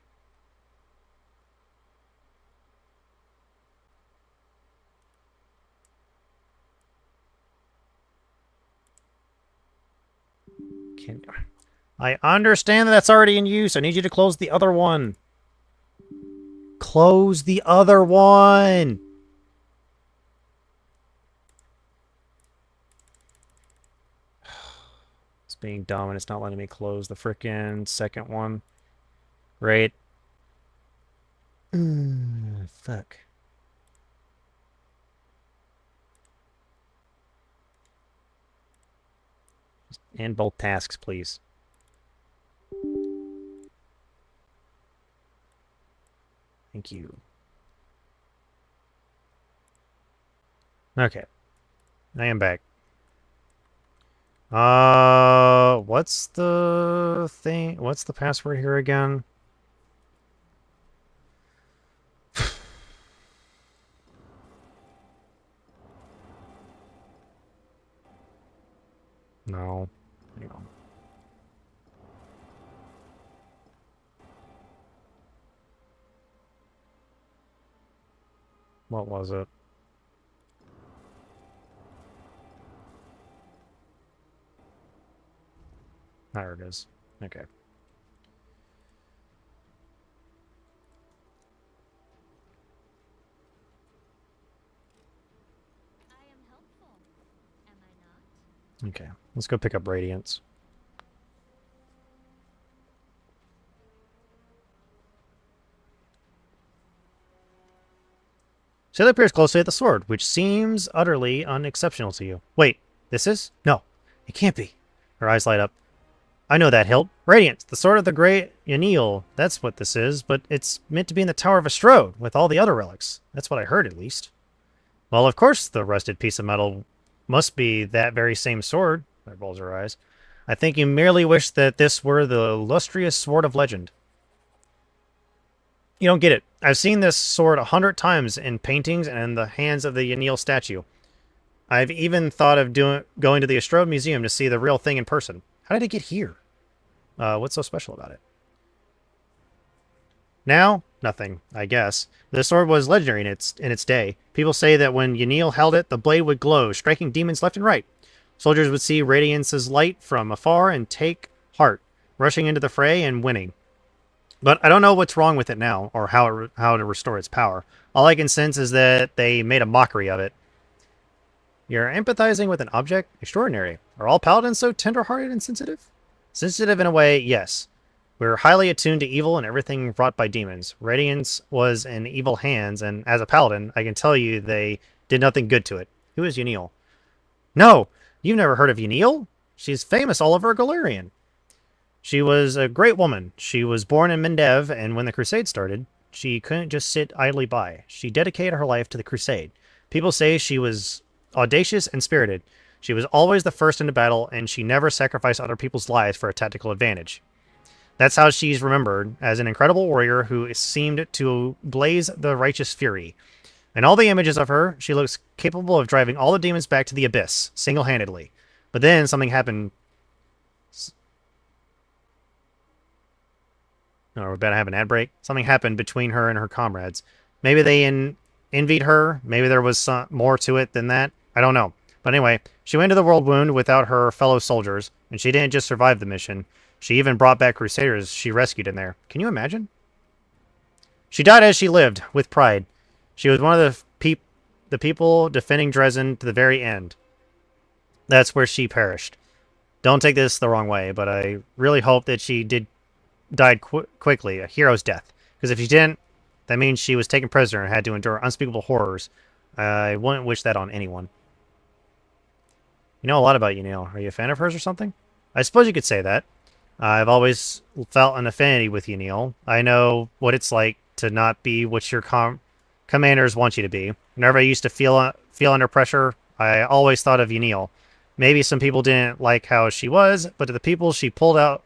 Can I understand that that's already in use. I need you to close the other one. Close the other one. It's being dumb and it's not letting me close the frickin' second one. Right? Fuck. And both tasks, please. Thank you. Okay. I am back. What's the thing? What's the password here again? No. Hang on. What was it? There it is. Okay. I am helpful, am I not? Okay. Let's go pick up Radiance. So that appears closely at the sword, which seems utterly unexceptional to you. Wait, this is? No, it can't be. Her eyes light up. I know that hilt. Radiance, the sword of the great Yanil. That's what this is, but it's meant to be in the Tower of Estrode with all the other relics. That's what I heard, at least. Well, of course the rusted piece of metal must be that very same sword. There rolls her eyes. I think you merely wish that this were the illustrious sword of legend. You don't get it. I've seen this sword 100 times in paintings and in the hands of the Yanil statue. I've even thought of going to the Estrode Museum to see the real thing in person. How did it get here? What's so special about it? Now, nothing, I guess. The sword was legendary in its day. People say that when Yanil held it, the blade would glow, striking demons left and right. Soldiers would see Radiance's light from afar and take heart, rushing into the fray and winning. But I don't know what's wrong with it now, or how to restore its power. All I can sense is that they made a mockery of it. You're empathizing with an object? Extraordinary. Are all paladins so tender-hearted and sensitive? Sensitive in a way, yes. We're highly attuned to evil and everything wrought by demons. Radiance was in evil hands, and as a paladin, I can tell you they did nothing good to it. Who is Yanil? No! You've never heard of Yanil? She's famous all over Galarian. She was a great woman. She was born in Mendev, and when the Crusade started, she couldn't just sit idly by. She dedicated her life to the Crusade. People say she was audacious and spirited. She was always the first into battle, and she never sacrificed other people's lives for a tactical advantage. That's how she's remembered, as an incredible warrior who seemed to blaze the righteous fury. In all the images of her, she looks capable of driving all the demons back to the abyss, single-handedly. But then something happened. No, we're about to have an ad break. Something happened between her and her comrades. Maybe they envied her. Maybe there was some more to it than that. I don't know. But anyway, she went to the World Wound without her fellow soldiers, and she didn't just survive the mission. She even brought back Crusaders she rescued in there. Can you imagine? She died as she lived, with pride. She was one of the people defending Dresden to the very end. That's where she perished. Don't take this the wrong way, but I really hope that she died quickly, a hero's death. Because if she didn't, that means she was taken prisoner and had to endure unspeakable horrors. I wouldn't wish that on anyone. You know a lot about Neil. Are you a fan of hers or something? I suppose you could say that. I've always felt an affinity with Neil. I know what it's like to not be what your commanders want you to be. Whenever I used to feel under pressure, I always thought of Neil. Maybe some people didn't like how she was, but to the people she pulled out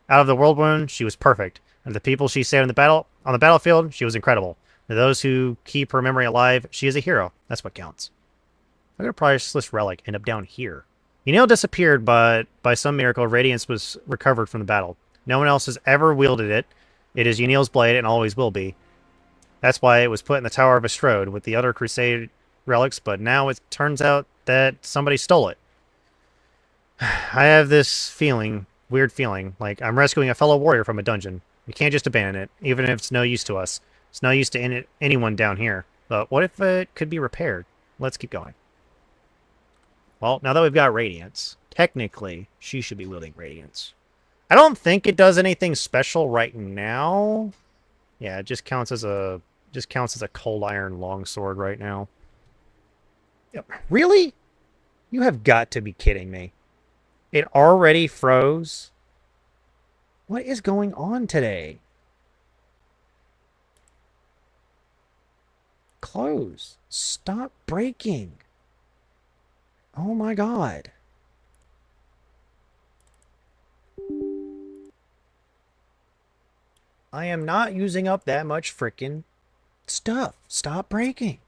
of the world wound, she was perfect. And to the people she saved on the battlefield, she was incredible. To those who keep her memory alive, she is a hero. That's what counts. Look at a priceless relic end up down here. Ynil disappeared, but by some miracle, Radiance was recovered from the battle. No one else has ever wielded it. It is Ynil's blade and always will be. That's why it was put in the Tower of Estrode with the other Crusade relics, but now it turns out that somebody stole it. I have this feeling, weird feeling, like I'm rescuing a fellow warrior from a dungeon. We can't just abandon it, even if it's no use to us. It's no use to anyone down here. But what if it could be repaired? Let's keep going. Well, now that we've got Radiance, technically, she should be wielding Radiance. I don't think it does anything special right now. Yeah, it just counts as a cold iron longsword right now. Yep. Really? You have got to be kidding me. It already froze? What is going on today? Close. Stop breaking. Oh my god. I am not using up that much frickin' stuff. Stop breaking.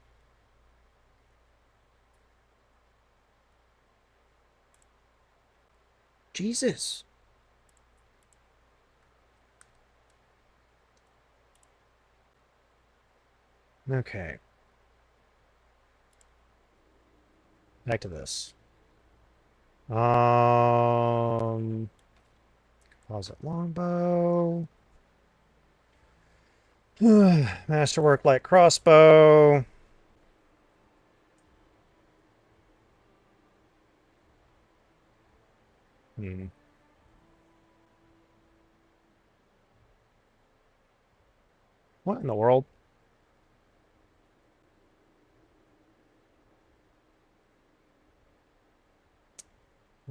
Jesus. Okay. Back to this. Closet longbow. Masterwork light crossbow. What in the world?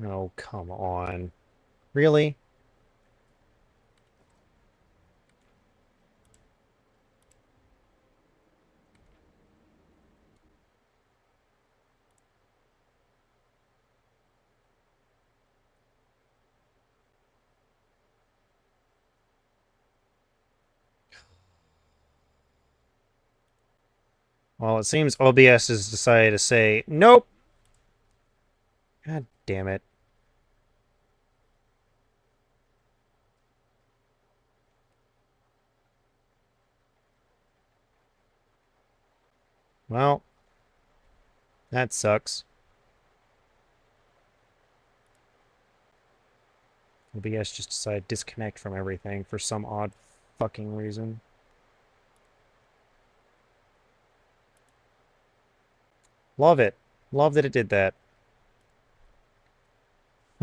Oh, come on. Really? Well, it seems OBS has decided to say, nope. God damn it. Well, that sucks. OBS just decided to disconnect from everything for some odd fucking reason. Love it. Love that it did that.